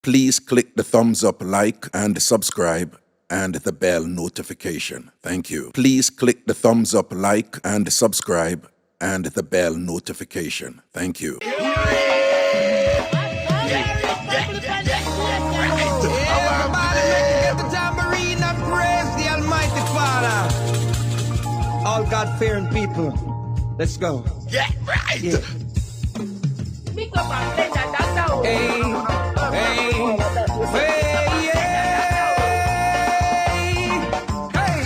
Please click the thumbs up, like, and subscribe, and the bell notification. Thank you. Please click the thumbs up, like, and subscribe, and the bell notification. Thank you. Everybody, let's get the tambourine and praise the Almighty Father. All God-fearing people, let's go. Get right. Yeah. Mixup and Blenda, Dancehall. Hey, hey, hey, yeah. Hey.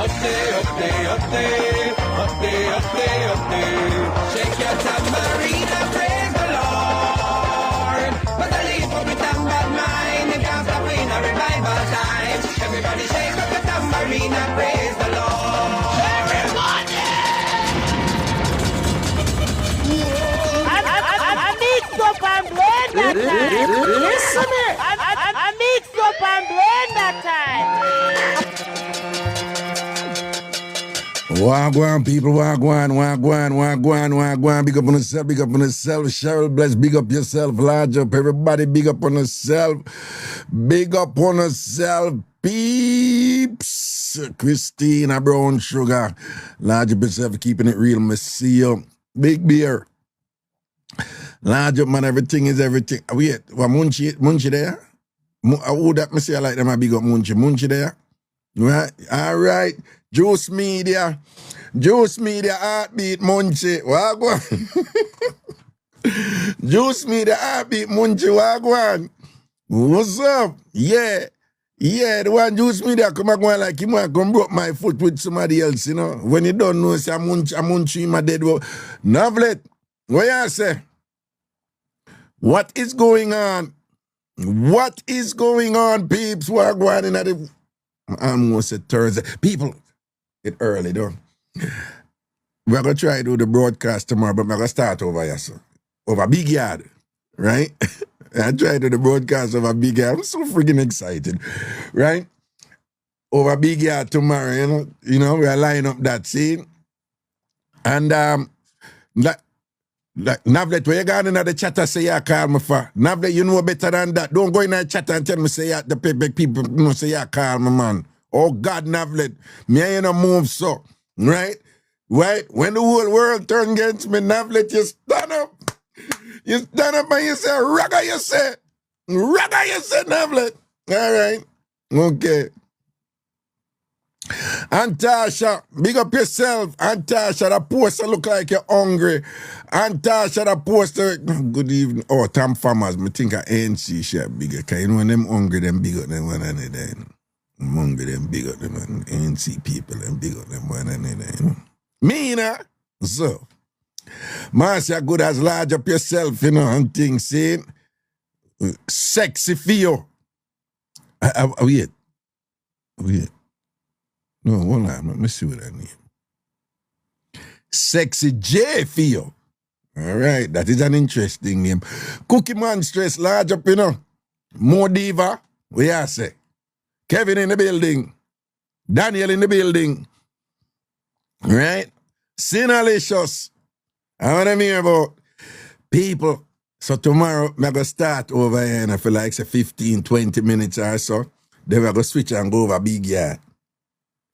Up there, up there, up there, up there, up there, up there. Shake your tambourine and praise the Lord. But the leaf of it and bad mind, it can't stop in a revival time. Everybody shake up the tambourine and praise the Lord. I Mixup and Blenda time. Listen it. I Mixup and Blenda time. Wagwan people, wagwan. Big up on yourself, big up on yourself. Cheryl Bless, big up yourself. Large up, everybody, big up on yourself. Big up on yourself, peeps. Christina Brown Sugar. Large up yourself, keeping it real. Me see you. Big beer. Large up, man, everything is everything. Wait, what, Munchie there? Who that me say I like them, I big up Munchie there? Right? All right. Juice Media, Heartbeat, Munchie, wagwan. Juice Media, Heartbeat, Munchie, wagwan. What's up? Yeah, the one Juice Media come and go like him want come broke my foot with somebody else, you know. When you don't know, say I'm Munchie in my dead. Novlet, what you say? What is going on? What is going on, peeps? Wagwan in the... I almost said Thursday. People, it's early though. We're going to try to do the broadcast tomorrow, but we're going to start over here, so. Over Big Yard, right? I try to do the broadcast over Big Yard. I'm so freaking excited, right? Over Big Yard tomorrow, you know, we're line up that scene. And, Navlet, where you going in the chat and say you call me for? Navlet, you know better than that. Don't go in the chat and tell me say you, the people you know, say you call me, man. Oh God, Navlet, me ain't no move so, right? Right? When the whole world turn against me, Navlet, you stand up. You stand up and you say, Raga, you say, Navlet. All right, okay. Antasha, big up yourself. Antasha, that poster look like you're hungry. Antasha, that poster, good evening. Oh, TamFam, me think I ANC shit bigger. Cause you know when them hungry, them bigger than one another. I'm hungry, them bigger than ANC people, them bigger than one another. You know? Me, you know? So, Marcia, good as large up yourself, you know, and things, see? Sexy for you. Wait. No, hold on. Let me see what I need. Sexy J for you. All right, that is an interesting name. Cookie Man Stress, large up, you know. More Diva, what you say? Kevin in the building. Daniel in the building. Right? Sinalicious. I want to hear about people. So tomorrow, I'm going to start over here and I feel like say 15, 20 minutes or so. Then we're going to switch and go over Big Yard.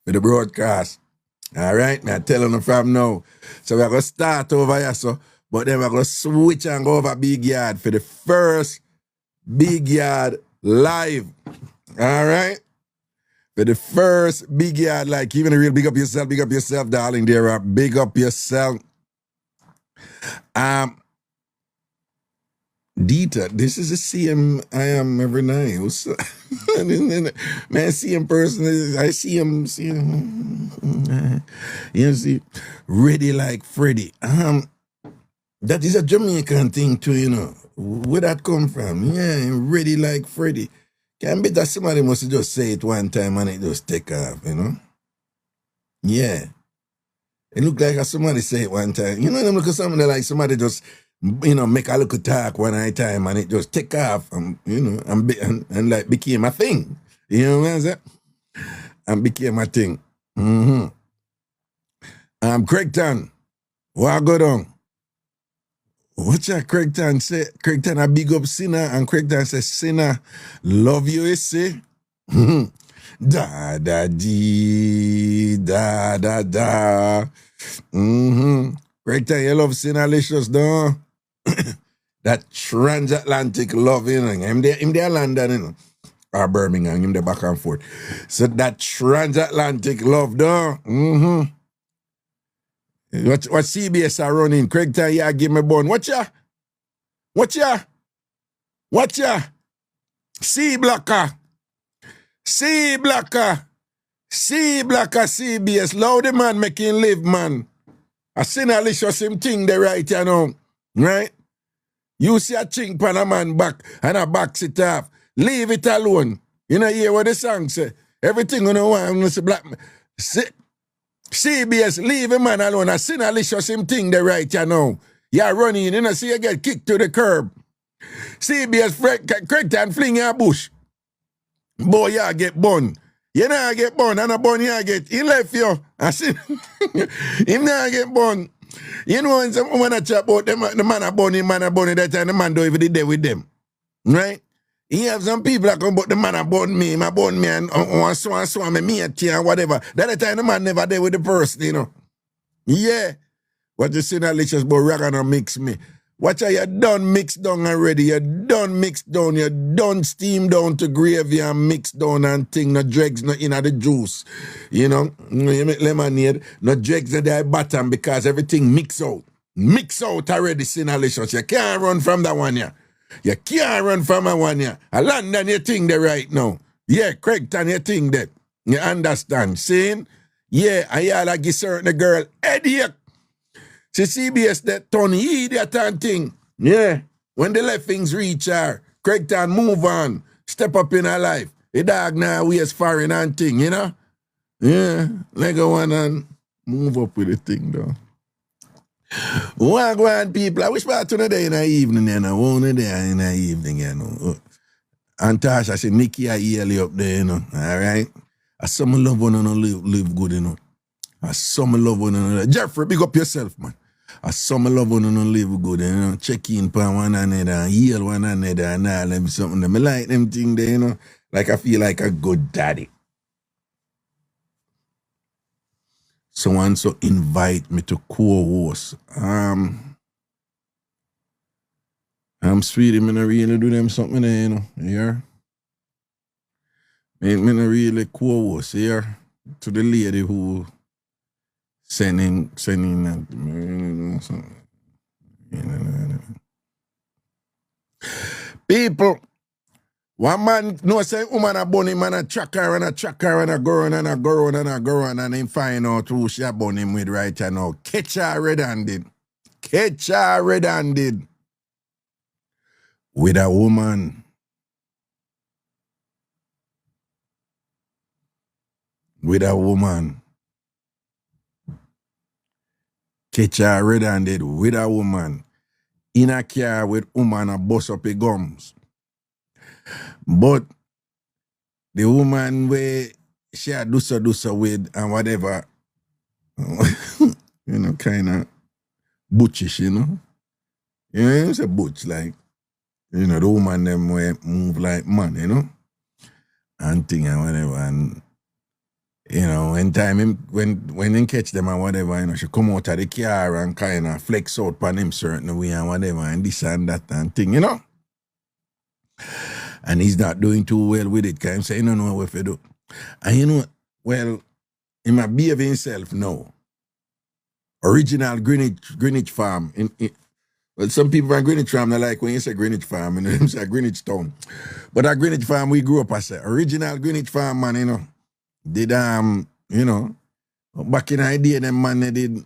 For the broadcast. All right, I'm telling them from now. So we're going to start over here, so, but then we're going to switch and go over Big Yard for the first Big Yard live. All right? For the first Big Yard, like even a real big up yourself, darling, there. Big up yourself. Dita, this is the CM I am every night. Man, see him person, I see him, you see, ready like Freddy. That is a Jamaican thing too, you know. Where that come from? Yeah, ready like Freddy. Can be that somebody must just say it one time and it just take off, you know. Yeah. It look like somebody say it one time. You know, them look at somebody like somebody just, you know, make a little talk one at a time and it just take off and, you know, and like became a thing. You know what I'm saying? And became a thing. Craigton, what go down? What ya Craigton say? Craigton a big up Sinner, and Craigton say, Sinner, love you, you see? Da da dee, da da da. Craigton, you love Sinnerlicious, though? That transatlantic love, you know. Him there London, you know. Or Birmingham, him there back and forth. So that transatlantic love, though. What CBS are running? Craigton, yeah, give me bone. What ya? C blocker, CBS. Loud the man making live, man. I seen a licious him thing there right, you know. Right? You see a chink pan a man back and a box it off. Leave it alone. You know, hear what the song say. Everything you know want to black man. CBS, leave a man alone. I seen a licious him thing there right, you know. You're running, you know, see you get kicked to the curb. CBS, Craigton fling your bush. Boy, you get bun. You know get bun, and a bun you get. He left you. I see him now get bun. You know when some woman a chat about the man a bun, that time the man don't even did there with them. Right? He have some people that come, but the man a bun me, and swan me a tea and whatever. That time the man never there with the person, you know. Yeah. What you see now, licious, but Raga no mix me. Watch out, you done mixed down already. You done mixed down. You done steam down to gravy and mixed down and thing. No dregs, no in the juice. You know, you make lemonade. No dregs in the bottom because everything mix out. Mix out already, Sinalicious. You can't run from that one, yeah. You can't run from that one, yeah. I London, you think there right now. Yeah, Craigton, you think that. You understand? Saying, yeah, I like give certain girl headache. See CBS that turn idiot and thing. Yeah. When the left things reach her, Craigton move on. Step up in her life. The dog now waist foreign and thing, you know? Yeah. Like go on and move up with the thing though. Go on, people. I wish about today in the evening, you know. One day in the evening, you know. And Tasha say Nikki I early up there, you know. Alright. I some love one and live good, you know. I some love one and Jeffrey, big up yourself, man. I some love one and live good, you know. Check in for one another and heal one another and all them something. I like them thing there, you know. Like I feel like a good daddy. Someone so invite me to co-host. I'm sweet, I'm gonna really do them something there, you know. Here. I'm gonna really co-host here to the lady who sending people. One man no say woman a bunny man a track her and a go on and him find out who she a bunny him with right now. Catch her red-handed. With a woman. Catch her red-handed with a woman. In a car with woman a bust up her gums. But the woman where she a do so with and whatever, you know, kind of butchish, you know. You know, it's a butch, like, you know, the woman them way move like man, you know, and thing and whatever. And, you know, when him catch them and whatever, you know, she come out of the car and kind of flex out upon him certain way and whatever, and this and that and thing, you know. And he's not doing too well with it, because he say, you don't know what to do. And you know, well, he might behave himself now. Original Greenwich Farm. Well, some people from Greenwich Farm, they like when you say Greenwich Farm, you know, them say Greenwich Town. But at Greenwich Farm, we grew up as a original Greenwich Farm, man, you know. Did, you know, back in the day, them man, they did.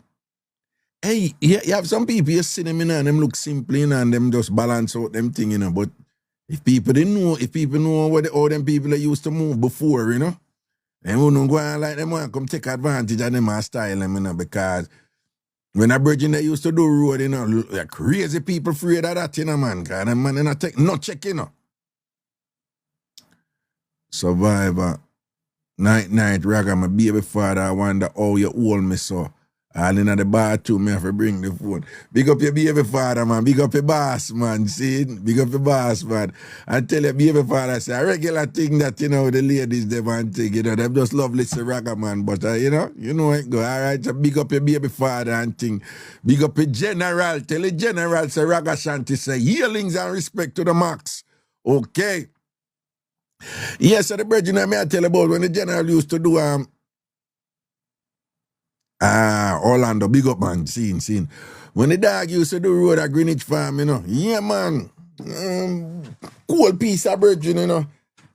Hey, you have some people, you see them, you know, and them look simple, you know, and them just balance out them thing, you know, but if people know what all them people that used to move before, you know, they wouldn't go on like them want come take advantage of them and style them, you know, because when a virgin they used to do road, you know, like crazy people afraid of that, you know, man, because them man, you know, take no check, you know. Survivor, night, Raga, my baby father, I wonder how you hold me so. All in the bar too, me have to bring the phone. Big up your baby father, man. Big up your boss, man. See? Big up your boss, man. And tell your baby father, say, a regular thing that, the ladies, they want to take, them just love listen Raga, man. But, you know it go. All right, so big up your baby father and thing. Big up your general. Tell the general, say, Ragashanti, say, healings and respect to the max. Okay. Yes, so the brethren, I tell about when the general used to do, Orlando, big up, man. Seen. When the dog used to do road at Greenwich Farm, yeah, man. Cool piece of virgin,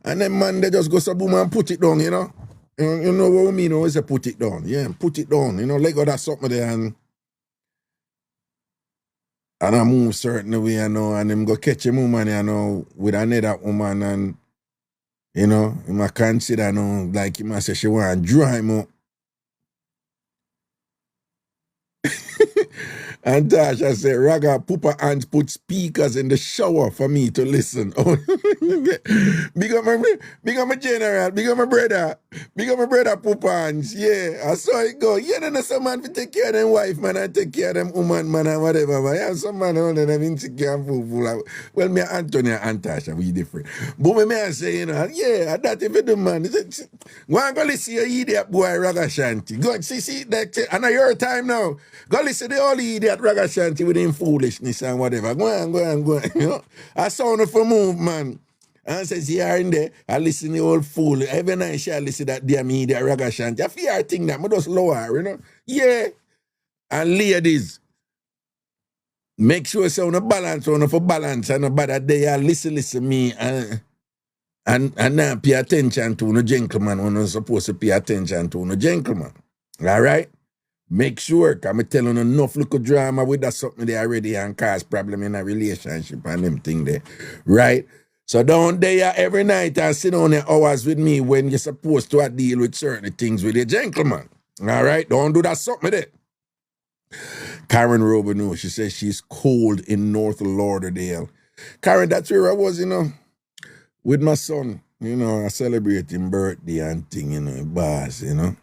And then, man, they just go so boom and put it down, You know what I mean? Always say put it down. Yeah, put it down. Like go that something there and I move certain way, and them go catch a woman, with another woman, and, he might consider, like he might say she want to dry him up. And Tasha said, Raga, Poopa Ants put speakers in the shower for me to listen. Oh, big up my general, big up my brother, Poopa Ants. Yeah, I saw it go. Yeah, then some man to take care of them wife, man, and take care of them woman, man, and whatever. Man. Yeah, some man on them insecure and fool. Well, me Anthony and Tasha, we different. But me I say, yeah, that if you do, man. Go and go listen to your idiot boy, Ragashanti. Go see, that, and your time now. Go listen to the old idiot Ragashanti with him foolishness and whatever. Go on. I saw him for move, man. And says here and there, I listen to the old fool. Every night she listen to that damn idiot Ragashanti. I fear I think that, I just lower, Yeah. And ladies, make sure so on a balance, for balance, and about that day, listen me, and now pay attention to no gentleman when I'm supposed to pay attention to no gentleman. All right? Make sure, because I'm telling you enough little drama with that something there already and cause problem in a relationship and them thing there. Right? So don't there every night and sit on the hours with me when you're supposed to deal with certain things with a gentleman. All right? Don't do that something there. Karen Robino, she says she's cold in North Lauderdale. Karen, that's where I was, with my son, I celebrating birthday and thing, boss, All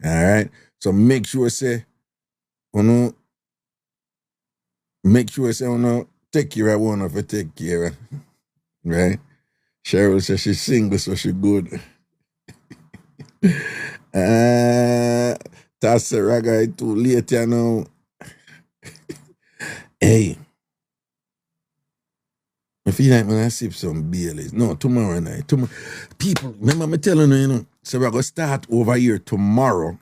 right? So make sure say, take care of one of her, take care, right? Cheryl says she's single, so she good. That's a Raga too late, Hey, I feel like when I sip some Baileys. No, tomorrow night. People, remember me telling you, so we're going to start over here tomorrow.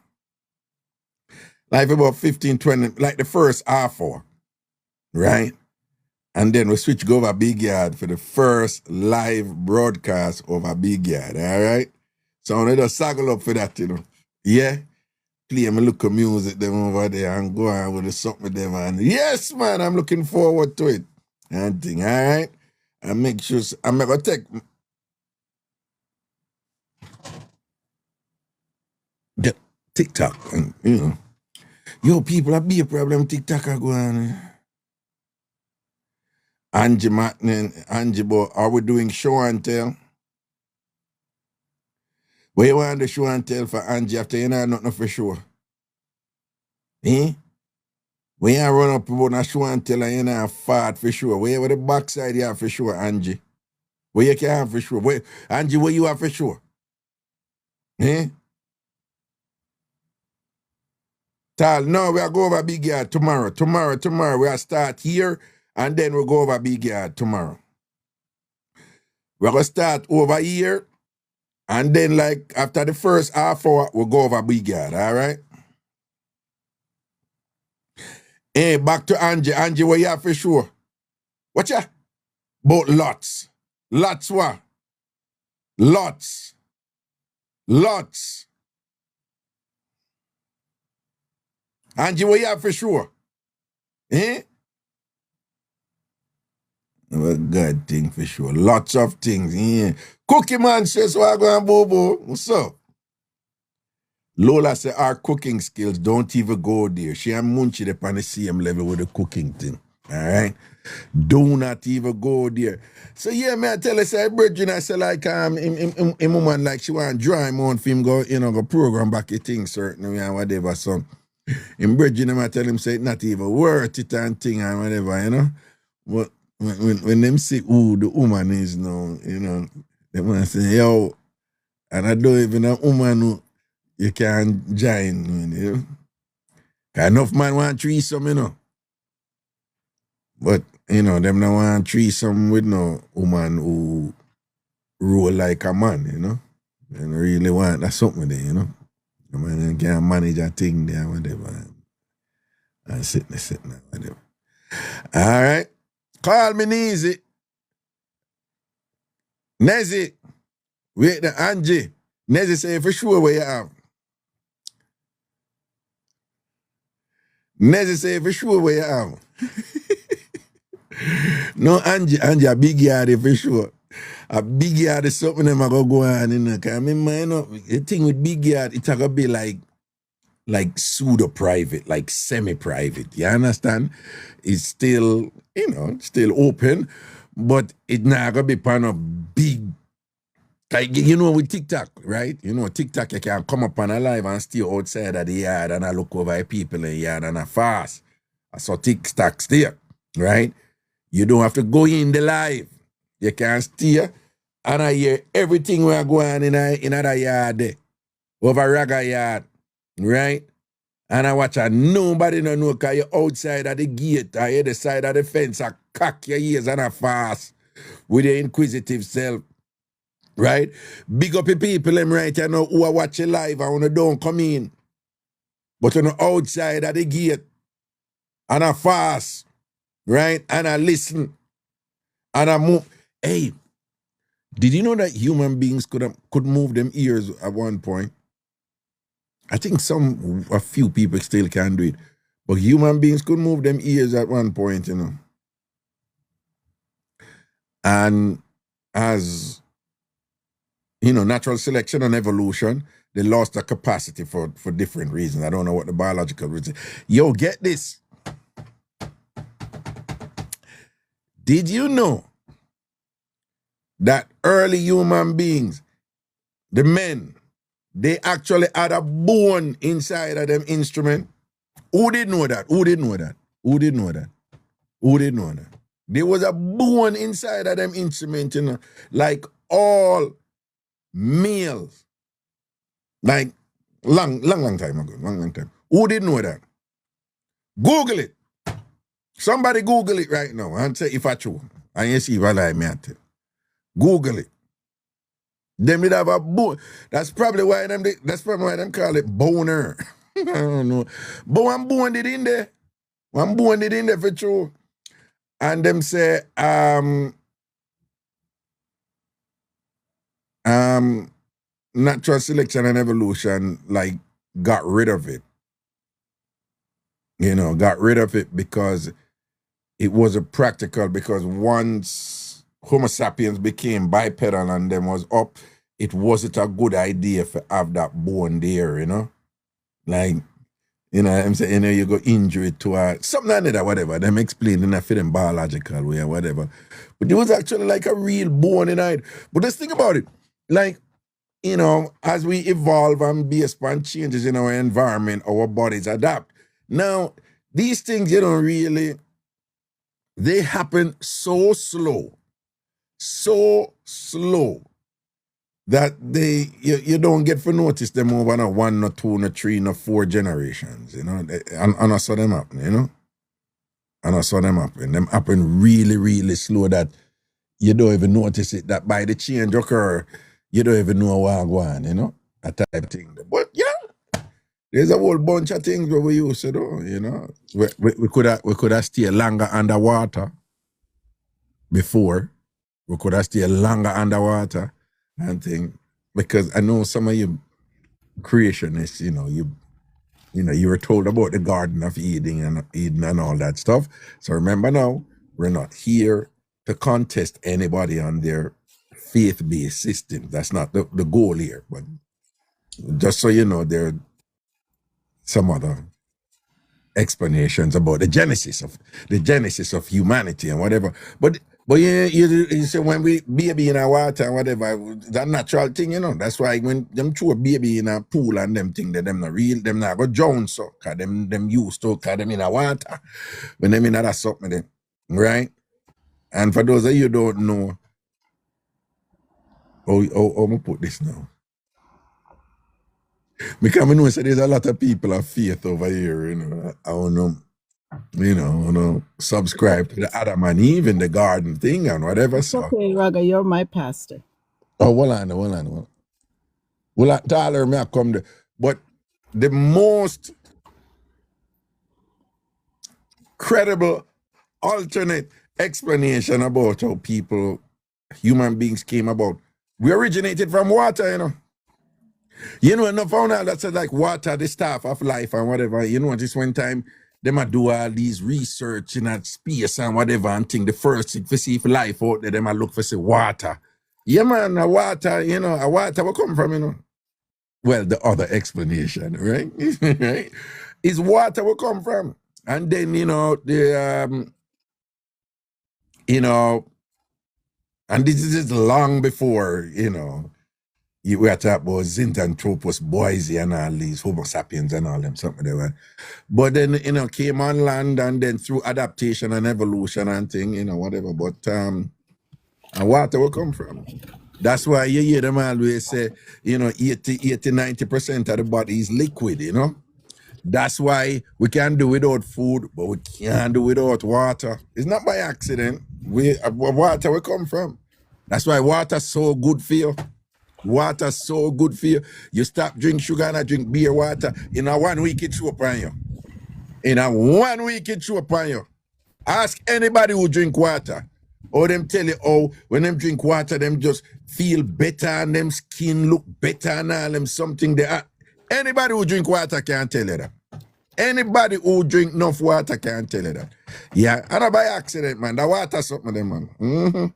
Like about 15, 20, like the first half hour, right? And then we switch go over Big Yard for the first live broadcast over Big Yard, all right? So I just saggle up for that, Yeah? Play me look at music them over there and go on with something with them. And yes, man, I'm looking forward to it. And thing, all right? And make sure, I'm going to take the Tik Tok, and, Yo, people, that be a problem. Tik Tok are going. Angie Martin, Angie, boy, are we doing show and tell? Where you want the show and tell for Angie after you know nothing for sure? Eh? When you run up about a show and tell and you know fart for sure? Where you the backside you have for sure, Angie? Where you can have for sure? Angie, where you have for sure? Eh? Tal, no, we'll go over Big Yard tomorrow. Tomorrow. We'll start here and then we'll go over Big Yard tomorrow. We're going to start over here and then like after the first half hour, we'll go over Big Yard, all right? Hey, back to Angie. Angie, where you have for sure? What ya? About lots. Lots what? Lots. Angie, where you have for sure? Eh? Well, God thing for sure. Lots of things. Yeah. Cookie man says, what going Bobo? What's up? Lola said, our cooking skills don't even go there. She and Munchie up on the same level with the cooking thing. All right? Do not even go there. So yeah, man, I tell her, say, Bridget, I say, like, him woman, like, she want to dry him on film, go, go program back a thing, certainly, and whatever, so. In bridging him, I tell him say it not even worth it and thing and whatever, you know. But when them see who the woman is now, you know, they want to say, yo, and I don't even a woman who you can join, you know. 'Cause enough man want threesome, you know. But, you know, them don't want threesome with no woman who roll like a man, you know. And really want that something there, you know. The man can manage a thing there, whatever. And sitting there, whatever. All right. Call me Neezy. Nezzy. Wait the Angie. Nezzy say for sure where you have. Nezzy say for sure where you have. No, Angie, a big yard for sure. A big yard is something that I go on, you know. Cause I mean, you know, the thing with big yard, it's gonna be like pseudo-private, like semi-private. You understand? It's still, you know, still open, but it's not gonna be part of big, like, you know, with Tik Tok, right? You know, Tik Tok, you can come up on a live and stay outside of the yard and I look over at people in the yard and I fast. I saw Tik Tok stay, right? You don't have to go in the live. You can stay and I hear everything we are going in the yard there, over Raga yard, right? And I watch nobody no know because you're outside of the gate or you're the side of the fence, I cock your ears and I fast with your inquisitive self, right? Big up the people them right you know who are watching live and when don't come in. But on the outside of the gate and I fast, right? And I listen and I move. Hey, did you know that human beings could move them ears at one point? I think a few people still can do it. But human beings could move them ears at one point, you know. And as, you know, natural selection and evolution, they lost the capacity for different reasons. I don't know what the biological reason. Yo, get this. Did you know that early human beings, the men, they actually had a bone inside of them instrument? Who didn't know that? Who didn't know that? Who didn't know that? Who didn't know that? There was a bone inside of them instrument, you know, like all males. Like long time ago, long time. Who didn't know that? Google it. Somebody Google it right now and say if I true. And you see if I lie, me at it. Google it. Them did have a bone. That's probably why them call it boner. I don't know. But one bone did in there. One bone did in there for true. And them say natural selection and evolution like got rid of it. You know, got rid of it because it wasn't practical, because once Homo sapiens became bipedal and them was up, it wasn't a good idea to have that bone there, you know? Like, you know, I'm saying, you know, you go injury to something like that, whatever. Them explain in a film biological way or whatever. But there was actually like a real bone in it. But just think about it. Like, you know, as we evolve and based upon changes in our environment, our bodies adapt. Now, these things, you don't really, they happen so slow that you don't get to notice them over no 1, no 2, no 3, no 4 generations, you know. And I saw them happen, you know. And I saw them happen. Them happen really, really slow that you don't even notice it, that by the change occur, you don't even know what going on, you know. A type of thing. But yeah, there's a whole bunch of things where we used to do, you know. We could have stayed longer underwater before. We could have stayed longer underwater and thing. Because I know some of you creationists, you know, you were told about the Garden of Eden and all that stuff. So remember now, we're not here to contest anybody on their faith-based system. That's not the goal here. But just so you know, there are some other explanations about the genesis of humanity and whatever. But But you say when we baby in a water and whatever, that natural thing, you know. That's why when them throw a baby in a pool and them think that them not real, them not go drown so, cause them used to, cause them in a water. When them in that something them, right? And for those of you who don't know, how me put this now? Because I know say there's a lot of people of faith over here, you know. I don't know, subscribe to the Adam and Eve in the garden thing and whatever. It's So, okay, Raga, you're my pastor. oh, hold on. Well, I Tyler may I come there. But the most credible alternate explanation about how human beings came about, we originated from water, you know. You know, enough found out that said like water, the staff of life and whatever. You know, just one time they might do all these research in that space and whatever and think the first thing to see if life out there, they might look for say water. Yeah, man, a water will come from, you know. Well, the other explanation, right? Right? Is water will come from. And then, and this is long before, we are talking about Zintanthropus boise and all these Homo sapiens and all them, something like that. But then, came on land and then through adaptation and evolution and thing, whatever. But and water will come from. That's why you hear them always say, 90% of the body is liquid, That's why we can do without food, but we can't do without water. It's not by accident. Water will come from. That's why water's so good for you. Water's so good for you. You stop drink sugar and I drink beer water. In a 1 week, it show up on you. In a 1 week, it show up on you. Ask anybody who drink water. Or them tell you, when them drink water, them just feel better and them skin look better and all them something there. Anybody who drink water can tell you that. Anybody who drink enough water can tell you that. Yeah, and not by accident, man. The water something them, man. Mm-hmm.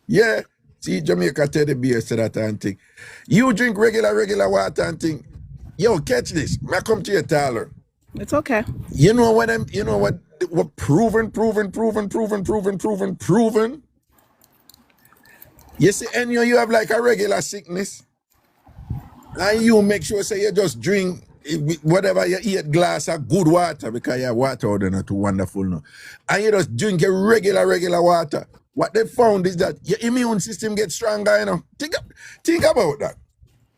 Yeah. See, Jamaica tell the beer say that and thing. You drink regular water and thing. Yo, catch this. I come to you, Tyler. It's okay. You know what proven. You see, and you have like a regular sickness. And you make sure say you just drink whatever you eat glass of good water because your water out there not too wonderful now. And you just drink a regular water. What they found is that your immune system gets stronger, Think about that.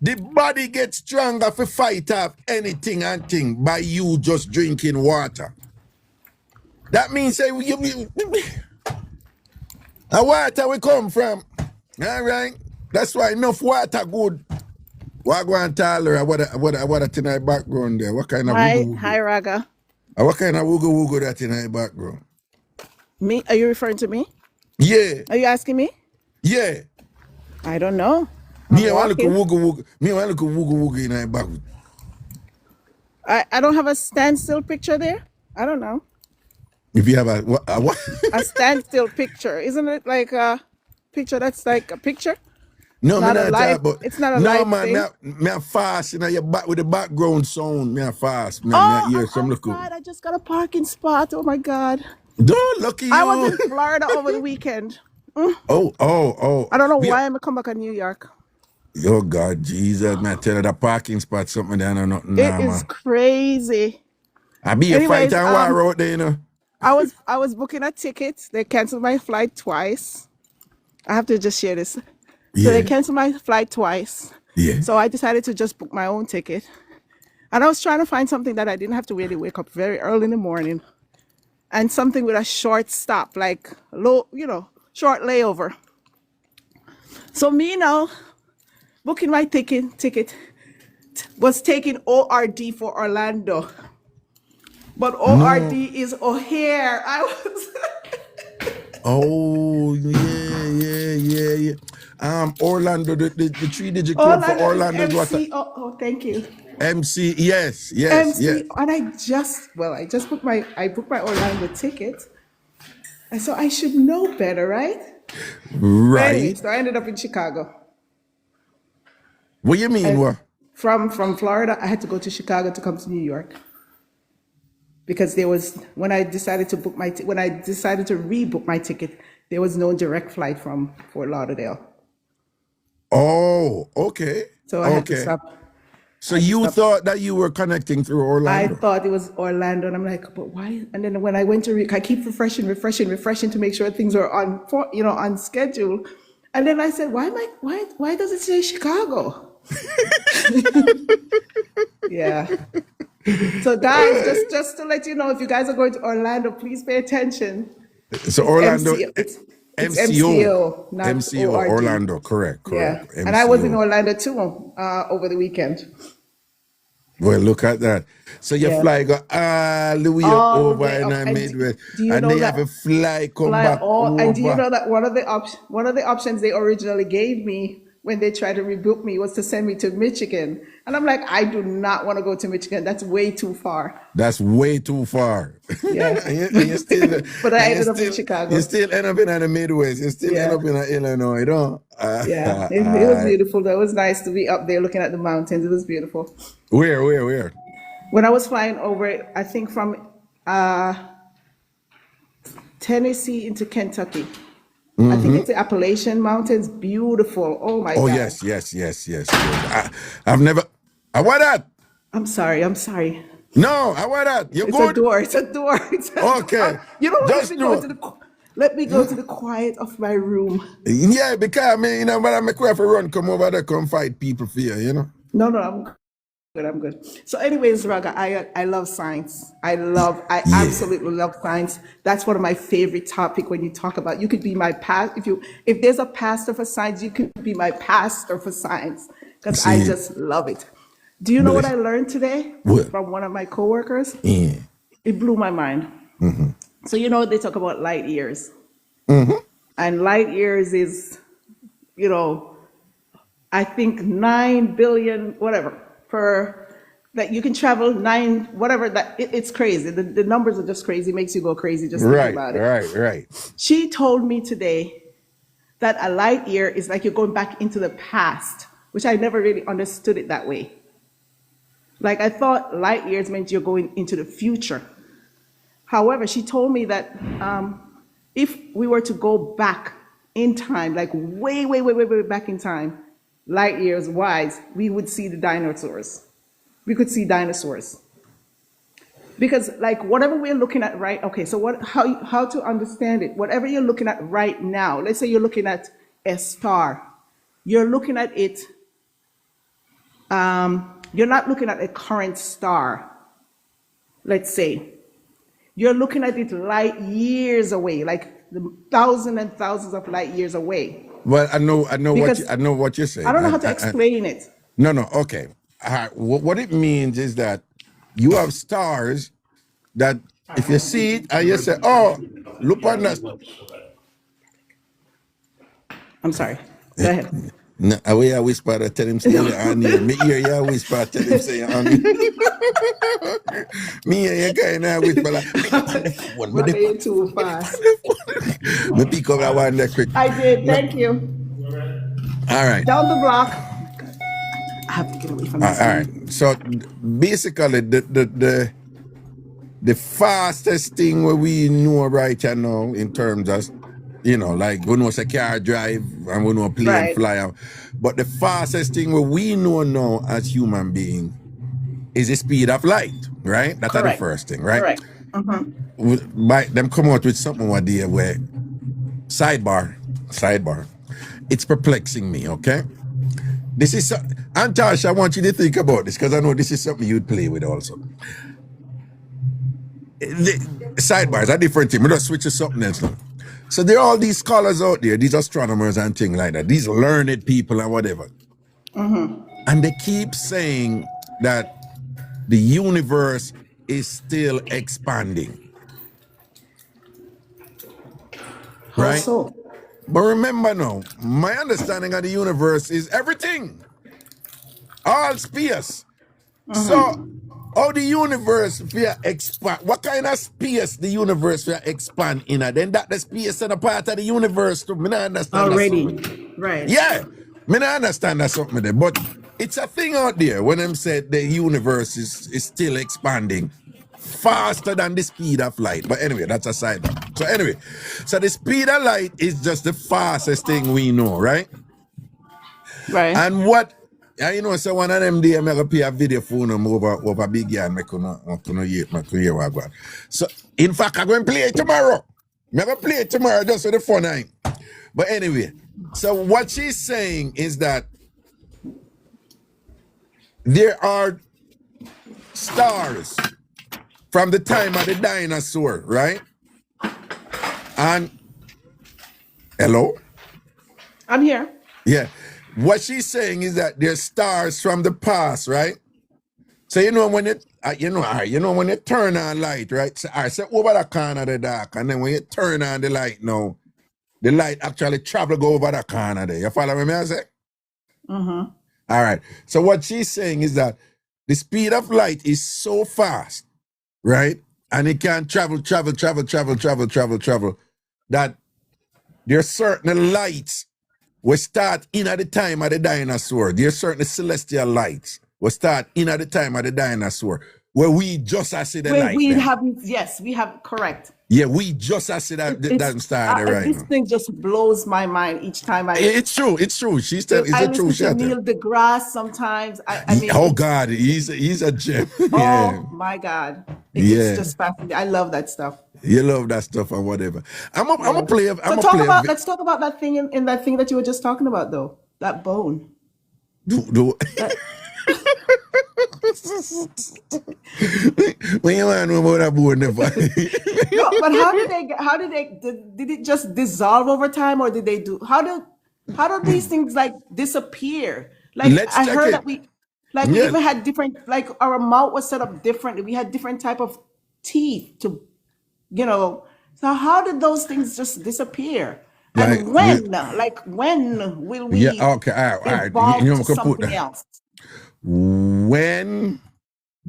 The body gets stronger for fight off anything and thing by you just drinking water. That means say a water we come from. All right? That's why enough water good. What go on, Tyler? What tonight background there? What kind of Hi, Raga. What kind of wooga that tonight background? Me? Are you referring to me? Yeah. Are you asking me? Yeah. I don't know. Me I look at wooga in that background. I don't have a standstill picture there. I don't know. If you have a what? A standstill picture. Isn't it like a picture that's like a picture? No, Not me a not live- talk about. it's not a no, live man, thing. me fast, your back with the background sound. Me fast, man. Me hear some look. outside. I just got a parking spot. Oh my God. Don't lucky you. I was in Florida over the weekend. Oh. I don't know why I'm come back to New York. Oh God, Jesus, man, tell you the parking spot something there, no nothing. It is crazy. I be a Anyways, fight and war out there, I was booking a ticket. They canceled my flight twice. I have to just share this. So Yeah. they canceled my flight twice. Yeah. So I decided to just book my own ticket. And I was trying to find something that I didn't have to really wake up very early in the morning. And something with a short stop, like short layover. So me now, booking my ticket was taking ORD for Orlando. But ORD is O'Hare. I was Oh yeah. Orlando, the 3-digit code for Orlando is what? MC. Thank you. MC. Yes. MC. And I just booked my Orlando ticket. And so I should know better, right? Right. Anyway, so I ended up in Chicago. What you mean? What? From Florida, I had to go to Chicago to come to New York. Because when I decided to rebook my ticket, there was no direct flight from Fort Lauderdale. Oh, okay. So I had to Okay. stop. So you thought that you were connecting through I Orlando? thought it was Orlando, and I'm like, but why? And then when I went to, I keep refreshing to make sure things are on schedule. And then I said, why does it say Chicago? Yeah. So guys, just to let you know, if you guys are going to Orlando, please pay attention. So Orlando, It's MCO, MCO, not MCO, ORD. Orlando, correct. Yeah. MCO. And I was in Orlando too over the weekend. Well, look at that. So you Yeah. fly go all the way All the over way in up. the And Midwest, do you and know then you that- have a fly come Like, back and do you over. know that one of the options they originally gave me when they tried to rebook me was to send me to Michigan, and I'm like, I do not want to go to Michigan. That's way too far. That's way too far. Yeah. And you still, But I and you ended up in still- Chicago. You still end up in the Midwest. You still Yeah. end up in Illinois, don't? Yeah, it was beautiful. Though. It was nice to be up there looking at the mountains. It was beautiful. Where? When I was flying over, I think from Tennessee into Kentucky. I think it's the Appalachian Mountains. Beautiful. Oh my Oh God. yes. I've never. I want that. I'm sorry. No, I want that. You It's good? a door. It's a door. Okay. You know what? Just Let me go to the quiet of my room. Yeah, because I mean, but I'm a for run, come over there, come fight people for you, you know. No, I'm good. So anyways, Raga, I love science. I absolutely love science. That's one of my favorite topic when you talk about, you could be my past, if there's a pastor for science, you could be my pastor for science, because I See. just love it. Do you know what But- I learned today What? from one of my coworkers? Yeah. It blew my mind. So they talk about light years. Mm-hmm. And light years is, I think 9 billion, whatever, that you can travel 9, whatever, it's crazy. The numbers are just crazy, makes you go crazy just thinking about it. Right. She told me today that a light year is like you're going back into the past, which I never really understood it that way. Like I thought light years meant you're going into the future. However, she told me that if we were to go back in time, like way back in time, light years wise, we would see the dinosaurs. We could see dinosaurs. Because like whatever we're looking at how to understand it, whatever you're looking at right now, let's say you're looking at a star, you're looking at it, you're not looking at a current star, let's say. You're looking at it light years away, like thousands and thousands of light years away. Well, I know Because what you're saying. I don't know how to explain it. No, okay. What it means is that you have stars that if you see it and you say, oh, look on that. I'm sorry. Go ahead. No, I whisper to tell him say you're on here. Me hear you whisper tell him say you're on here. Me hear you kind of whisper like, Raga, you're too fast. me pick up that one there quick. I did. Thank you. All right. Down the block. I have to get away from All this. right. So basically, the fastest thing what we know right now in terms of, like we know a car drive and we know a plane Right. fly. But the fastest thing what we know now as human beings is the speed of light, right? That's the Correct. first thing, right? Correct. By them come out with something one day where sidebar. It's perplexing me, okay? This is and Tasha, I want you to think about this because I know this is something you'd play with also. The sidebars are different thing. We just switch to something else now. So there are all these scholars out there, these astronomers and things like that, these learned people and whatever. And they keep saying that the universe is still expanding. How Right? so? But remember now, my understanding of the universe is everything. All space. So, how the universe will expand? What kind of space the universe will expand in? Then that the space and a part of the universe too. Me not understand that something. Already. Right. Yeah, me not understand that something there. But it's a thing out there when them said the universe is still expanding. faster than the speed of light. But anyway, that's a side note. So anyway, so the speed of light is just the fastest thing we know, right? Right. And what, you know, so one of them day, I'm going to play a video for them over big yarn, I couldn't hear what I got. So, in fact, I'm going to play it tomorrow. I'm going to play it tomorrow just for the fun night. But anyway, so what she's saying is that there are stars from the time of the dinosaur, right? And, hello? I'm here. Yeah. What she's saying is that there's stars from the past, right? So you know when it, when you turn on light, right? So I say over the corner of the dark, and then when you turn on the light now, the light actually travel go over the corner there. You follow me? I say. Mm-hmm. All right. So what she's saying is that the speed of light is so fast, right? And it can travel, that there's certain lights we start in at the time of the dinosaur. There's certain celestial lights we start in at the time of the dinosaur where we just see the light. We have correct. Yeah, we just see that star there right This now. thing just blows my mind each time It's true. It's a true listen shot. to Neil deGrasse sometimes. I mean, oh God, he's a gem. Oh my God, it's just fascinating. I love that stuff. You love that stuff or whatever. Let's talk about that thing in that thing that you were just talking about, though. That bone. When you want to know about that bone, never. No, but did it just dissolve over time, or did they do? How do these things like disappear? Like Let's I check heard it. that we even had different, like our mouth was set up differently. We had different type of teeth to, So how did those things just disappear? And when will we okay, all right. evolve You to could put something that. else? When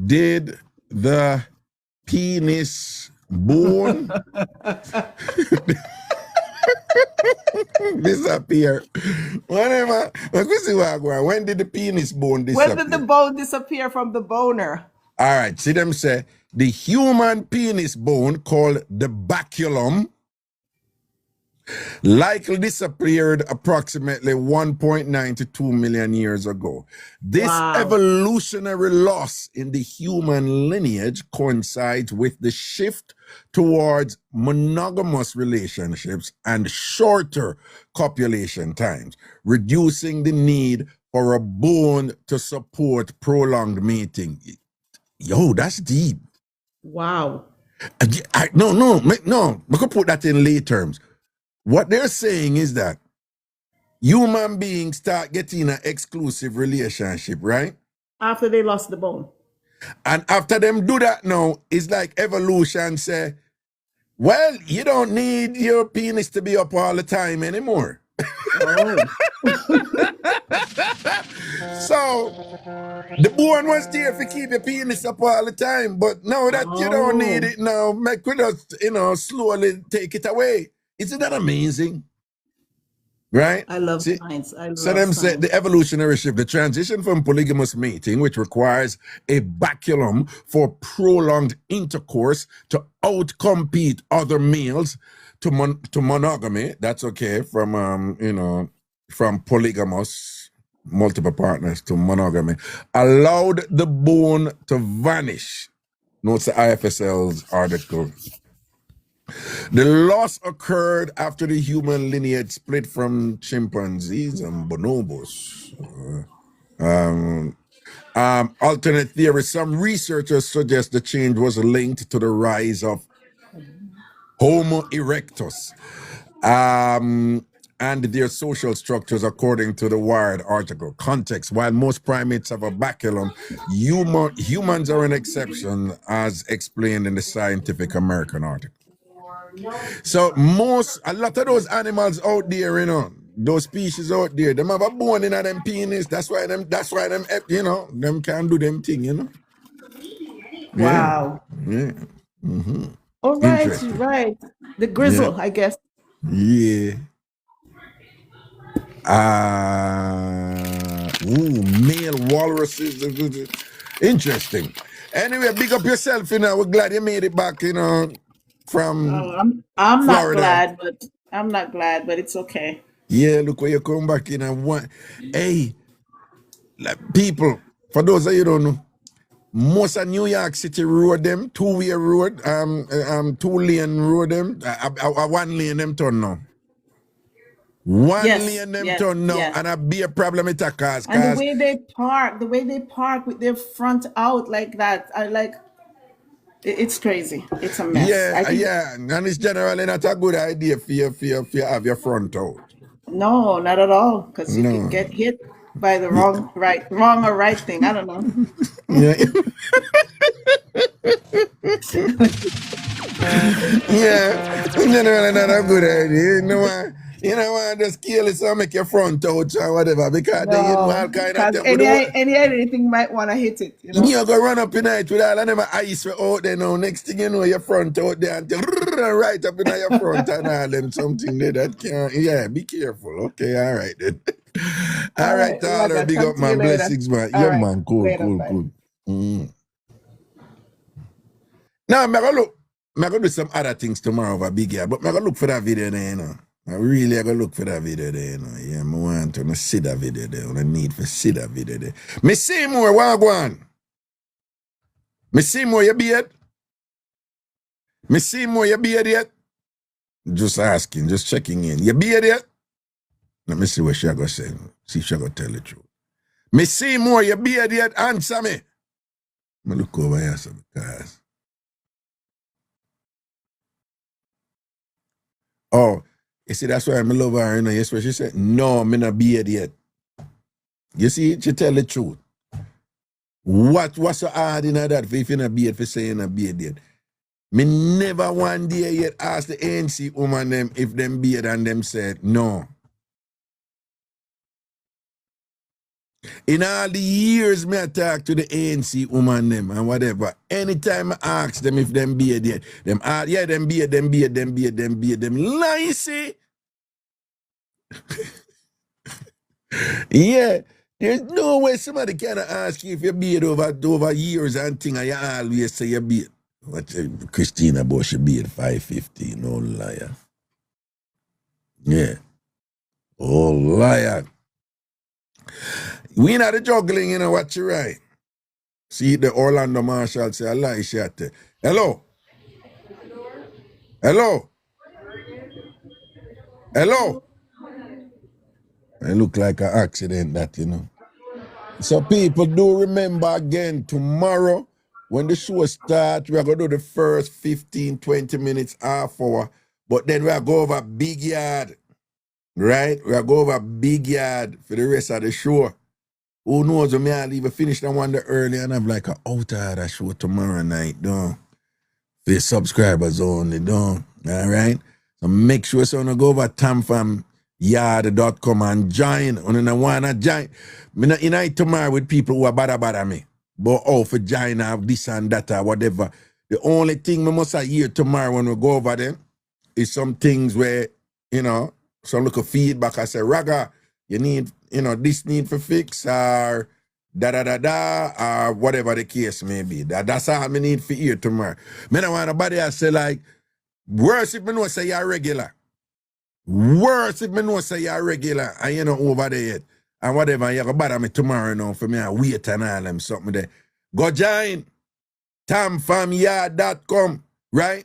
did the penis bone disappear? Whatever. When did the penis bone disappear? When did the bone disappear from the boner? All right. See them say the human penis bone called the baculum likely disappeared approximately 1.9 to 2 million years ago. This evolutionary loss in the human lineage coincides with the shift towards monogamous relationships and shorter copulation times, reducing the need for a bone to support prolonged mating. Yo, that's deep. Wow. No. We could put that in lay terms. What they're saying is that human beings start getting an exclusive relationship, right? After they lost the bone. And after them do that now, it's like evolution say, well, you don't need your penis to be up all the time anymore. So the bone was there to keep your penis up all the time, but now that you don't need it now, make we just, slowly take it away. Isn't that amazing? Right? I love science. Say the evolutionary shift, the transition from polygamous mating, which requires a baculum for prolonged intercourse to outcompete other males, to monogamy. That's okay. From polygamous multiple partners to monogamy, allowed the bone to vanish. Notes the IFSL's article. The loss occurred after the human lineage split from chimpanzees and bonobos. Alternate theory. Some researchers suggest the change was linked to the rise of Homo erectus and their social structures, according to the Wired article. Context: while most primates have a baculum, humans are an exception, as explained in the Scientific American article. So a lot of those animals out there, those species out there, them have a bone in them penis. That's why them them can do them thing, Wow. Yeah. Mm-hmm. All right. The grizzle, I guess. Yeah. Male walruses. Interesting. Anyway, big up yourself, you know. We're glad you made it back, you know, from I'm not Florida. glad, but it's okay. Yeah, look where you come back in and one. Hey, like, people, for those of you who don't know, most of New York City road them, two-way road, two-lane road them, one lane them turn now. One lane them turn now, and a be a problem it a cause. And the way they park with their front out like that, it's crazy. It's a mess. Yeah, and it's generally not a good idea for you have your front out. No, not at all, because you could get hit by the wrong or right thing. I don't know. Yeah. Yeah, generally not a good idea. You know why just kill it so make your front out or whatever, because then you know all kind of thing. Anything might want to hit it, you know. You go run up in night with all of them ice out there now. Next thing you know, your front out there and right up in your front and all them something there that can't. Yeah, be careful. Okay, all right then. All right, Tyler, big up, man. Blessings, man. Yeah, right. man. Cool. Now, I'm gonna do some other things tomorrow over big year, but I'm gonna look for that video there, you know. I really gonna look for that video there, you know. Yeah, I want to see that video there. I need to see that video there. Me see more, what go on? Me see more, you beard? Me see more, you beard yet? Just asking, just checking in. You beard yet? Let me see what she gonna say. See if she gonna tell the truth. Me see more, you beard yet? Answer me. Me look over here, so because. Oh, you see, that's why I'm love her, you know. Yes, what she said? No, me not beard yet. You see, she tell the truth. What's so hard in that if you not beard for saying a beard yet? Me never one day yet asked the ANC woman them if them beard and them said no. In all the years me I talk to the ANC woman them and whatever, anytime I ask them if them beard yet, them beard, them lie, see? Yeah, there's no way somebody can ask you if you beard over years and thing and you always say you beard. What Christina Bush beard 550, no liar. Yeah. Oh liar. We not the juggling, you know what you right. See the Orlando Marshal say a lie shot. Hello. It look like an accident that, you know. So people do remember again tomorrow when the show starts, we are going to do the first 15, 20 minutes, half hour, but then we are going over big yard, right? We are going over big yard for the rest of the show. Who knows, when I'll even finish that one early and I'm like, out of that show tomorrow night, don't. For subscribers only, don't. All right? So make sure so you go over TamFamYard.com and join. And I want to join. I'm not unite tomorrow with people who are bad me. But for join, have this and that or whatever. The only thing we must hear tomorrow when we go over there is some things where, you know, some look of feedback. I say, Raga, you need, you know, this need for fix or or whatever the case may be. That's all I need for hear tomorrow. I don't want nobody else say like, worse if I know say you're regular. Worse if I know say you're regular and you're not over there yet. And whatever, you go bother me tomorrow now for me and wait and all them something there. Go join TamFamYard.com, right?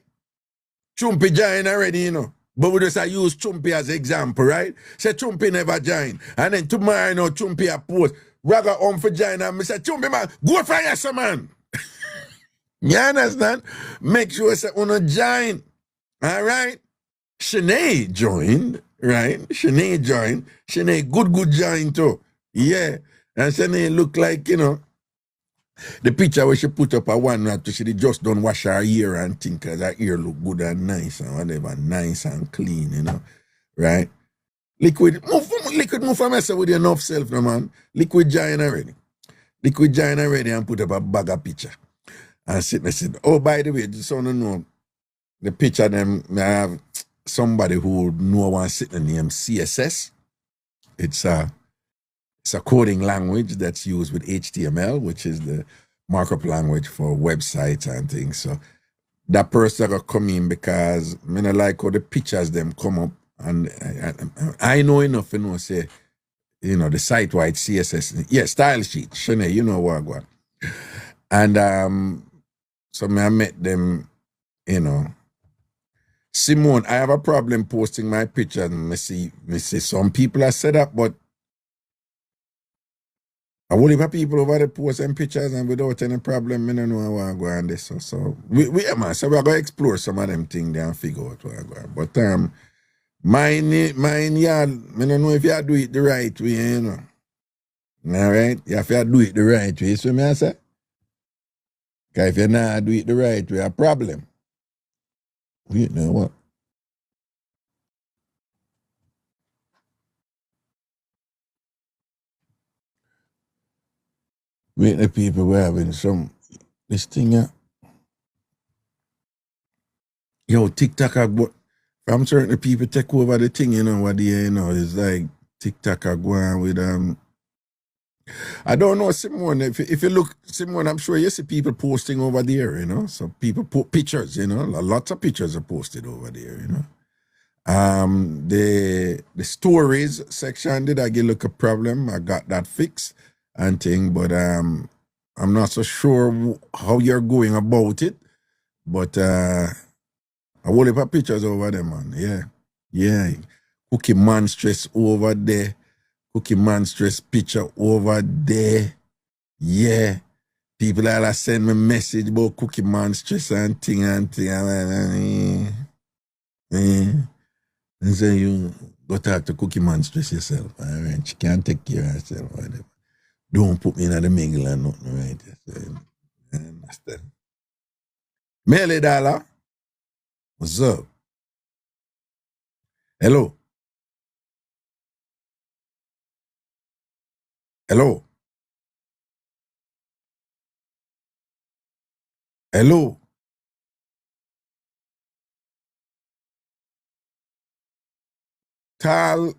Chumpy join already, you know. But we just use Chumpy as example, right? Say Chumpy never join. And then tomorrow, you know, Chumpy a post. Raga for join and I say, Chumpy man, go for yourself, man. You understand? Make sure say you join. All right? Shanae joined, right? Shanae joined. Shanae good join too. Yeah. And Shanae look like, you know, the picture where she put up a one night, she just don't wash her hair and think because her hair look good and nice and whatever, nice and clean, you know, right? Liquid move from myself with enough self, no man. Liquid giant already and put up a bag of picture. And said, oh, by the way, just want to know, the picture them, I have somebody who know one sitting named CSS. It's a coding language that's used with HTML, which is the markup language for websites and things. So that person got come in because I don't like how the pictures them come up, and I know enough to know say, the site-wide CSS, style sheet, Shane, you know what I go. And so I met them, Simone, I have a problem posting my picture, and I see some people are set up, but I will have people over there posting pictures and without any problem, I don't know how I go on this. So we're going to explore some of them things there and figure out what I go on. But mine, yeah, I don't know if you do it the right way, All right? You have to do it the right way, so I say. Because if you not do it the right way, a problem. You know what? With the people were having this thing, Tik Tok, from certain people take over the thing, what it's like Tik Tok are going with, I don't know, Simone, if you look, Simone, I'm sure you see people posting over there, so people put pictures, lots of pictures are posted over there, The stories section, did I get look a problem? I got that fixed and thing, but I'm not so sure how you're going about it, but I will have pictures over there, man. Yeah. Cookie Monstress over there. Cookie Monstress picture over there. Yeah. People all send me message about Cookie Monstress and thing. And say you go talk to Cookie Monstress yourself. All right? She can't take care of herself. Whatever. Don't put me in the mingle and nothing, right? I understand. Melly Dollar. What's up? Hello. Hello. Hello. Tal.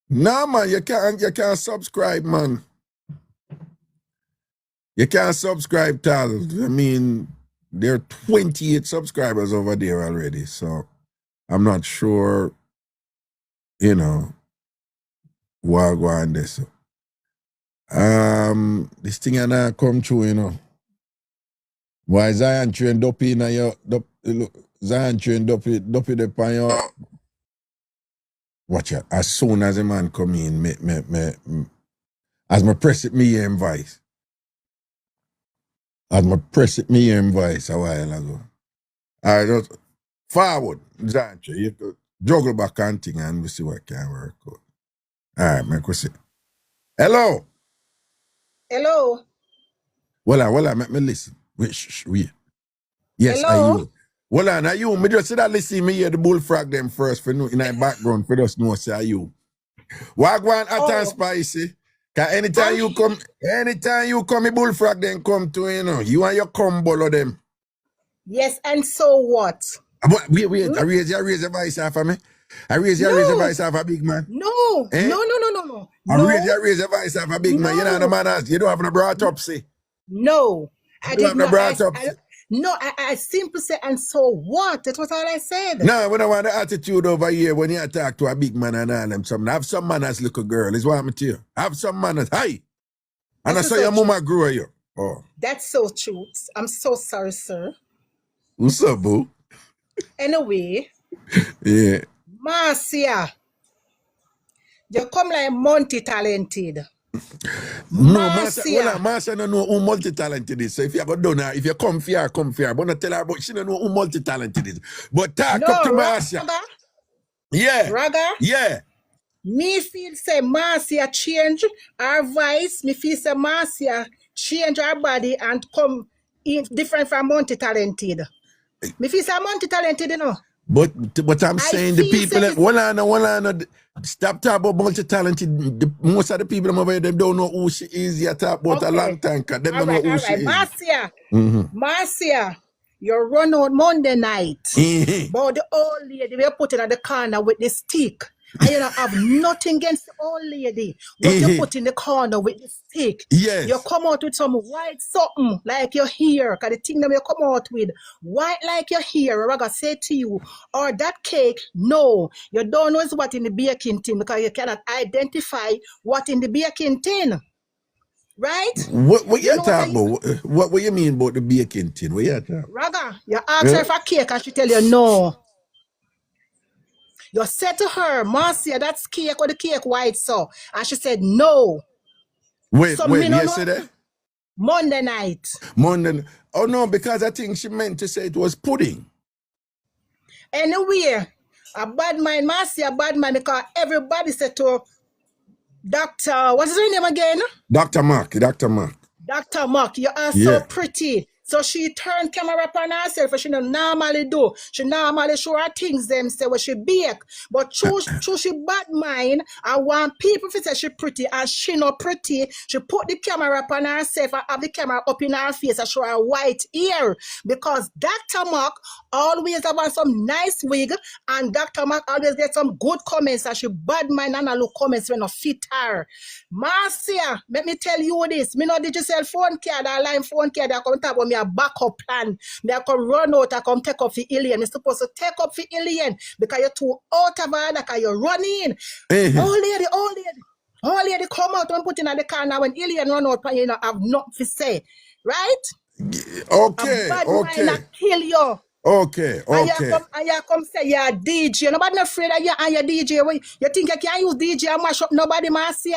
No, man, you can't subscribe, man. You can't subscribe, Tal. I mean, there are 28 subscribers over there already, so I'm not sure, what I go on this. This thing I not come true, Why Zion train dopey in your Zion train dopey upon your watch it. As soon as a man come in, as my press it me hear him voice. As my press it me hear him voice a while ago. I just forward, Zion train. You could juggle back and thing and we see what can work out. Alright, make we see. Hello. Hello. Well, make me listen. Wait. Yes, Hello? are you? Well, are you? Me just see that listen me hear the bullfrog them first for no in the background for just know say are you. Wagwan hot and spicy. Cause anytime you come, the bullfrog then come to, you and your combo of them. Yes, and so what? But wait, I raise your voice off of me. I raise your voice off a big man. No. Eh? No. I raise your voice off a big man. You know the manners. You don't have no brought up, see. No. I did not. I simply say, and so what? That's what all I said. No, we don't want the attitude over here when you talk to a big man and all them. Something. Have some manners, little girl, is what I'm telling you. Have some manners. Hi. And I saw your mama grow you. Oh. That's so true. I'm so sorry, sir. What's up, boo? Anyway. Yeah. Marcia. You come like multi-talented. No, Marcia don't know who multi-talented is. So if you go down there, if you come here. But not tell her about she don't know who multi-talented is. But talk up to Marcia. Raga? Yeah. Raga? Yeah. Me feel say Marcia change her voice. Me feel say Marcia change her body and come in different from multi-talented. Me feel say multi-talented, But I'm saying the people that stop talking about multi-talented. Most of the people over there don't know who she is. You talk about a long time because they don't know who she is. Marcia, Marcia, you run out Monday night. But the old lady we put in at the corner with the stick. and you don't have nothing against the old lady. What you put in the corner with the stick. Yes. You come out with some white something like your hair, because the thing that you come out with, white like your hair, Raga say to you, or that cake, no, you don't know what in the baking tin because you cannot identify what in the baking tin. Right? What you You know what talking about? What you mean about the baking tin? What you talking? Raga, you ask her for cake and she tell you no. You said to her, Marcia, that's cake or the cake white so. And she said no. Wait, So me no know- yesterday? Monday night. Monday. Oh no, because I think she meant to say it was pudding. Anyway, a bad mind, Marcia, a bad mind because everybody said to Dr. What's his name again? Dr. Mark. Dr. Mark, you are Yeah. so pretty. So she turned camera upon herself, and she don't normally do. She normally show her things them say what she bake. But true she bad mind, I want people to say she pretty and she not pretty. She put the camera upon herself and have the camera up in her face and show her white ear. Because Dr. Mark always have on some nice wig and Dr. Mark always get some good comments and she bad mind and I look comments when I fit her. Marcia, let me tell you this. Me no digital phone card or line phone card that come talk about me a backup plan. Me I come run out, I come take up for alien. Me supposed to take up for alien because you're too out of order because you're running. Old lady come out and put in the car now when alien run out and you know have nothing to say. Right? Okay, A bad okay. mind a kill you. Okay, And okay. you come say you're a DJ. Nobody not afraid of you and your DJ. You think you can use DJ and mash up nobody, Marcia?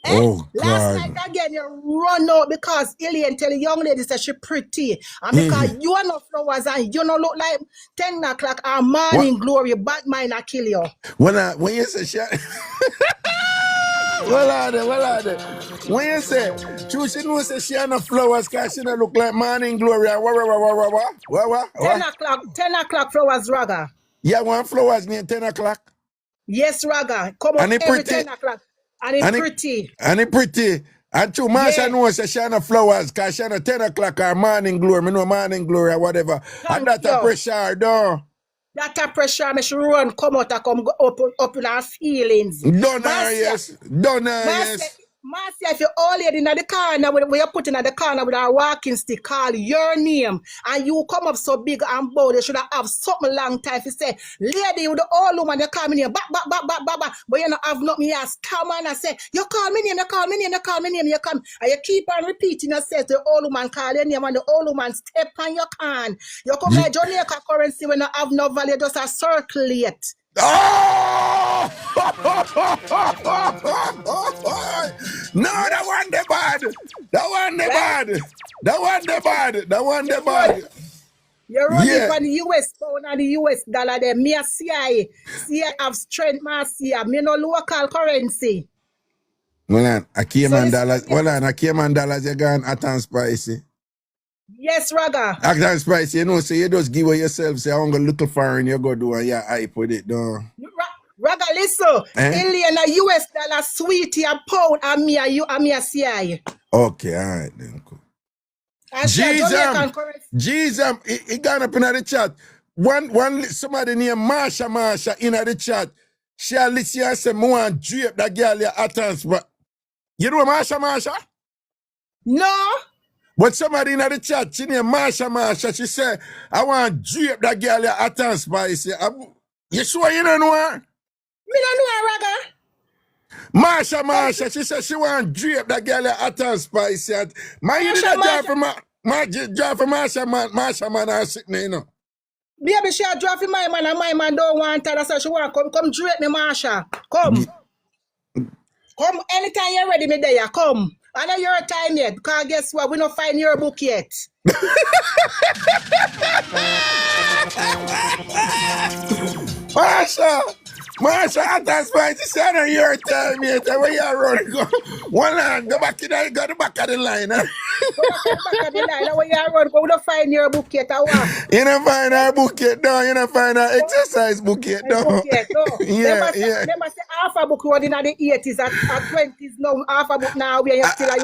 Oh, Last God. night again, you run out because Alien tell the young lady that she pretty. And because you are no flowers and you don't look like 10 o'clock or morning glory, bad mind I kill you. When you say she... Well are they? When you say, she knows say she have no flowers because she don't look like morning glory. What? 10 o'clock flowers, Raga. Yeah, one flowers near 10 o'clock. Yes, Raga. Come up And it every pretty. 10 o'clock. And it's pretty. And it pretty. And true, Marsha knows that she have no flowers because she have no 10 o'clock or morning glory. Me know morning glory or whatever. And that a pressure, though. That a pressure, me should run, come out and come go up in our feelings. Don't know, yes. Marcia, if you're all in the corner, when you're putting in the corner with our walking stick, call your name, and you come up so big and bold, you should have something long time to say, lady, with the old woman, you call me name, but you don't have nothing else. Come on and say, you call me name, you come, and you keep on repeating yourself, the old woman call your name, and the old woman step on your can. You come like Jamaica currency when you have no value, just a circulate. Oh! No, that one the bad. You're running for the US pound and the US dollar there. Me a CIA have strength, Marcia. Me no local currency. Well, I came on dollars, you gone at and spicy. Yes, Raga. At and spicy, you know, so you just give away yourself, say, I'm going to look foreign, you go do and you hype with it, no. Raga, listen. Alien a US dollar, sweetie, a pound, and me a CIA. Okay, all right then, cool. Jesus, he gone up in the chat. One somebody named Marsha in the chat. She listen and say, I want to drape that girl your attempts. But you know Marsha? No. But somebody in the chat, she named Marsha, she said, I want to drape that girl your attempts. But you sure you don't know her? Me don't know her, Raga. Marsha, she said she want to drape that girl your attempts. Spicy. Man, you did that drive for Marsha, man, are sitting there, you know. Baby, she a draw for my man, and my man don't want her. That's why she want come drape me, Marsha. Come anytime you're ready, me there. Come. I know your time yet, because guess what? We don't find your book yet. Marsha, that's why she said on your time yet. Where you run? Go one line, go back to the back of the line. Go back of the line. Where you run? We don't find your book yet. You don't find our book yet, no. You don't find our exercise book yet, no. Yeah. They must say half a book running at the 80s, at 20s now, half a book now, where you still are.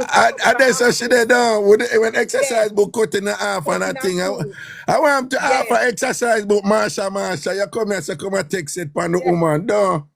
And that's what she did, when exercise book cut in the half and that thing. I want to half an exercise book, Marsha. You come here, so come and take it from the woman, no.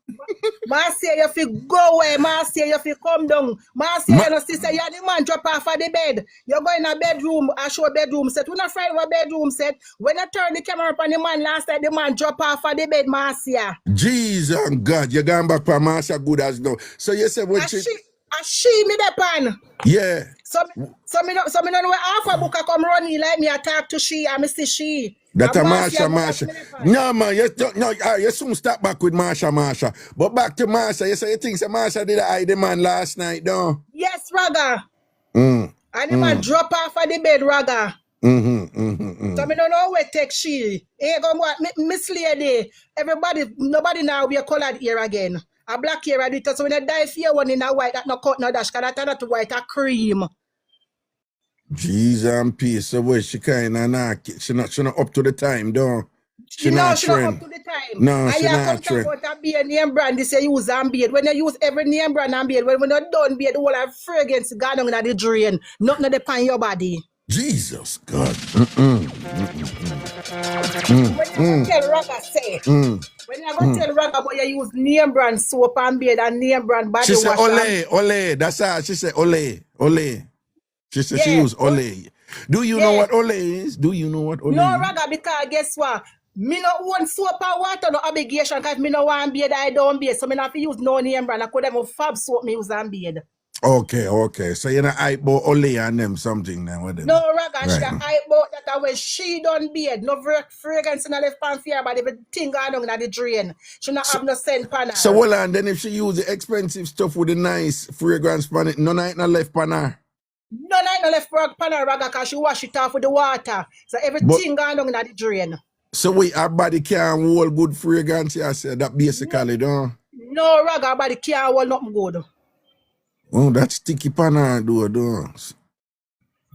Marcia, you feel go away. Marcia, you feel come down. Marcia, Ma- you know, sister, you're the man drop off of the bed. You go in a bedroom, I show a bedroom set. We're not afraid of a bedroom set. When I turn the camera up on the man last night, the man drop off of the bed, Marcia. Jesus God, you're going back for Marsha good as no. So you say what A she me the pan. yeah. So me no know where half a book I come running like me I talk to she and me see she. That And a Marcia Marsha. me the pan. No man, you soon start back with Marsha. But back to Marsha, you say you think Marsha did hide the man last night, though? Yes, Raga. Mm. And the man drop off of the bed, Raga. So me don't know where take she. Ain't gonna what Miss Lady. Nobody now wear colored hair again. A black hair I do it. So when I die fear one in a white that no cut no dash, cause that turn out to white a cream. Jesus and peace. So what she kinda not she not up to the time, though. She You know not she not trend. up to the time. No, And she you not come trend. talk about a beard name brand, they say use and beard. When you use every name brand and beard, when you done beard, the whole of fragrance gone down in the drain. Nothing on the pan your body. Jesus God. When you go tell Raga say, when you go tell Raga but you use name brand soap and beard and name brand body She said wash. ole. That's how she said ole. She said she Yeah. used ole. Do you know what ole is? Do you know what ole No, is? Raga, because guess what? Me no want soap and water, no obligation, because me no want beard, I don't beard. So me not use no name brand. I could have a fab soap me use and beard. Okay. So you're not hype about ole and them something now, whatever. No, Raga, she Right. I bought that when she done beard. No fragrance in the left pan fear, but everything gone down in the drain. She not have no scent pan her. So well, and then if she use the expensive stuff with the nice fragrance pan it, none of it left pan her. No left pan her, Raga, because she wash it off with the water. So everything gone down in the drain. So wait, our body can't hold good fragrance, I said that basically, don't. No, Raga, body can't hold nothing good. Oh, that's sticky pan her, though.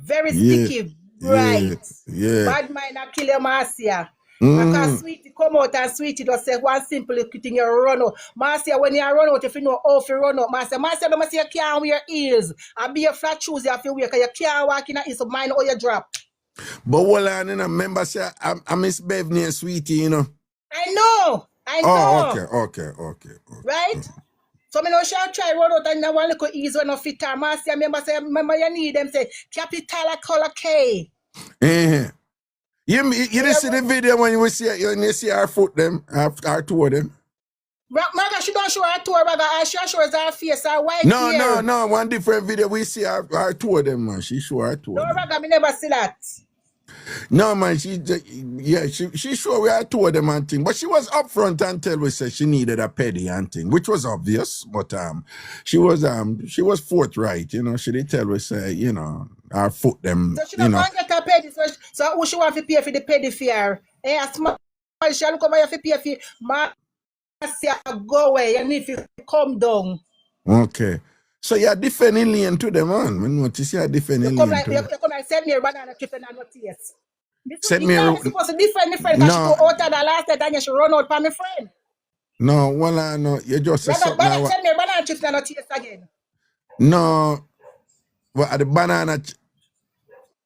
Very Yeah. sticky, bright. Yeah. Bad mind a kill your Marcia. Because Sweetie come out and Sweetie just say one simple thing you run out. Marcia, when you run out, if you know how to run out, Marcia don't say you can't wear heels. And be a flat shoes you have to wear because you can't walk in a heels, so mind how you drop. But well, and then I remember say I miss Beverly and Sweetie, you know. I know. Oh, okay. Right? So me know she'll try run out and one little ease when no fit her. Marcia, remember you need them say capital color K. You didn't see the video when you see her foot them, her two of them? Raga, she don't show her toe, Raga. She shows her face, her white hair. No. One different video, we see her two of them, man. She show her two No, of them. Raga, me never see that. No, man, she sure we had two of them and thing, but she was upfront and tell we said she needed a pedi and thing, which was obvious, but she was forthright, you know. She did tell we say, you know, our foot them, So she you don't know. want to get a pedi, so who she want to pay for the pedi fare? A small she look over you to pay for Marcia, go away, you need to come down. Okay. So you're defending lane to them, man. I notice you're defending You come lane like to you them. come like send me a banana chip and not taste. Send me a- supposed to different because No. she go out of the last night and you should run out for my friend. No, well, I know. You just say something. Send me a banana chip and not taste again. No. Well, at the banana.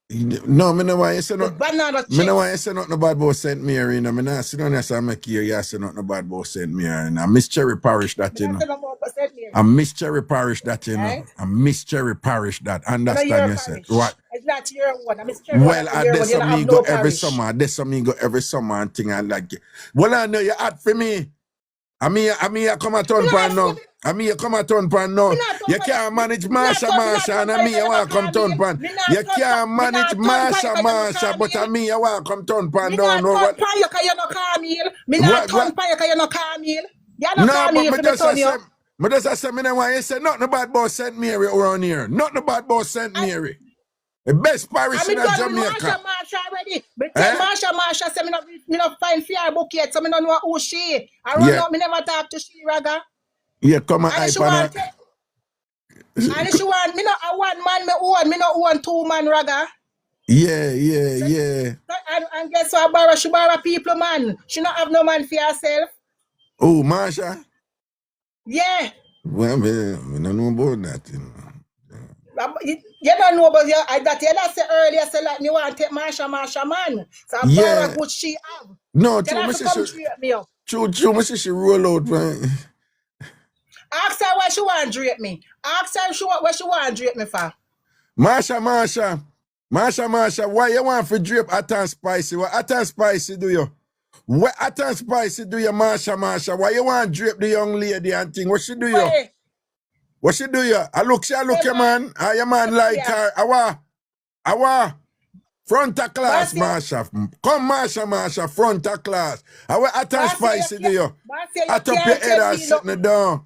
No, me know why you say The not. banana chip. Me know why you say nothing about St. Mary. No, me not sit down there and make you say nothing about St. Mary. And I miss Cherry Parish that, you know. I miss Cherry Parish that, you know. Right. I miss Cherry Parish that. Understand you said. What? It's not your one. I'm Cherry Well, Parish, there's you some have me no go every parish. summer. There's some me go every summer and thing I like it. Well, I know you hot for me. I mean, you come at town pan now. You can't manage Marsha, and I mean, you want to come town pan. You can't manage Marsha, but I mean, you want to come town pan Me down. not turn pan you because you no Camille. Me not turn pan you because you no Camille. You no Camille for me turn you. But just say, me no want you say nothing about St. Mary around here. Nothing about St. Mary. The best parish I in mean, Jamaica. Marsha already. But tell Marsha say me no find fear book yet, so me no know who she. I run out, me never talk to she, Raga. Yeah, come on, And she want, me no a one man me own, me no own two man, Raga. Yeah. And guess what, she borrow people, man. She not have no man for herself. Oh, Marsha? Yeah. Well, me don't know about that, you know. You don't know about that. You said earlier, say like me want to take Marsha, man. So I borrow what she have. No, Tell true, her me to say come she, treat me up. true, me say she roll out, man. Ask her why she want to drape me. Ask her what she want to drape me for. Marsha, why you want to drape hot and spicy? What hot and spicy do you? What hot and spicy do you, Marsha? Why you want to drape the young lady and thing? What she do you? Wait, What she do you? I look your man. Your man like her. Awa. Front of class, Marsha. Come, Marsha, front of class. What hot and spicy do you? I top your head and sit in the door.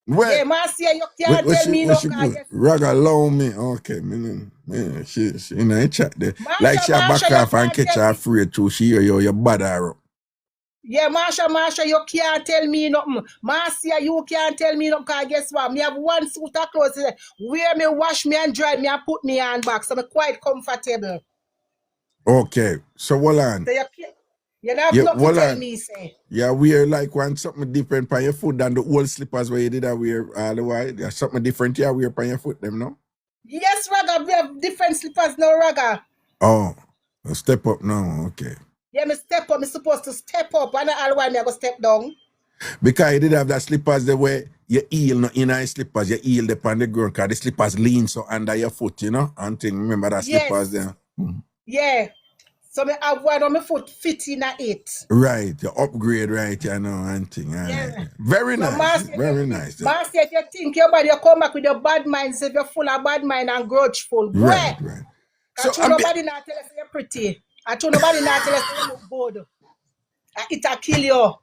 Where? Yeah, Marcia, you can't tell me no. Raga allow me. Okay, she in a chat there. Like she back off and catch her afraid to she you bad her up. Yeah, Marsha, you can't tell me nothing. Marcia, you can't tell me nothing because guess what? Me have one suit of clothes where me wash me and dry me and put me on back. So I'm quite comfortable. Okay, so hold on. So you don't have nothing to tell me, say. Yeah, wear like one something different on your foot than the old slippers where you did that wear all the while. There's something different you wear on your foot, them, no? Yes, Raga, we have different slippers now, Raga. Oh, step up now, okay. Yeah, me step up. Me supposed to step up. And all while me I go step down. Because you did have that slippers the way you heel no inner slippers, you heel upon the ground because the slippers lean so under your foot, you know? And thing, remember that slippers there? Yeah. So me have one on my foot fit in it. Right, you upgrade right, you know, and thing. Yeah. Very So nice, very nice. Marcia, if you think your body, you come back with your bad mind, if you're full of bad mind and grudgeful. Right. So nobody not tell us you're pretty. I told nobody not tell us you look good. It'll kill you.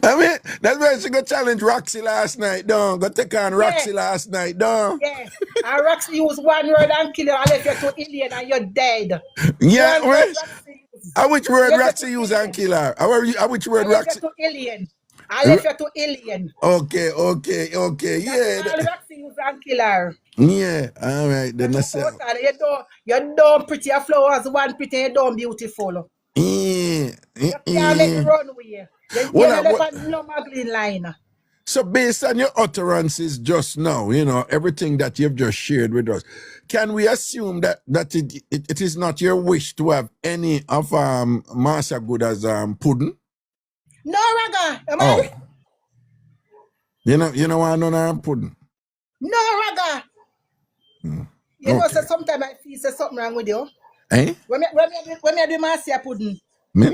I mean, that's why she go challenge Roxy last night, don't go take on Roxy last night, don't. Yeah, and Roxy used one word and kill you and left you to alien and you're dead. Yeah, wait. Which word Roxy use and kill her? Which word Roxy? To alien. I left you to alien. Okay, yeah. Roxy use and kill her. Yeah, all right, then I say. You're dumb pretty, your flowers one pretty, you're dumb beautiful. You can't make me run with you. No muggling line. So based on your utterances just now, you know, everything that you've just shared with us, can we assume that it is not your wish to have any of Marsha Gooda's pudding? No, Raga. You know I know I'm pudding. No, Raga. You know, so sometimes I feel there's something wrong with you. Eh? When I do Marcia pudding. Me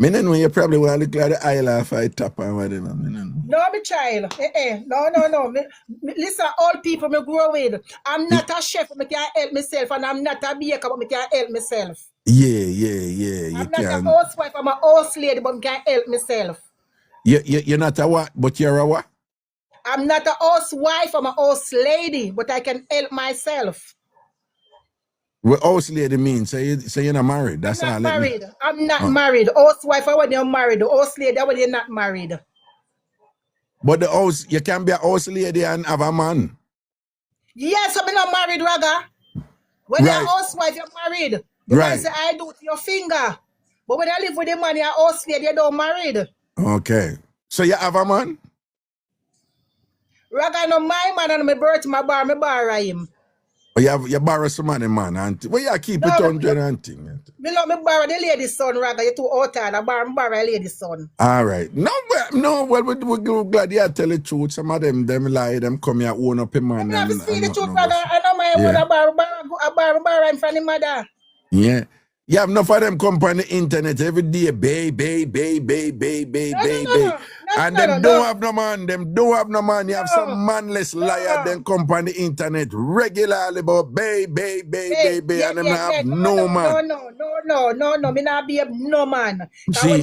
know you probably want to look like the isle of I top and whatever. No, my child. No. Listen, all people me grow with. I'm not a chef, but I can help myself, and I'm not a baker, but I can help myself. Yeah. I'm not a housewife, I'm a house lady, but I can help myself. You're not a what, but you're a what? I'm not a housewife, I'm a house lady, but I can help myself. What house lady means? So you're not married. That's all. I'm not married. Housewife when you're married. House lady when you're not married. But the house, you can be a house lady and have a man. Yes, I'm not married, Raga. When you're a housewife, you're married. The man say, I do to your finger. But when I live with the man, you're a house lady, you don't married. Okay. So you have a man? Raga, no, my man and my birth, my bar him. Oh, you borrow some money, man, auntie. Well, you keep it 100 and thing. Me borrow the lady's son, Raga. You're too out I borrow a lady's son. All right. No, well, we're glad you tell the truth. Some of them lie, them come here, own up a man. I never see the truth, Raga. I know my mother borrow him from the mother. Yeah. You have enough of them come on the internet every day, baby. And them don't have no man. You have some manless liar them come on the internet regularly about baby, and them not have no man. No, me not be no man. When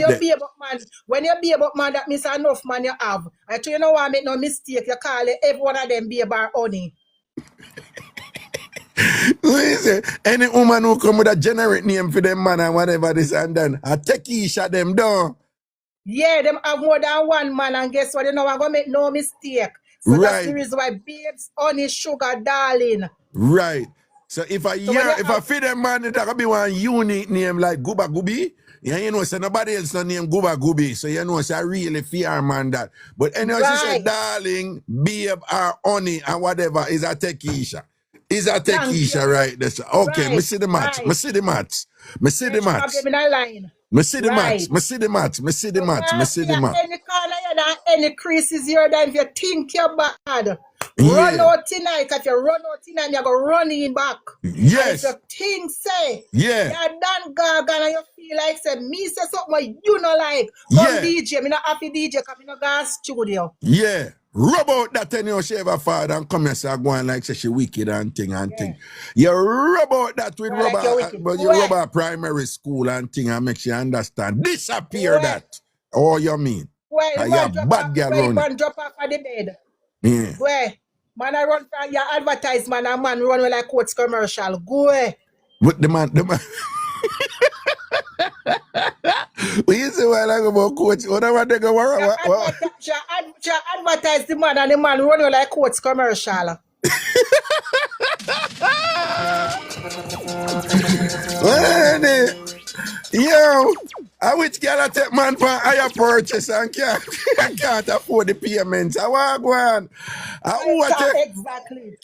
you be about man, that means enough man you have. I tell you know why I make no mistake. You call it every one of them be about honey. Any woman who come with a generic name for them man and whatever this and then, I take each of them down. Yeah, them have more than one man, and guess what? You know, I'm gonna make no mistake. So that's the reason why babes, honey, sugar, darling. Right. So if I feed them man, it's gonna be one unique name like Guba Gubi. Yeah, you know, so nobody else no name Guba Gubi. So you know, so I really fear man that. But anyway, she said, darling, babe, or honey, and whatever is a tequila. Is a tequila, right? That's okay. Me see the match. Me see the match. Me see the match. Right. Me see the match. Me see the So match. Me see the Marcia, match. any corner you know, any creases here, then if you think you're bad, run Yeah. out tonight. If you run out tonight, you're going to run in back. Yes. And if you think, say, Yeah. you're done gaga and you feel like, say, me say something you know like, come Yeah. DJ, me not happy DJ because me not go to studio. Yeah. Rub out that and you shave a father and come here say go on like say she wicked and thing and thing. You rub out that with Yeah, like rubber, you're wicked. but you Where? rubber primary school and thing and make she understand. Disappear Where? that. Oh, you mean? Where you You're man drop bad off, girl where you run. man drop off of the bed? Yeah. Where? Man, I run from your advertisement and man run like quotes commercial. Go away. But the man. We used to while I go about coach. What I want to go She advertise the man and the man run like quotes commercial. Yo, I which girl I take man for higher purchase and can't afford the payments. I want go on. Exactly.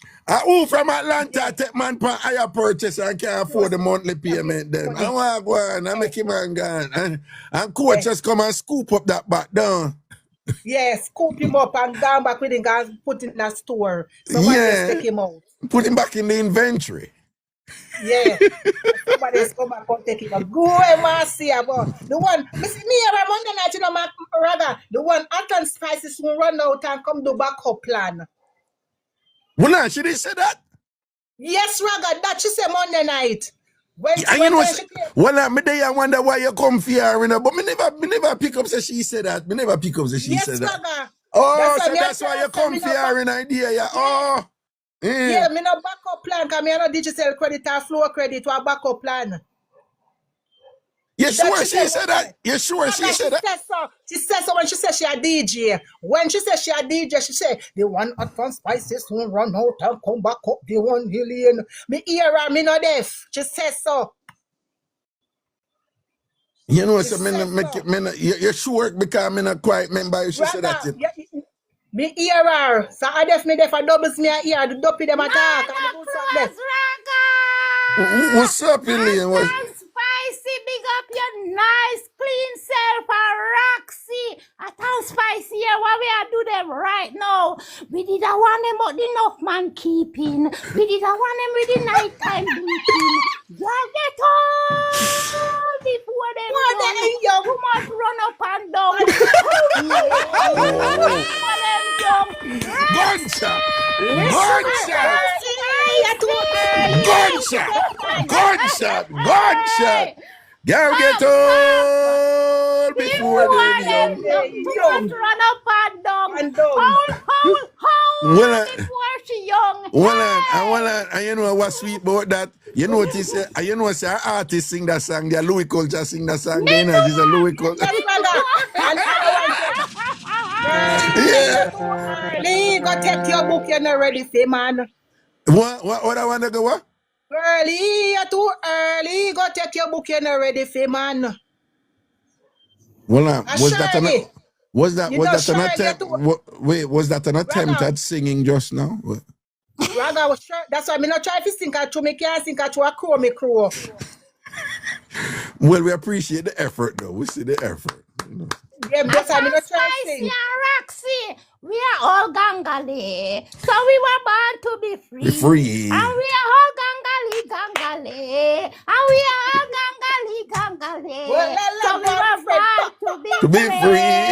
Who from Atlanta take man for higher purchase and can't afford the monthly payment then? I want go on. I make him man gone. And coach just come and scoop up that back down. Yeah, scoop him up and go back with him and put it in a store. Somebody just take him out. Put him back in the inventory. Yeah. Somebody else come back and take him out. Go away, Marcia, but the one, me every Monday night, you know, Raga, the one hot and spices will run out and come do backup plan. Well, she didn't say that. Yes, Raga, that she say Monday night. When And you know, well, me day I wonder why you come here, you know, but me never pick up say she said that. Me never pick up say she said that. Raga. Oh, that's why you come here in idea, yeah. Oh. Yeah, me no backup plan, because me no digital credit or flow credit or backup plan. You sure she said that? You sure she said that? She said so when she said she a DJ. When she said she a DJ, she said the one hot from spices soon run out and come back up the 1 million. Me hear her, me no deaf. She said so. You know, so you sure because me not quite remember you she said that. Me hear her. So I def me def a doubles me a hear the dopey them attack. What's up, Elaine? Spicy, big up your nice, clean self, and Roxy. I tell Spicy here what we are do them right now. We did a one them but the enough man keeping. We did a one them with the nighttime bleeping. Y'all get all before them run. Too much run up and down. Gunshot! Gunshot! Gunshot! Gunshot! Gunshot! Girl get old before they young. Run up and down. How before she young. And you know what's sweet about that? You notice, you know, say artists sing that song, the Louis Culture sing that song, they know she's a Louis Culture. Yeah. Lee, go take your book, you're not ready for, man. What I want to go, what? Early, you're too early. Go take your book, you're not ready for, man. Well, was that an attempt at singing just now? Raga was sure. That's why I'm not trying to sing at to me can't sing at to a crow, me crow. Well, we appreciate the effort, though. We see the effort. Yeah, that's why I'm not trying to sing. Roxy, we are all gangali. So we were born to be free. Be free. And we are all gangali. And we are all gangali. Well, so we were born to be free.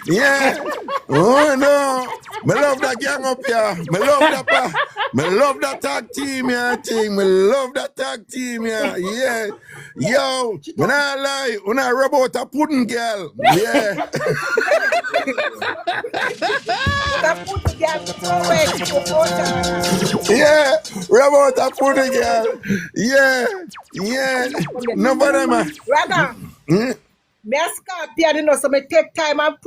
Yeah. Oh no. Me love that gang up here. Me love that tag team here thing. Me love that tag team here. Yeah. Yo, when I lie, when I rub out a pudding girl. Yeah. Yeah, rub out a pudding girl. Yeah. Nobody man. Raga. Me a Scorpion, you know, so me take time and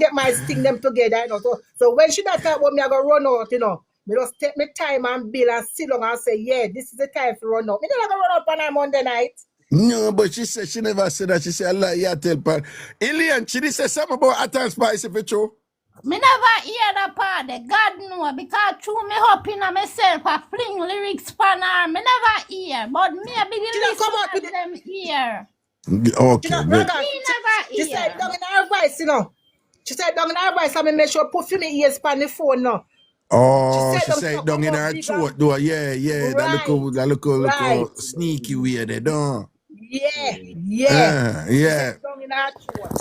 get my sting them together, you know. So when she that time when me I go run out, you know, me just take me time and bill and sit down and say, yeah, this is the time to run out. Me don't go run up on a Monday night. No, but she said she never said that. She said, Allah, yeah, tell her. Elaine, she did say something about hot and spicy for true. Me never hear the part. The God know because through me up in myself, I fling lyrics pan her. Me never hear, but maybe the She don't come out with listeners it. them hear. She Okay, not good. Raga. Me never She said hear. down in her voice, you know. She said down in her voice, I mean, make sure put for me ears on the phone now. She Oh, said she down, she said not down come in out her bigger. throat, though. Yeah, yeah. Right, Look, right. sneaky way there, don't. Yeah, yeah. She Yeah. said down in her throat.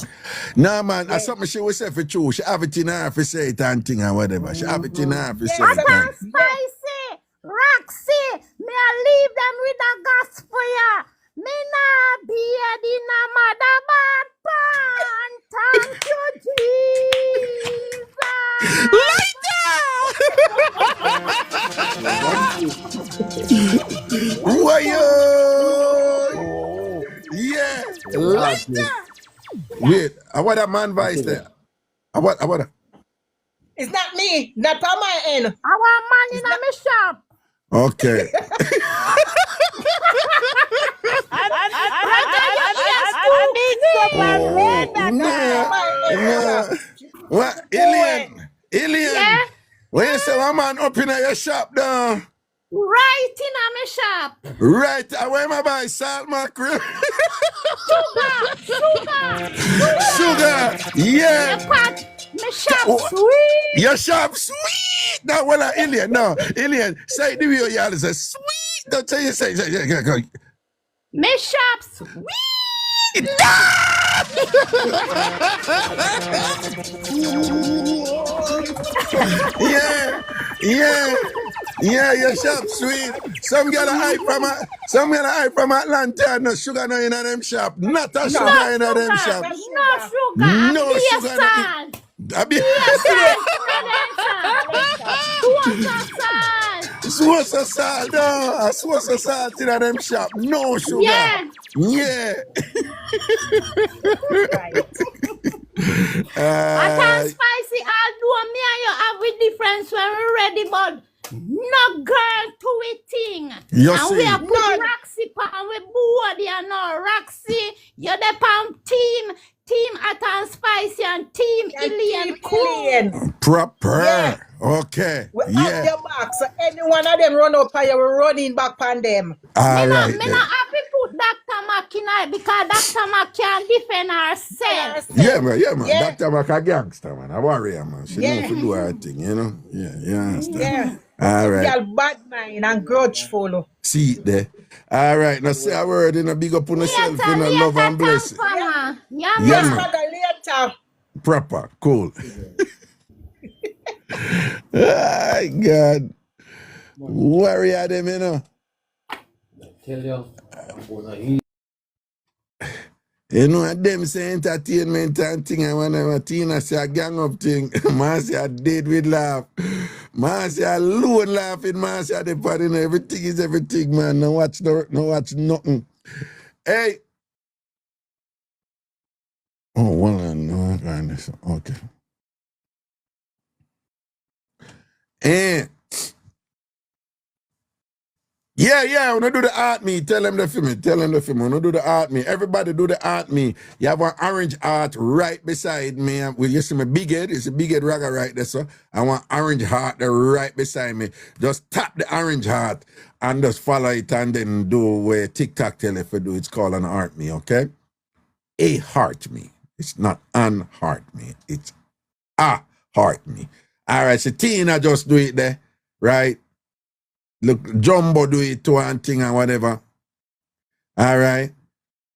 Nah, man, Yeah. something she was say for true. She have it in her for say it and thing and whatever. She have it in her for say Yes, it I and. mean, yeah. Spicy, Roxy, me I leave them with the gospel ya. Me nah be a dinner mother bad pan. Thank you, Jesus. Why yo? Yeah, lighter. Wait, I want a man voice there. I want a. It's not me, not on my end. I want man in my shop. Okay. Nah. What, Alien? Yeah, When you say one man up in your shop down, right in my shop. right, where am I buy salt mackerel? Sugar, yeah. The pot, my shop Oh, sweet. your shop sweet. No, well, Alien, no. Alien, say it the way you all say sweet. Don't say you say. Go. My shop sweet. Yeah, your shop sweet. Some get a hype from Atlanta. No sugar no in them shop. Not a sugar in them shop. No sugar. No Be a sugar. salt. I be Swass salt, no. A Swass salt in them shop. No sugar. Yeah. Yeah. I can spicy although me and you have a difference when we're ready, but no girl to it thing. You and see. we are put Roxy and we board you know. Roxy, you're the palm team Atan Spicy and team Ilian Cool. Proper. Yeah. Okay. We have Yeah. their back, so any one of them run up here, we're running back on them. All right. Me not happy put Dr. Mack in it because Dr. Mack can defend herself. Yeah, man. Yeah. Dr. Mac a gangster, man. A warrior, man. She Yeah. know to do her thing, you know? Yeah, you understand? Yeah. All right. Girl bad mind and grudgeful. See it there. All right. Now say a word in a big up on yourself in a love and blessing. Yeah, Yeah, man. man. Raga later. Proper. Cool. My God. Warrior them, you know. Tell you, I'm gonna eat. You know, them say entertainment and thing, and whenever Tina say a gang up thing, man say a dead with laugh. Man say a alone laughing, man say the party, everything is everything, man. No watch nothing. Hey. Oh, well, no, okay. And yeah, wanna do the art me. Tell them the film. Wanna do the art me. Everybody do the art me. You have an orange art right beside me. Will you see my big head? It's a big head Raga right there, so I want orange heart there right beside me. Just tap the orange heart and just follow it and then do where Tik Tok tell if you do. It's called an art me, okay? A heart me. It's not an heart me. It's a heart me. All right, so Tina just do it there, right? Look, Jumbo do it too and thing and whatever. All right.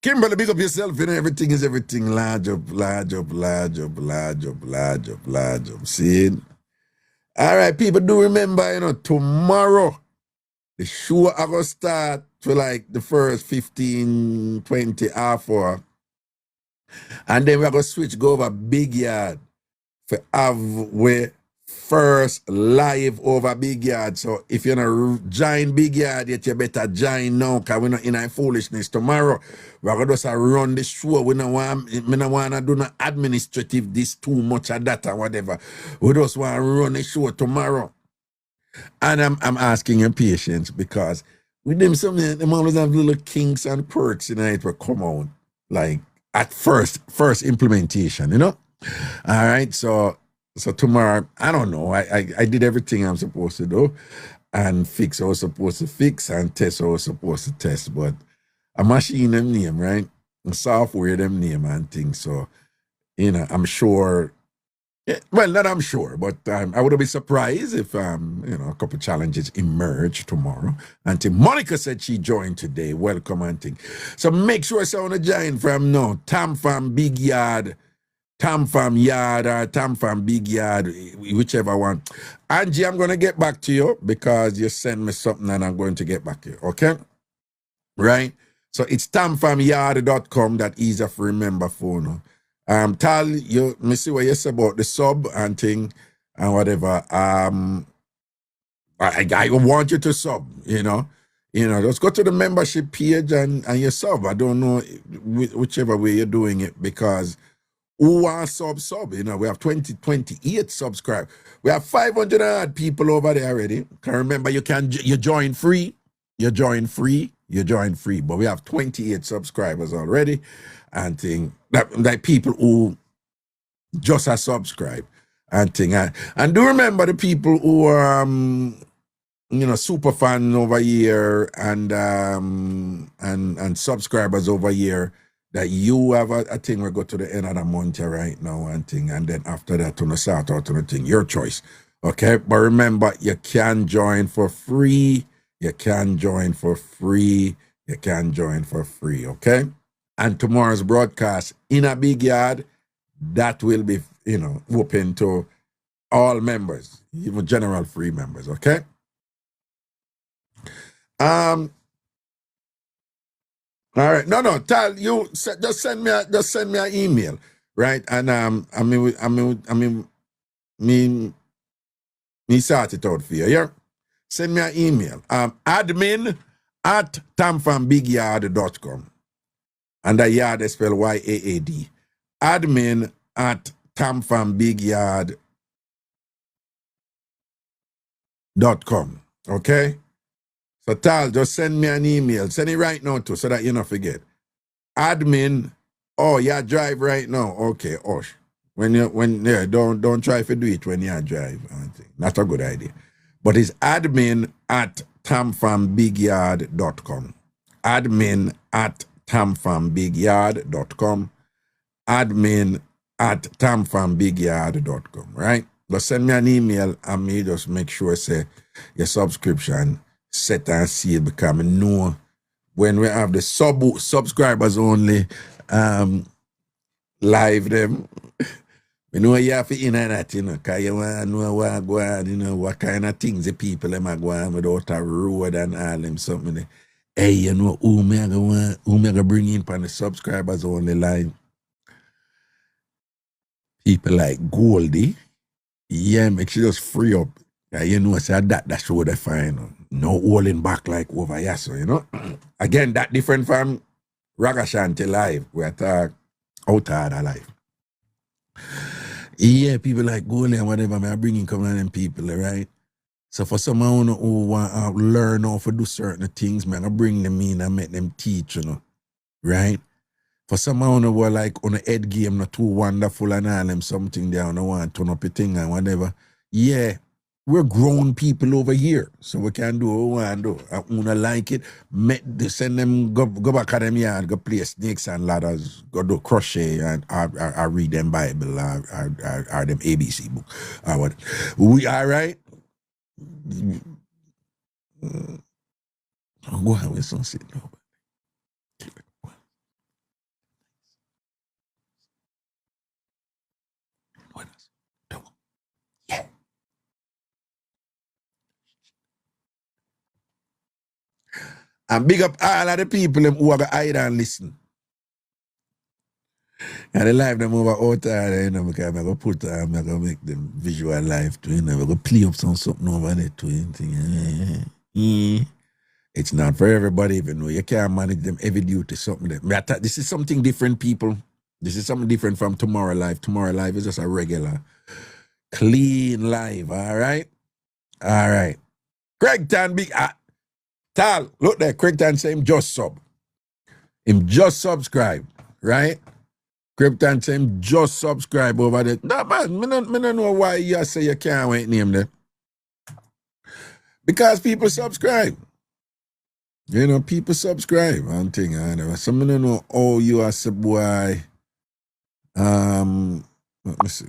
Kimberly, big up yourself, you know, everything is everything. Large up. See it? All right, people do remember, you know, tomorrow, the show I gonna start for like the first 15, 20 half hour. And then we're gonna go over Big Yard for have we first live over Big Yard. So if you're not join Big Yard yet, you better join now, because we're not in our foolishness. Tomorrow, we're going to run the show. We don't want to do no administrative this too much of that or whatever. We just want to run the show tomorrow. And I'm asking your patience, because with them, them always have little kinks and perks in it will come out like at first implementation, you know? All right, so So tomorrow, I don't know. I did everything I'm supposed to do and fix what I was supposed to fix and test what I was supposed to test. But a machine them name, right? A software them name and things. So, I'm sure. Well, not I'm sure, but I wouldn't be surprised if a couple challenges emerge tomorrow. Auntie Monica said she joined today. Welcome, Auntie. So make sure someone to join from now. TamFam Big Yard, TamFam Yard, or TamFam Big Yard, whichever one. Angie, I'm gonna get back to you because you sent me something and I'm going to get back to you. Okay? Right? So it's tamfamyard.com, that easy to remember phone. Tal, me see what you say about the sub and thing and whatever. I want you to sub, just go to the membership page and you sub. I don't know whichever way you're doing it because who wants sub, we have 28 subscribers. We have 500 odd people over there already. Can remember you join free. You join free, but we have 28 subscribers already. And thing like people who just are subscribed and thing. And do remember the people who are super fan over here and subscribers over here that you have a thing we go to the end of the month right now and thing, and then after that to start out to the thing, your choice. Okay, but remember you can join for free. Okay? And tomorrow's broadcast in a big yard, that will be, open to all members, even general free members, okay? All right. No, Tal, you just send me an email, right? And me sort it out for you, yeah? Send me an email. admin@tamfambigyard.com. And the yard is spelled YAAD. admin@tamfambigyard.com. Okay? So Tal, just send me an email. Send it right now too, so that you don't forget. Admin, you drive right now. Okay, Osh. Don't try to do it when you drive. Not a good idea. But it's admin@tamfambigyard.com. Admin@tamfambigyard.com. Admin@tamfambigyard.com, right? Just send me an email and me just make sure say your subscription set and seal because I know when we have the subscribers only live them. You know you have to in and that, because you want to know what go on, what kind of things the people them are going without a road and all them something. Hey, who me gonna bring in on the subscribers only line? People like Goldie. Yeah, make sure just free up. Say that's what they find. No holding back like over here, so, Again, that different from Ragashanti live. We're talking outside of life. Yeah, people like Goldie and whatever, I bring in come on them people, right? So for someone who want to learn how to do certain things, man, I bring them in and make them teach, right? For someone who are like on a head game, not too wonderful and all them something they don't want to turn up a thing and whatever. Yeah, we're grown people over here, so we can do what we want to do. I wanna like it, send them go back at them yard, go play snakes and ladders, go do crochet and I read them Bible or them ABC book or what. We all right? Go ahead with some shit now. Yeah. And big up all of the people who have hide and listen. And the live them over out there, because I'm going to put I'm going to make them visual live too, I'm going to play up something over there too. It's not for everybody, even though you can't manage them every duty, something. This is something different, people. This is something different from Tomorrow Live. Tomorrow Live is just a regular, clean live, all right? All right. Craig Tan, big... Tal, look there, Craig Tan say him just sub. Him just subscribe, right? Krypton say him just subscribe over there. No, man, me no know why you say you can't wait name there. Because people subscribe. You know, people subscribe and thing. So me no know how you as a boy. Let me see.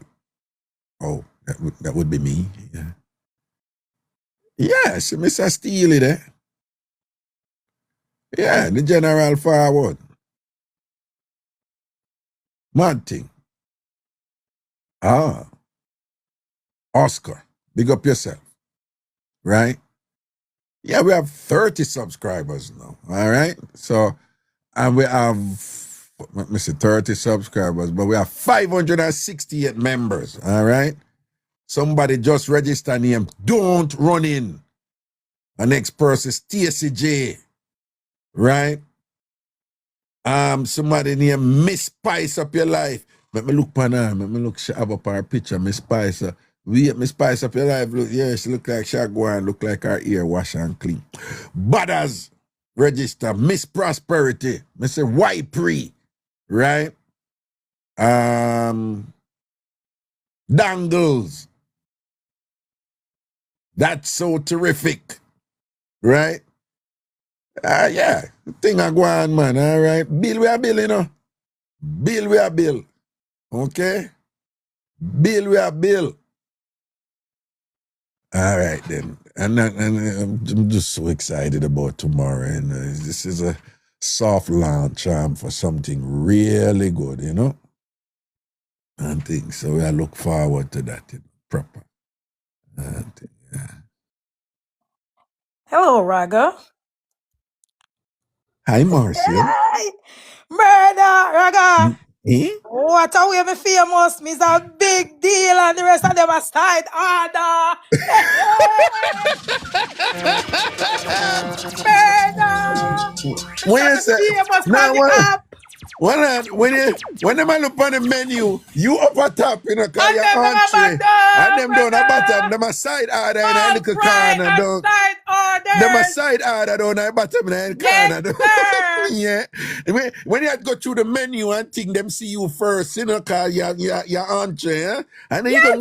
Oh, that would be me. Yeah. Yes, Mr. Steely there. Yeah, the general forward. Mad thing. Oscar, big up yourself. Right? Yeah, we have 30 subscribers now. All right? So, and we have, let me see, 30 subscribers, but we have 568 members. All right? Somebody just register name. Don't run in. The next person is TCJ. Right? Somebody named Miss Spice Up Your Life. Let me look on her. Let me look up her picture, Miss Spice. Miss Spice Up Your Life. Look, yeah, she look like Shagwan, look like her ear wash and clean. Butters register. Miss Prosperity. Mr. Ypre. Right? Dangles. That's so terrific. Right? Yeah. Thing I go on, man. All right. Bill we are bill, you know. Bill we are bill. Okay? Bill we are bill. All right then. And I'm just so excited about tomorrow. And this is a soft launch for something really good, you know? And things. So I look forward to that, you know, proper. And, yeah. Hello, Raga. Hi, Marcia. Hey, murder, Raga. Eh? What are we famous? Me's a big deal, and the rest of them are side order. Murder. Where's that? Famous Now on the what? app. When them look on the menu, you up at top, you know, cause And your them them a entree, and them down at bottom, bottom, them a side order in a all little fry corner, and down. side Them a orders. side order down at bottom in a Yes, corner, down. sir. Yeah. When you go through the menu and think them see you first, you know, cause your entree, eh? And then you go,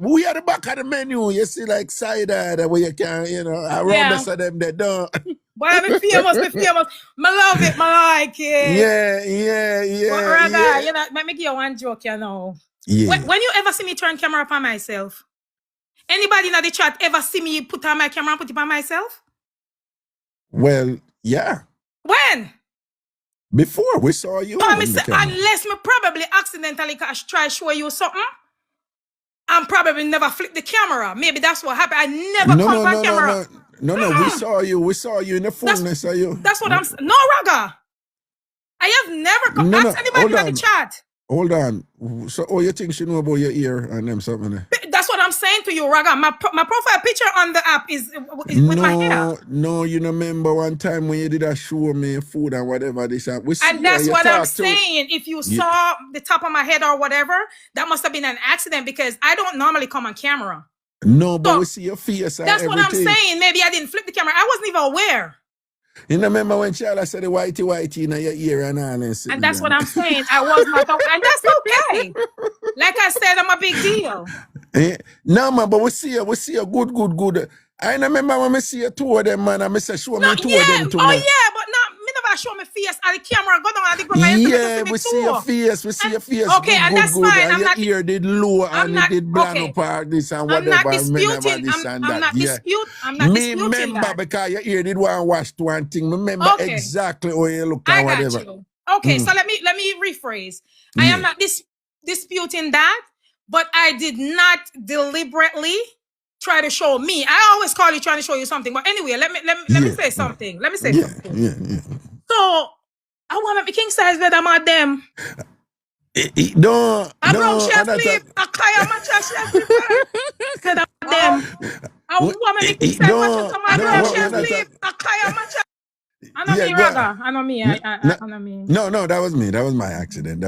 we are the back of the menu. You see like side order where you can, you know, around Yeah. the side of them they don't. Boy, me famous. Me love it, me like it. Yeah. But Raga, yeah. you know, let me give you one joke, you know. Yeah. When you ever see me turn camera up on myself, anybody in the chat ever see me put on my camera and put it on myself? Well, yeah. When? Before we saw you. No, unless me probably accidentally try to show you something, and probably never flip the camera. Maybe that's what happened. I never come on camera. No. We saw you in the fullness of you. That's what I'm saying. No, Raga. I have never come. Ask anybody in the chat. Hold on. So, you think she know about your ear and them something? That's what I'm saying to you, Raga. My profile picture on the app is with my hair. No, you remember one time when you did a show me food and whatever this and that's what I'm saying. If you saw the top of my head or whatever, that must have been an accident because I don't normally come on camera. No, but we see your face and that's everything. What I'm saying. Maybe I didn't flip the camera. I wasn't even aware. You remember when Charlotte said the whitey in your ear and all and that's what I'm saying. I was not aware. And that's okay. Like I said, I'm a big deal. No, man, but we see you good. I remember when we see you two of them, man, and I say, show me two of them too. Oh, yeah, but me never show my face at the camera, go down at the ground. Yeah, we see your face, Okay, and that's fine. And your ear did low and it did bland up this and whatever. I'm not disputing. I'm not disputing remember that. because your ear did one wash to one thing. Remember exactly how you look and whatever. Got you. Okay, so let me rephrase. I am not disputing that, but I did not deliberately try to show me. I always call you trying to show you something. But anyway, let me say something. Let me say something. Yeah. So I want to make king size better than them. No. I broke chef sleep. I cry my chef sleep. Them. I want to make king size better than chef sleep. I cry my chef. I know me, Raga. I know me. I know me. No, that was me. That was my accident.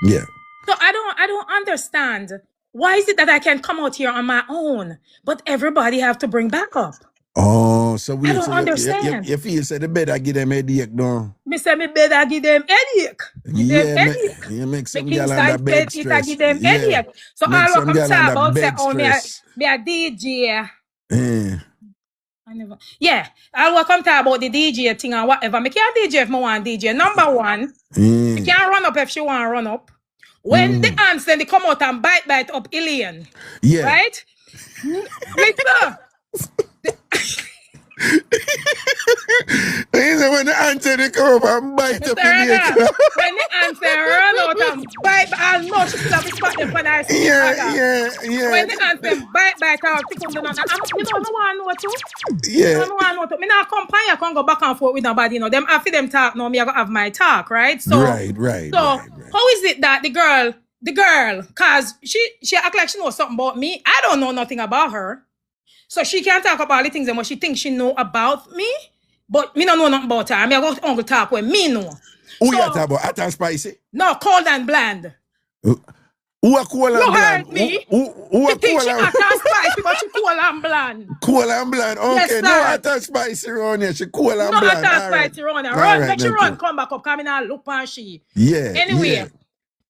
Yeah. So I don't understand. Why is it that I can come out here on my own, but everybody have to bring backup? Oh, so I weird. don't So understand. you feel say the better give them headache, no? Me say me better give them headache. Give them Yeah, headache. you make Me some girl under Kingston bed said it a stress. give them Yeah. headache. So Make all what some come girl talk under about say, bed oh, stress. me a DJ. Yeah. I never. Yeah, I'll walk come talk about the DJ thing and whatever. Me can't DJ if me want DJ. Number one, me Yeah. can't run up if she want to run up. When the ants then they come out and bite up alien, Yeah. right? Listen, He said when the answer they come up and bite up Mr. in Raga, it. when the ants they run out and bite, I know she still have to spot them for her skin. Yeah. When the ants them bite out, tick on the nut. You know, no one know too. Yeah. No one know too. Me not come I can't go back and forth with nobody. You know, them after them talk. No, me I go have my talk, right? So, Right. how is it that the girl, cause she act like she knows something about me. I don't know nothing about her. So she can't talk about the things and what she thinks she know about me, but me don't know nothing about her. I mean, I go talk with me know. Who you talk about? Hot and spicy? No, cold and bland. Who are cool and You bland? heard me. Who You are think cool she and hot and spicy, but she cold and bland. cool and bland? Okay, Yes, no sir. hot and spicy around here. She cool and No bland. hot and All right. spicy run. All Run, right, make she no run, cool. come back up, come in and look on she. Yeah. Anyway, Yeah.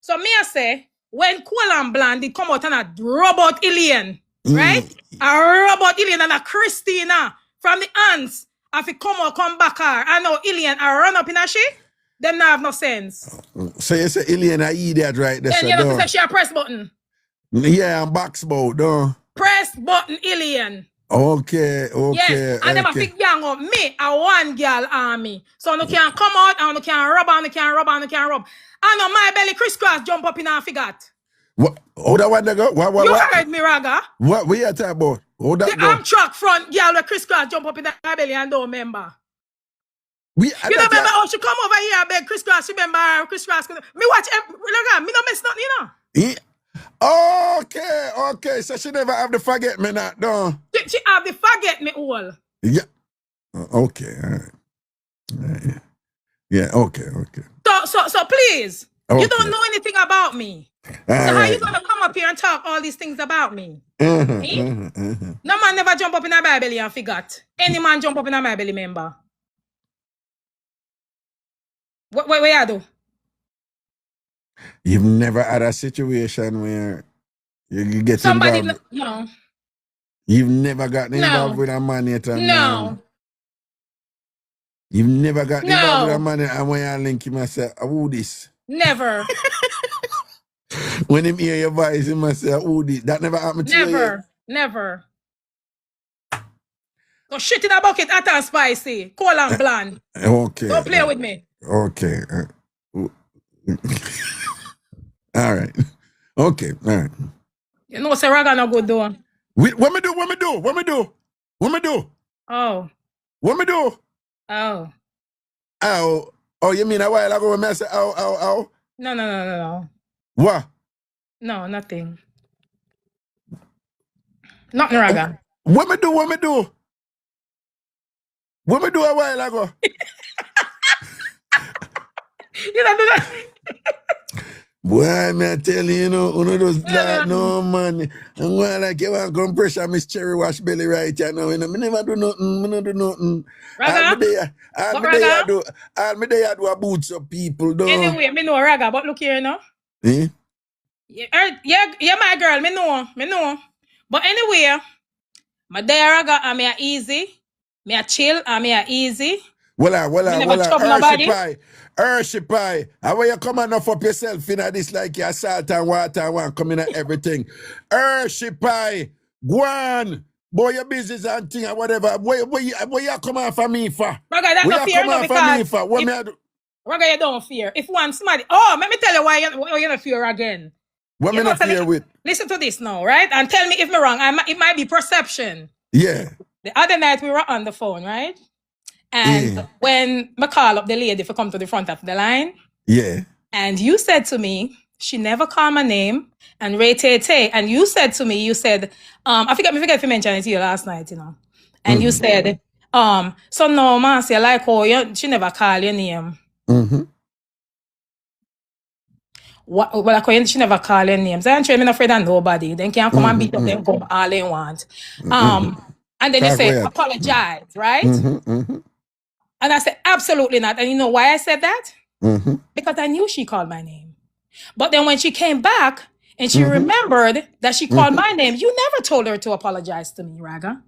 so me I say, when cool and bland, they come out and a robot alien, right? A robot alien and a Christina from the ants. If it come back her, I know alien, I run up in a she, them not have no sense. So you say alien I idiot right there. Then So you know don't. say she a press button. Yeah, and box boat, don't. Press button alien. Okay. Yes, and them a pick gang up me, a one girl army. So no can come out and no can rub and no can rub and no can rub. I know my belly crisscross jump up in a figure. What? How that one they go? What? You heard me, Raga. What we are talking about? How that The go? Amtrak front girl with crisscross jump up in that belly and don't remember. We You don't remember how she come over here and beg crisscross, she remember her crisscross. Me watch, look, me don't miss nothing, you know. Okay. So she never have to forget me not, no. She have the forget me all. Yeah. Okay, all right. Yeah, okay. So please, Okay. you don't know anything about me. So how you gonna come up here and talk all these things about me? No man never jump up in a my belly and forgot. Any man jump up in a my belly, member. What you do? You've never had a situation where you get Somebody, involved. no. You've never gotten involved with a man yet. And, No. You've never gotten involved with No. a man and when you link him and say, who this? Never. When him hear your voice, he must say, who this? That never happened to you yet? Never. Go shit in a bucket, hot and spicy, cold and bland. Okay. Don't play with me. Okay. All right. Okay. All right. You know, say Raga no good though. What me do? Oh. What me do? Oh. Oh, you mean a while ago when I say, ow? No. What? No, nothing. Nothing, Raga. What me do? What me do a while ago? You don't do that. Boy, me tell you, one of those that no man. And when like you want to come pressure Miss Cherry wash belly right here now. Me never do nothing. Raga? All me day I do a boots up people, though. Anyway, me know Raga, but look here, no? Eh? Yeah, my girl, me know. But anyway, my day Raga, I'm here easy. Me a chill, I'm here easy. Well, trouble nobody. Hershey pie. How you come enough up yourself in this like your salt and water and one coming at everything. Hershey pie. Go on. Boy, your business and thing or whatever. Where you come on for me for? Raga, that's Where no you fear, come no, on for me for? What if- me I do? Raga, you don't fear. If one somebody, let me tell you why you don't fear again. What me not fear with? Listen to this now, right? And tell me if me wrong. It might be perception. Yeah. The other night we were on the phone, right? And when I call up the lady for come to the front of the line, Yeah. and you said to me, she never called my name, and Ray Tay, and you said to me, I forget if you mentioned it to you last night, and you said, so no, Marcy, I like her, she never called your name. Mm-hmm. Well, she never call your names. I'm not afraid of nobody. Then can come and beat up them, go all they want. And then you Talk say, weird. apologize, right? Mm-hmm. And I said, absolutely not. And you know why I said that? Mm-hmm. Because I knew she called my name. But then when she came back and she Mm-hmm. remembered that she called my name, you never told her to apologize to me, Raga.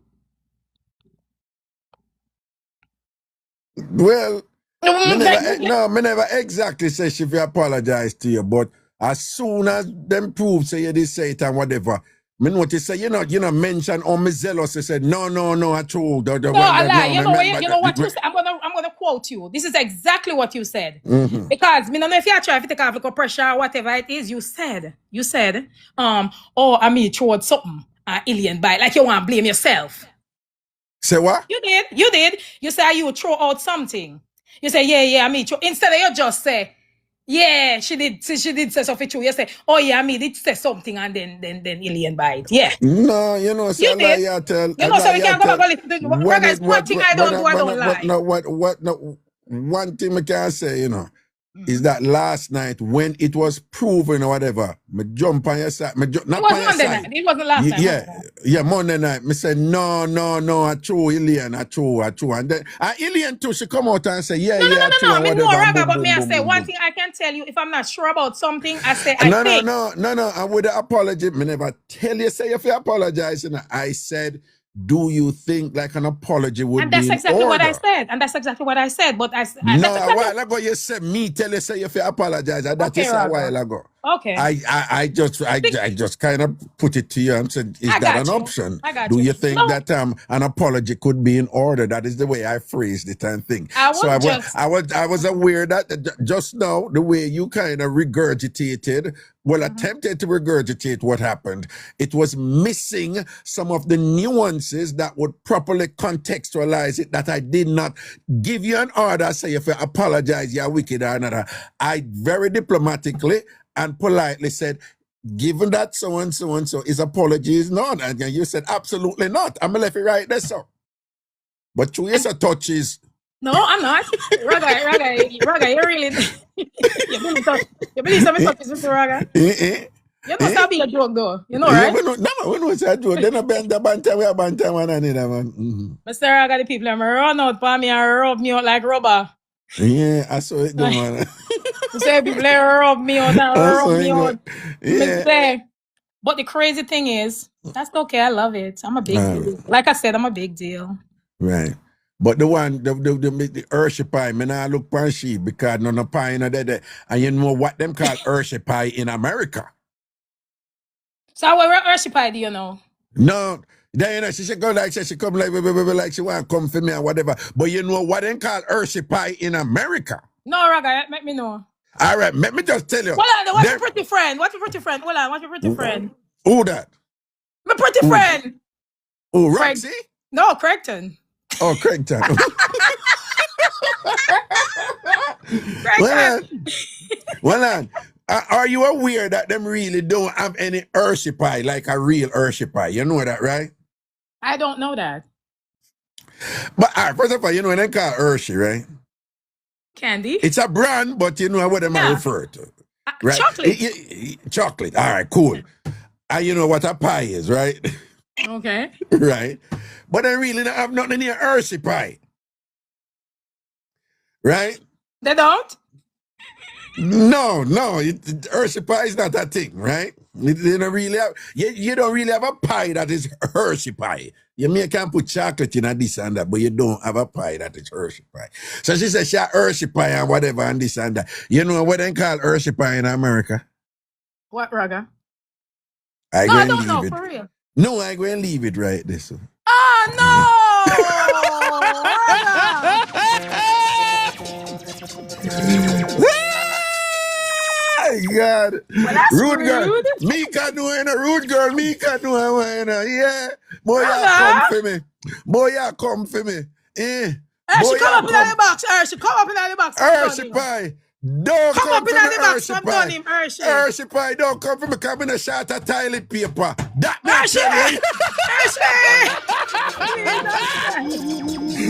Well, me Mm, never exactly say she will apologize to you, but as soon as them prove say you did say it and whatever, me notice say you know mention on me zealous. They said no, I told the No, well, I lie. no, You know what? You know what you me, said. I'm gonna quote you. This is exactly what you said. mm-hmm. Because me don't know if you try to take off like a pressure or whatever it is. You said, oh, I mean, throw something, alien bite, like you want to blame yourself. Say what? You did. You say you would throw out something. You say, yeah, I mean, instead of you just say, yeah, she did say something true. You say, oh yeah, I mean, did say something and then alien bite. Yeah. No, you know, so You Allah did. ya tell, You know, so we can't go back tell. and listen to When Raga it is one thing I don't do, I don't lie. one thing I can say, you know, is that last night when it was proven or whatever, me jump on your side, not It on was your Monday side. night. It wasn't last night. Yeah, Monday night. Me say no, I true Ilian, I true, and then Ilian too. She come out and say yeah, No. true and Me whatever. know And Raga, boom, but me I boom, say boom, one boom. thing I can tell you. If I'm not sure about something, I say I think. No. And with the apology, me never tell you say if you apologize. You know, I said, do you think like an apology would And be that's in exactly order? what I said. But that's No, a exactly while ago you said me tell you say if you apologize. And that okay, is a Raga. while ago. Okay. I just kind of put it to you and said, is I that got an you. option? I got Do you. you think No. that an apology could be in order? That is the way I phrased it and thing. I So was I was aware that just now the way you kind of regurgitated, attempted to regurgitate what happened, it was missing some of the nuances that would properly contextualize it, that I did not give you an order, say if you apologize, you're wicked or another. I very diplomatically and politely said, given that so and so, his apology is none. And you said, absolutely not. I'm going to left it right there, so. But you yes, a touches. No, I'm not. Raga, you really you believe something touches Mr. Raga? You know that be a joke though. You know, right? We know it's a joke. Then a banter, we a banter one another, man. Mr. Raga, the people them run out for me and rub me out like rubber. Yeah, I saw it go, man. You say people they rub me out and rub me out. Yeah. But the crazy thing is, that's okay. I love it. I'm a big deal. Like I said, I'm a big deal. Right. But the one, the Hershey pie, me nah look pan she because none of pie in there. And you know what them call Hershey pie in America? So what Hershey pie do you know? No. Then you know she come like she come like she want to come for me or whatever. But you know what they call Hershey pie in America? No, Raga, let me know. All right, let me just tell you. Hold on, what's your pretty friend? Hold on, what's your pretty friend? Who that? My pretty friend. Oh, Roxy? No, Craigton. Oh, Craigton. Well, are you aware that them really don't have any Hershey pie, like a real Hershey pie? You know that, right? I don't know that. But first of all, you know what they call Hershey, right? Candy. It's a brand, but you know what them are referred to. Right? Chocolate. Chocolate. All right, cool. And you know what a pie is, right? Okay. Right. But they really don't have nothing near Hershey pie. Right? They don't? No. Hershey pie is not that thing, right? You don't really have, you don't really have a pie that is Hershey pie. You may can put chocolate in this and that, but you don't have a pie that is Hershey pie. So she said she had Hershey pie and whatever and this and that. You know what they call Hershey pie in America? What, Raga? I don't know, for real. No, I'm going to leave it right there. So. Oh, no! God. Well, rude girl. Me can do it, rude girl. Me can do it. Yeah. Boy, you come for me. Boy, you come for me. Eh. She come up in the box. She come up in the box. Hershey pie. Don't come up in the box. I'm done him, Hershey. Hershey pie, don't come for me. Come in a shot of toilet paper. That Hershey.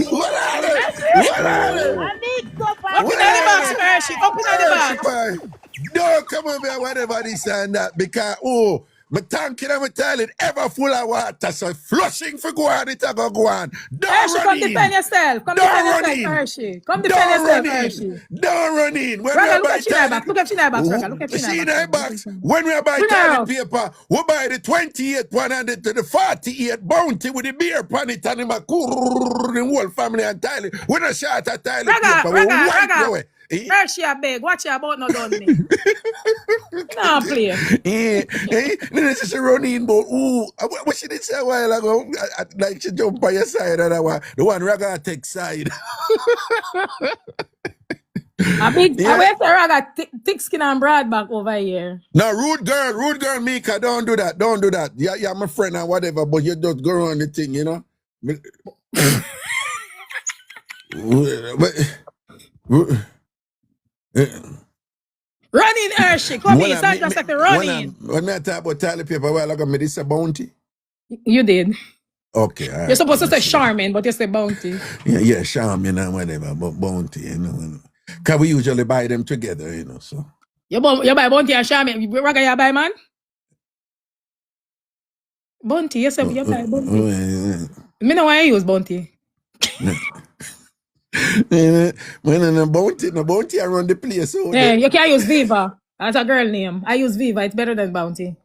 What are they? I need stuff. Open the box, Hershey. Open the box. Don't come over here, whatever this and that, because, My tank in my toilet ever full of water, so flushing for go on, it a go on. Don't Hershey, run come in. defend yourself. Come Don't defend run yourself, in. Hershey. Come Don't defend yourself, run in. Hershey. Don't run in. When Raga, we look buy at Shina box. toilet, Look at Shina box, Raga. Look at see Shina in box. that box. When we buy Bring her toilet out. paper, we buy the 28 one and the 48 bounty with the beer pan it and the whole family and toilet. We don't short a toilet paper. We wipe Raga. away. Hershey, I beg. Watch your about no done me. No, play. Then it's a running, but what she did say a while ago, like she jump by your side and the one Raga take side. I wait for Raga thick skin and broad back over here. No, rude girl, Mika, don't do that. Yeah, my friend or whatever, but you just go on the thing, you know. Running, Hershey. Come in. It's just like the running. When I talk about toilet paper, well, I got me this a bounty. You did. Okay. All right. You're supposed to say Charmin, but you say Bounty. Yeah, Charmin and whatever, but bounty, you know. Because we usually buy them together, you know, so. You buy Bounty and Charmin. Raga, you buy, man? Bounty, yes, you buy Bounty. Me know why you use Bounty. When no bounty around the place. So yeah, you can use Viva. That's a girl name. I use Viva. It's better than Bounty.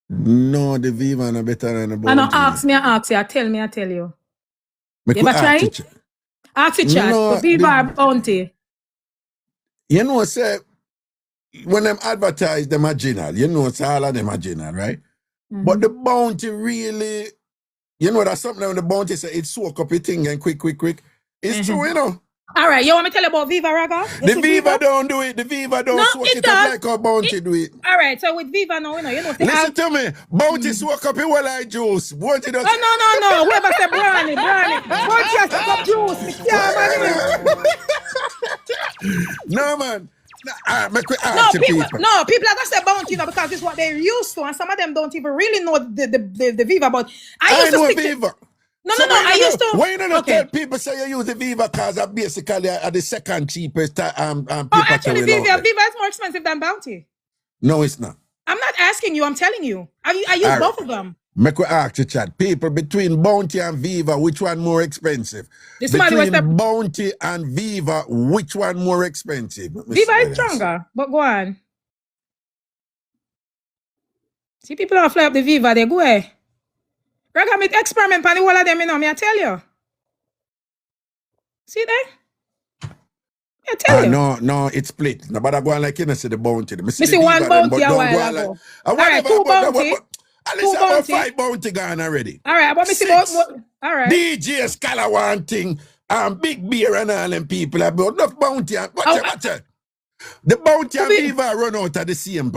No, the Viva is better than the bounty. I don't ask me, I tell me, I tell you. You ever try it? Ask the chat. No, Viva or Bounty? You know, say, when them advertise them are general, you know, it's all of them are general, right? Mm-hmm. But the bounty really, you know, that's something when the bounty say it soak up your thing and quick. It's true, you know. All right, you want me to tell you about Viva, Raga? The Viva don't do it. The Viva don't soak it up like how Bounty do it. All right, so with Viva now, you know. Listen to me. Bounty soak up it well like juice. Bounty does. No. Whoever said brownie. Bounty has soak up juice. No, man. People are gonna say Bounty, you know, because it's what they're used to, and some of them don't even really know the Viva. But I know Viva. No. I used to. Why you don't tell people say you use the Viva cars are basically the second cheapest actually, Viva is more expensive than Bounty. No, it's not. I'm not asking you. I'm telling you. I use both of them. Make we ask you, chat. People between Bounty and Viva, which one more expensive? Between Bounty and Viva, which one more expensive? Viva is stronger, but go on. See, people don't fly up the Viva, they go away. Raga, me experiment on the whole of them, you know, me I tell you. See there? I tell you. No, it's split. Nobody go on like you know, see the Bounty. Me see one Bounty a while ago. All right, two Bounty. At least about 5 Bounty gone already. All right, but me see about all right. DJ Scholar one thing, Big Beer and all them people about enough Bounty. Watch it. The Bounty and Viva run out at the same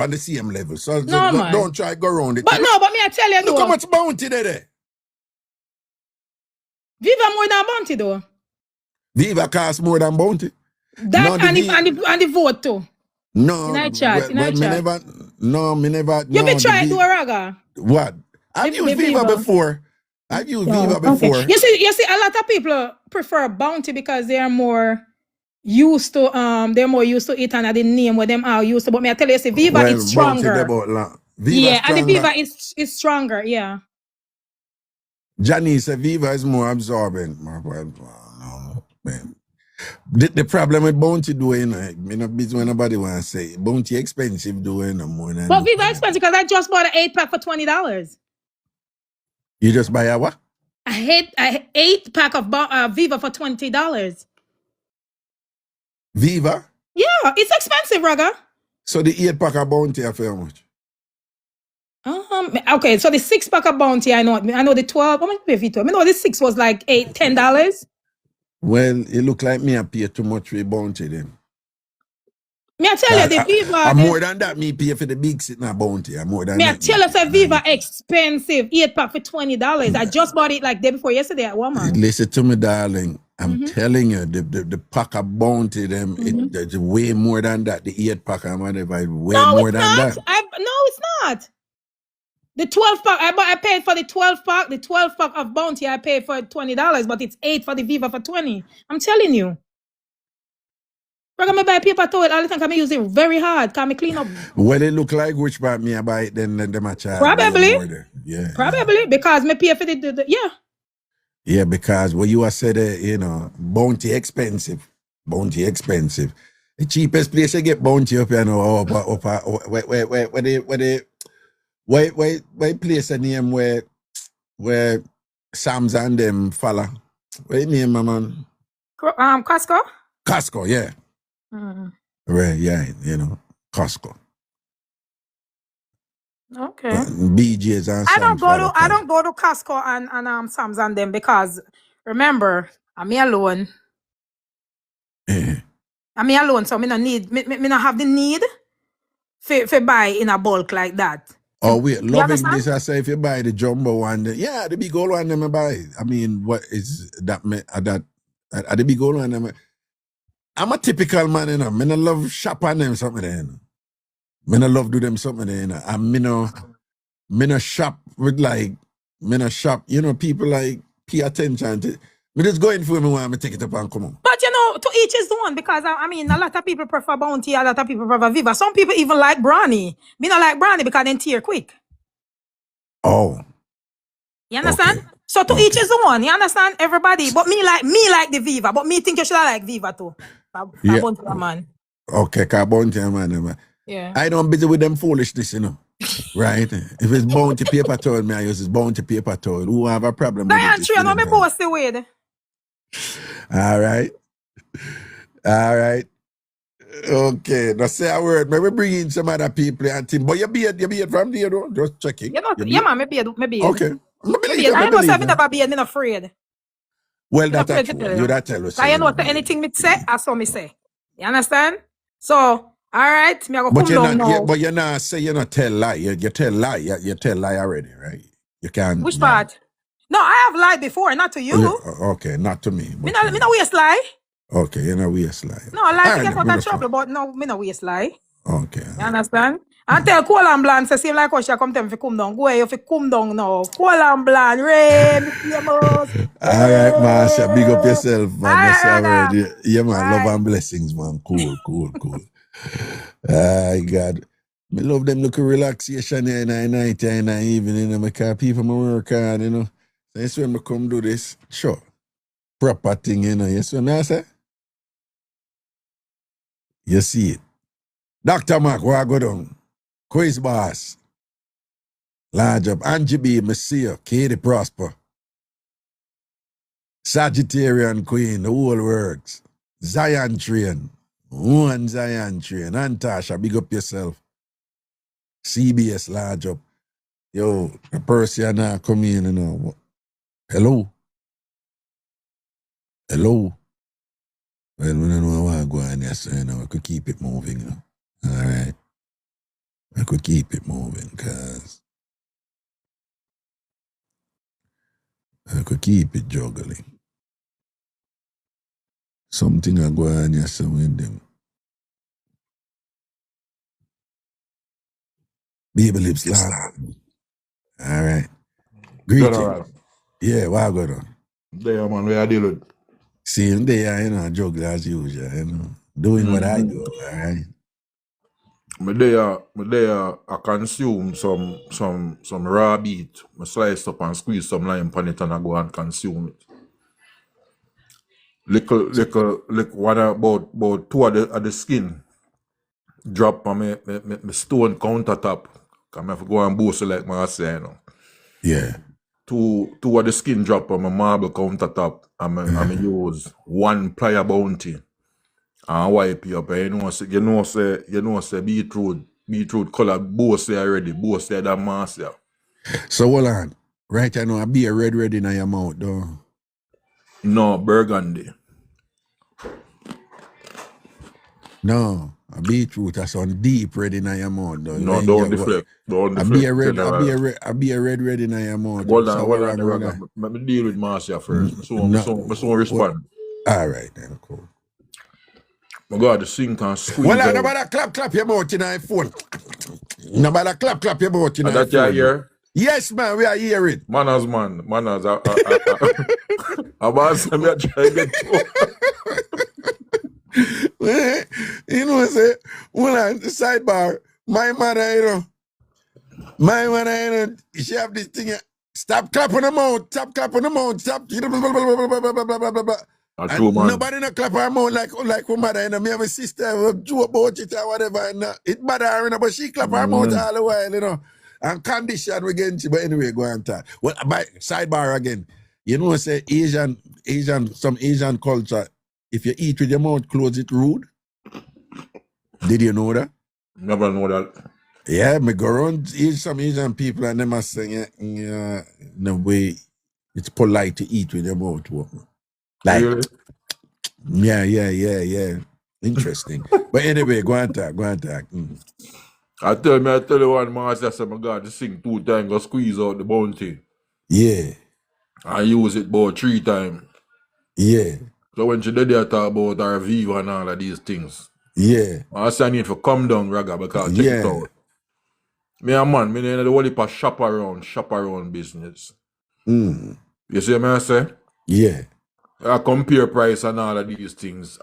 level. So don't try go around it. But me I tell you, look how much Bounty there. Viva more than Bounty though. Viva costs more than Bounty. That and the vote too. No. In I chat. Me never. You be try do a Raga. What? I've used Viva before. Okay. You see, a lot of people prefer Bounty because they are more used to it and the name where them are used to. But me I tell you, Viva is stronger. And the Viva is stronger, yeah. Johnny said Viva is more absorbent. The problem with Bounty doing, me not busy when nobody want to say Bounty expensive doing no more than. But Viva expensive because I just bought an 8-pack for $20. You just buy a what? I 8-pack of Viva for $20. Viva? Yeah, it's expensive, Raga. So the 8-pack of Bounty are for how much? Okay, so the 6-pack of Bounty, I know the 12. How much pay for it? I know the 6 was like $10. Well, it look like me I pay too much for Bounty then. Me I tell you, the Viva... more than that, me pay for the big sit now Bounty. More than me that. I tell you, say Viva expensive. 8-pack for $20. I just bought it like day before yesterday at Walmart. Listen to me, darling. I'm telling you, the pack of Bounty, it's way more than that. The 8-pack and whatever, way more than that. No, it's not. The 12-pack, I paid for the 12-pack. The 12-pack of Bounty, I paid for $20, but it's 8 for the Viva for $20. I'm telling you. Raga, me buy paper towel all the time. Can me use it very hard? Can me clean up? Well, it look like which part me I buy it, then them a charge Probably. more there. Yeah. Probably because me pay for the yeah. Yeah, because what you have said, you know, bounty expensive. Bounty expensive. The cheapest place you get bounty up, you know, where place a name where Sam's and them fella. What name, my man? Costco? Costco, yeah. Right, yeah, you know, Costco. Okay. BJ's and I Sam's don't go to Costco and Sam's and them because remember, I'm me alone. I'm me alone, so me no need me not have the need for buy in a bulk like that. Oh, wait, loving understand? this. I say if you buy the jumbo one, yeah, the big old one, them I buy. I mean, what is that? The big old one, them. I'm a typical man, you know. Me no love shop on them something there, you know. Me no love do them something there, you know. And me no shop with like, me no shop, you know, people like pay attention to. Me just go in for me when I take it up and come on. But you know, to each is the one because I mean, a lot of people prefer Bounty, a lot of people prefer Viva. Some people even like Brownie. Me not like Brownie because they tear quick. Oh. You understand? Okay. So to each is the one. You understand? Everybody. But me like the Viva. But me think you should like Viva too. Yeah. Bounty, man. Okay, Bounty, man. Yeah. I don't busy with them foolishness, you know. Right? If it's Bounty paper towel, me I use it's Bounty paper towel. Who have a problem with Diane it? Tree, I know me boss the way. All right. Okay. Now say a word. Maybe bring in some other people and team. But you be it from there though. Just checking. You know, yeah, man, maybe. Okay. I know seven never be me not afraid. Well, that's true. You that tell us. I know anything me say, I saw me say. You understand? So, all right, me I go but come down now. But you're not say you not tell lie. You tell lie. You tell lie already, right? You can't. Which part? No, I have lied before, not to you. Okay, not to me. Me no waste lie. Okay, you know waste lie. No, lie to get out of trouble, but no, me no waste lie. Okay. You understand? And tell Cool and Bland, say same like how she come tell me if you come down. Go ahead, if you come down now. Cool and Bland, rain, famous. All right, Marsha, big up yourself, man. Right. Yeah, man, love and blessings, man. Cool. God. Me love them look relaxation here in the night and the evening, you know, because people work hard, you know. That's when I come do this. Sure. Proper thing, you know. Yes, what I say? You see it. Dr. Mark, where I go down? Quiz boss. Large up. Angie B, Messiah, Katie Prosper. Sagittarian Queen, the whole works. Zion Train. One Zion Train. Antasha, big up yourself. CBS, large up. Yo, the person now come in, you know. Hello? Well, we don't know what I go on here, so, you know, we could keep it moving, you know. All right. I could keep it moving, because I could keep it juggling. Something I go on here, so with them. Baby lips loud. All right. Greetings. Right. Yeah, what I go on? There, man, where I deal with. Same day, you know, juggle as usual, you know. Doing what I do, all right? Me there, I consume some raw meat. I slice up and squeeze some lime on it and I go and consume it. Little one about two of the skin drop on me stone countertop. Cause I have to go and boost it like I say, you know. Yeah. Two of the skin drop on my marble countertop. I use one plier bounty and wipe it up. You know say beetroot color both already, both that mass. So hold on. Right, I know I be a red in your mouth though. No, burgundy. No, a beetroot that's on deep red in your mouth though. No, don't deflect. I be a red in your mouth. Hold on. Let me deal with Marcia first. So respond. All right then, cool. I got the sink and squeeze. Well, nobody clap your mouth in your phone. Nobody clap your mouth in your phone. That you hear? Yes, man, we are hearing. Manners. I'm asking me to try to get You know, say, well, sidebar, my mother, she have this thing, stop clapping them out, stop. A true And man. nobody no clap her mouth like my mother, me have a sister who joke about it or whatever, and it bother her, but she clap her mouth all the while, and condition we get into, but anyway, go on talk. Well, by sidebar again, say some Asian culture, if you eat with your mouth closed, it rude. Did you know that? Never know that. Yeah, me go around some Asian people and them are saying, no way, it's polite to eat with your mouth open. Like, Really? yeah. Interesting. But anyway, go on talk. I tell you one master said, my God, to sing 2 times, go squeeze out the bounty. Yeah. I use it about 3 times. Yeah. So when she did that talk about her Viva and all of these things, Yeah. I say I need to come down, Raga, because check it Yeah. out. Me a man, me need the whole heap of shop around business. Mm. You see what I say? Yeah. I compare price and all of these things.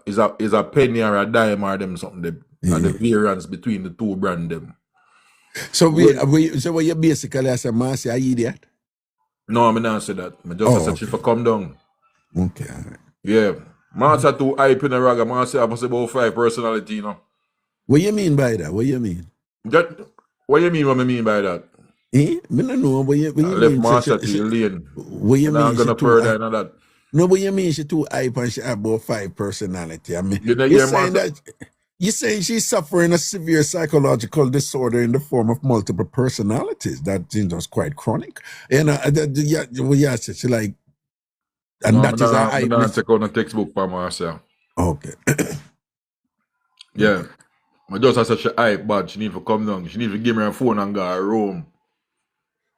Is a penny or a dime or them something. And the variance between the 2 brand them. So what you basically as a master, are you idiot? No, I'm not say that. I just said she for come down. Okay, all right. Yeah. Master too hype in the Raga. Master have about 5 personality, What you mean by that? What you mean? What you mean? What I mean by that? Me don't know what you I left mean. Master to your lane. What you And mean? I'm gonna further than that. No, but you mean she too hype and she have about 5 personality. I mean, You know, you're yeah, saying Master. that you're saying she's suffering a severe psychological disorder in the form of multiple personalities. That seems just quite chronic. She like, and No, that is her I'm hype. not take on a textbook for myself. Okay. Yeah. I just have such a hype, but she need to come down. She need to give me her phone and go to her room.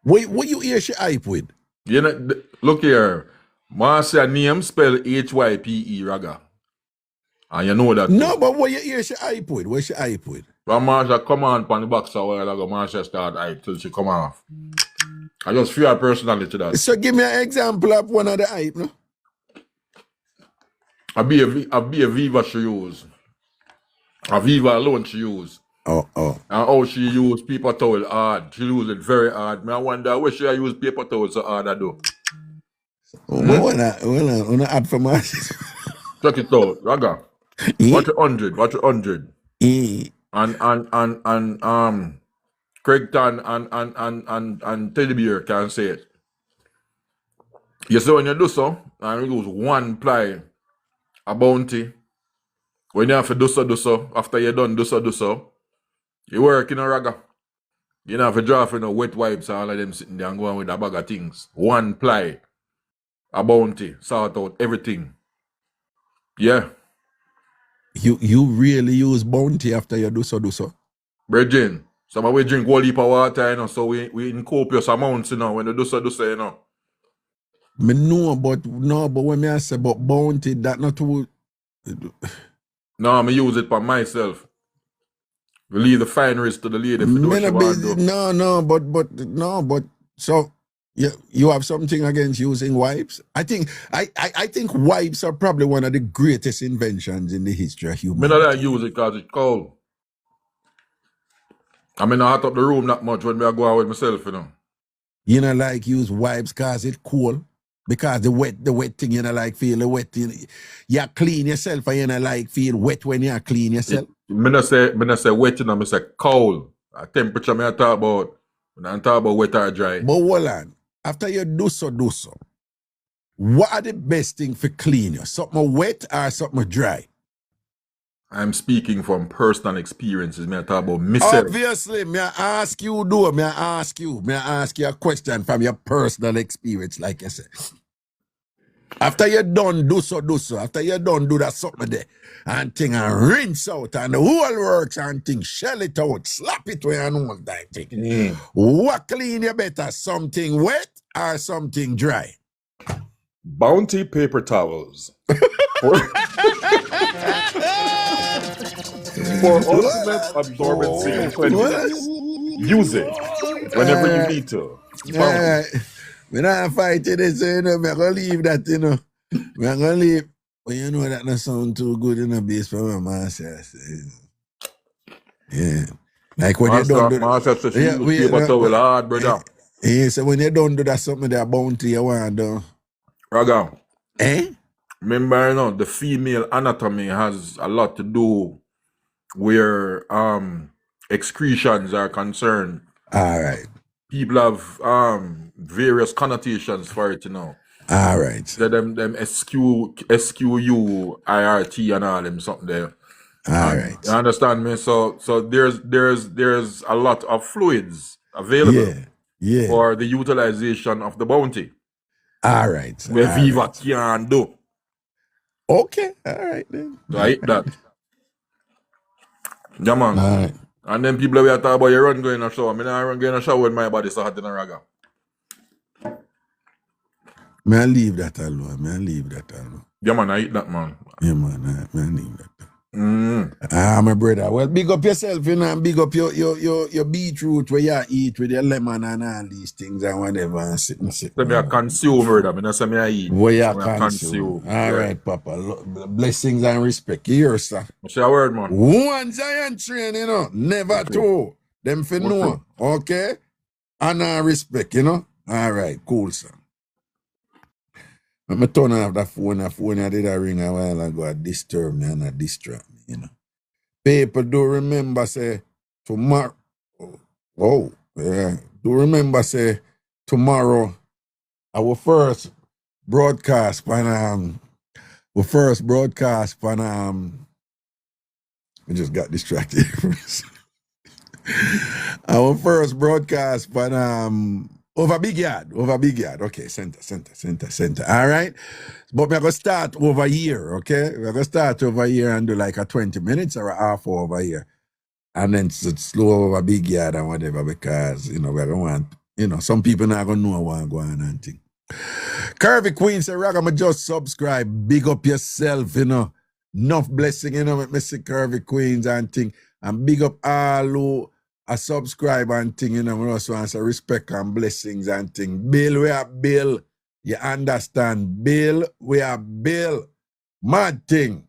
What you hear she hype with? You know, look here. Marcia name spell HYPE Raga. And you know that. No, too. but what you hear she hype with? What she hype with? When Marcia come on the box a while ago, Marcia start hype till she come off. I just feel her personality that. So give me an example of one of the hype, no? I be a Viva she use. A Viva alone she use. Oh. And how she use paper towel hard. She use it very hard. I wonder why she use paper towel so hard I do. But when I add for my Check it out, Raga. Watch it 100. And Craig Tan and Teddy Bear can say it. You see when you do so, and you use 1 ply a bounty. When you have to do so, after you're done do so, you work in a Raga. You don't have to draw for no wet wipes and all of them sitting there and going with a bag of things. 1 ply, a bounty, sort out everything. Yeah. You really use bounty after you do so? Bridging. Some of we drink whole heap of water, so we in copious amounts, when you do so, Me know, but when me I say about bounty, that not too. No, I use it for myself. We leave the fineries to the lady for do what she want to do. But so you have something against using wipes? I think wipes are probably one of the greatest inventions in the history of I humanity. don't like use it because it's cold. I mean, I hot up the room that much when I go out with myself, You know, like use wipes because it's cool. Because the wet thing, you know, like feel the wet thing. You clean yourself and you know, like feel wet when you clean yourself. Me not say wet, I say cold. A temperature me I talk about. When I talk about wet or dry. But hold on. After you do so, what are the best things for clean you? Something wet or something dry? I'm speaking from personal experiences. Me I talk about myself. Obviously, may I ask you a question from your personal experience, like I said. After you done do so, after you done do that something there, and thing and rinse out, and the whole works and thing, shell it out, slap it where you know that thing. What clean you better, something wet or something dry? Bounty paper towels. For ultimate absorbency and cleanliness. Use it whenever you need to. We're not fighting this, I'm going to leave that, I'm going to leave. Well, you know that not sound too good in a bass for my master. Yeah. Like when you don't do Master said she yeah, use paper towel hard, brother. yeah, so when you don't do that something that bounty you want to do. Raga, Eh? remember, you know, the female anatomy has a lot to do where excretions are concerned. All right. People have various connotations for it, you know. All right. So them SQU, IRT and all them something there. All right. You understand me? So there's a lot of fluids available Yeah. for the utilization of the bounty. All right. Where Viva can do. Okay. All right then. So I hit that. Yeah, man. All right. And then people we are talking about you run going in a shower. I mean, I run going in a shower when my body so hot in a Raga. May I leave that alone? Yeah, man, I eat that, man. Yeah, man. May I leave that. My brother. Well, big up yourself, you know, and big up your beetroot where you eat with your lemon and all these things and whatever and sit. So me a consume, brother. Me not say me I eat. Where you consume. All right, Papa. Blessings and respect. You hear, sir? What's your word, man? One giant train, you know. Never two. Them for know. Okay? And respect, you know. All right, cool, sir. When I turn off the phone I did a ring a while ago, it disturb me and it distract me, you know. People do remember, say, tomorrow, do remember, say, tomorrow, our first broadcast on, I just got distracted. Our first broadcast on, over big yard. Okay, center. All right. But we're going to start over here, okay? We're going to start over here and do like a 20 minutes or a half over here. And then slow over big yard and whatever because, you know, we're going to want, you know, some people not going to know what going on and thing. Curvy Queen say, Raga, me just subscribe. Big up yourself, you know. Enough blessing, you know, with me see Curvy Queens and thing. And big up all who a subscribe and thing, you know, we also want to respect and blessings and thing. Bill, we are Bill. You understand? Bill, we are Bill. Mad thing.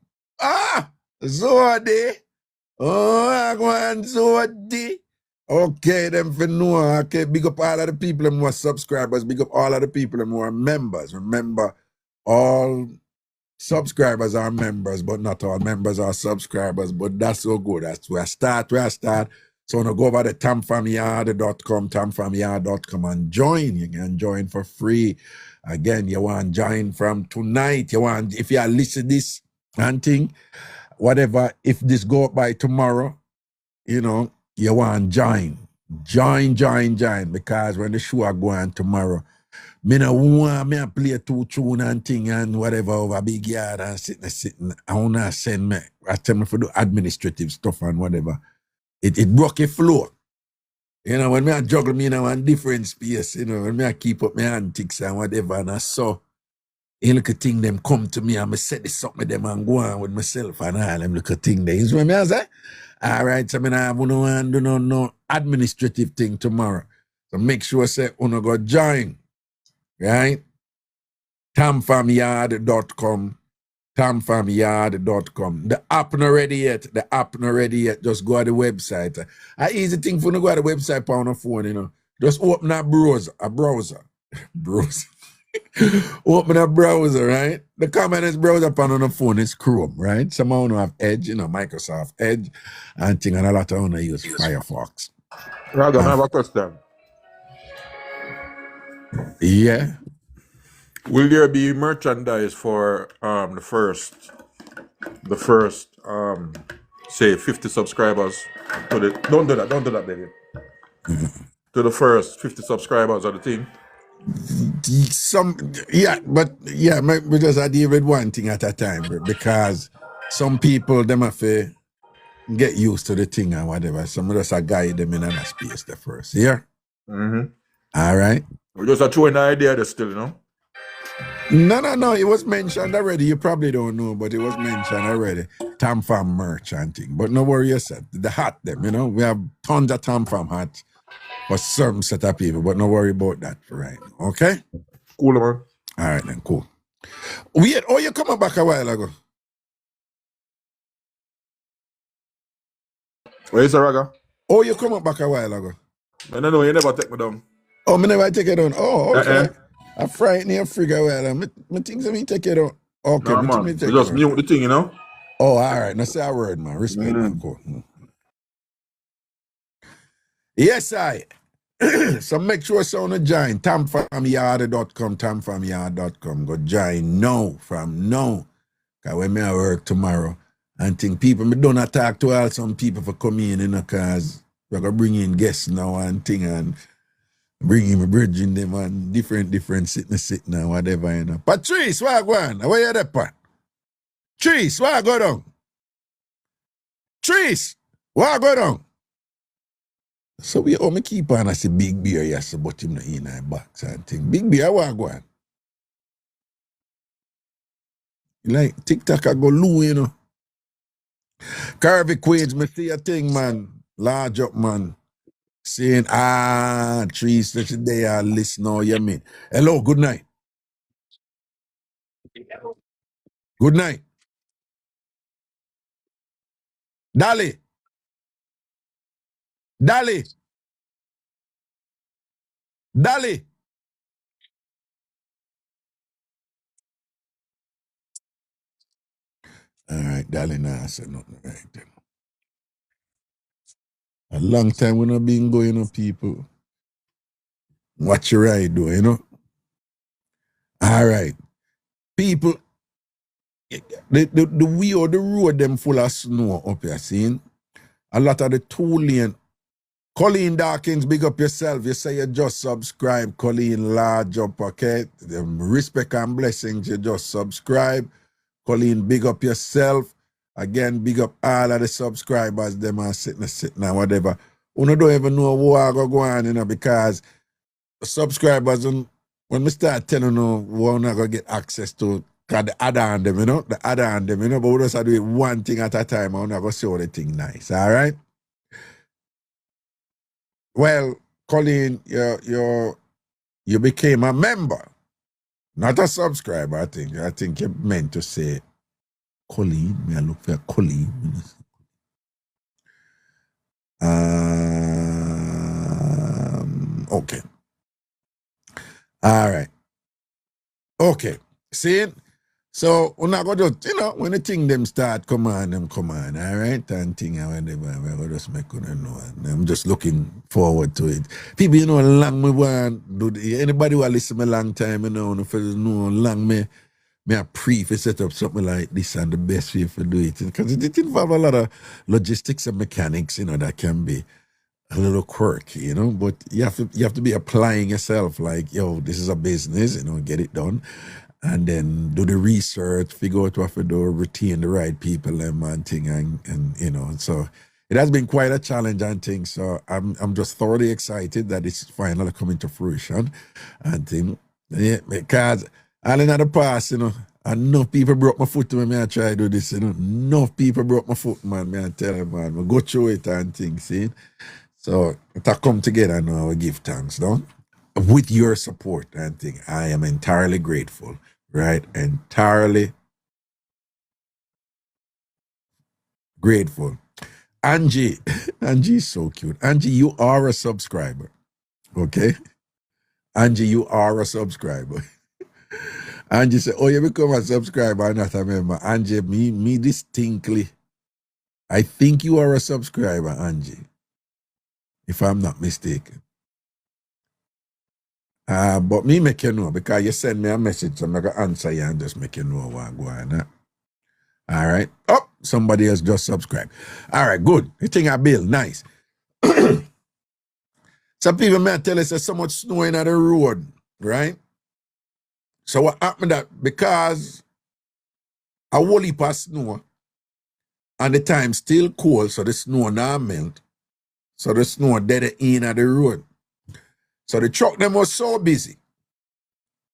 Zodi. Oh, I go on Zodi. Okay, them for know. Okay, big up all of the people who are subscribers. Big up all of the people who are members. Remember, all subscribers are members, but not all members are subscribers. But that's so good. That's where I start. So now go over to tamfamyard.com and join. You can join for free. Again, you want to join from tonight. If you listen this and thing, whatever, if this go up by tomorrow, you know, you want to join. Because when the show are going tomorrow, me no want me play two tune and thing and whatever over big yard and sitting. I want to send me. I tell me for do administrative stuff and whatever. It broke a flow. You know, when me I juggle me in one different space, you know, when me I keep up my antics and whatever, and I saw a little thing them come to me and I set this up with them and go on with myself and all them little thing there. You see what I say? All right, so I have no administrative thing tomorrow. So make sure say uno go join. Right? tamfamyard.com. The app not ready yet. Just go to the website. A easy thing for you to go to the website on the phone, you know. Just open a browser. Open a browser, right? The commonest browser on the phone is Chrome, right? Some of have Edge, you know, Microsoft Edge, and thing, and a lot of use Firefox. Raga, I have a question. Yeah. Will there be merchandise for the first say 50 subscribers to the don't do that, baby. To the first 50 subscribers of the team? We just I deal with one thing at a time because some people them have to get used to the thing and whatever. Some of us are guide them in another space the first. Yeah? All right. We just are throwing the idea there still, you know? No. It was mentioned already. You probably don't know, but it was mentioned already. TamFam merch and thing. But no worry yourself. The hat them, you know. We have tons of TamFam hats for some set of people, but no worry about that for right now. Okay? Cool, man. All right then, cool. Wait, oh, you come back a while ago. Where is the Raga? Oh, you come back a while ago. I don't know, you never take me down. Oh, me never take it on. Oh, okay. Uh-uh. I frighten you figure well. Me think me take it on. Okay, No, me think man. me You take it just on. mute the thing, you know? Oh, all right. Now say a word, man. Respect, man. Cool. Yes, I. So make sure someone join. TamFamYard.com, TamFamYard.com. Go join now, from now. Because when me I work tomorrow, and think people, me don't talk to all some people for coming in, you know, because we're going to bring in guests now and thing, and bridging them and different sitting and whatever, you know. Patrice, where go on? Where you there, Pat? Trees, where go down? Trees, where go down? So we me keep on, I say Big Bear, yes, but him not in our box and thing. Big Bear, where go on? Like TikTok, I go low, you know. Curvy Quains, me see a thing, man. Large up, man. Saying, Trees, such a day, I listen now, you mean. Hello, good night. Good night. Dolly. Dolly. Dolly. All right, Dolly, nah, I said nothing right then. A long time we not been going on, people. Watch your ride, though, you know. All right. People, the way or the road them full of snow up here, seeing? A lot of the 2-lane. Colleen Dawkins, big up yourself. You say you just subscribe. Colleen, large up, okay? Respect and blessings, you just subscribe. Colleen, big up yourself. Again, big up all of the subscribers. Them are sitting and whatever. You don't even know what I go on, you know, because subscribers, when we start telling you we're not going to get access to the other on them, you know, the other on them, you know, but we just have to do it one thing at a time. I'm not going to see all the thing nice, all right? Well, Colleen, you became a member, not a subscriber, I think. I think you meant to say Colleen. May I look for Colleen? Okay. All right. Okay. See? So we're not gonna just, you know, when the thing them start, come on, all right? And thing and whatever, we're gonna just make you know. And I'm just looking forward to it. People, you know, long me want do anybody who listen me a long time, you know, if you know long me a for set up something like this and the best way for do it. Because it involves a lot of logistics and mechanics, you know, that can be a little quirky, you know, but you have to be applying yourself like, yo, this is a business, you know, get it done. And then do the research, figure out what to do, retain the right people and thing and you know, so it has been quite a challenge and thing. So I'm just thoroughly excited that it's finally coming to fruition and thing. Yeah, because all in the past, you know, enough people broke my foot when I try to do this, you know. Enough people broke my foot, man. I tell you, man, I go through it and things, see. So it come together now, we give thanks, no? With your support and thing, I am entirely grateful, right? Entirely grateful. Angie is so cute. Angie, you are a subscriber, okay? Angie, you are a subscriber. Angie said, oh, you become a subscriber, not a member. Angie, me distinctly, I think you are a subscriber, Angie, if I'm not mistaken. But me make you know, because you send me a message, so I'm going to answer you and just make you know what I'm going on. All right. Oh, somebody else just subscribed. All right, good. You think I build, nice. Some people may tell us there's so much snowing on the road, right? So what happened that because a whole heap of snow and the time still cold, so the snow now melt, so the snow dead in at the road. So the truck them was so busy.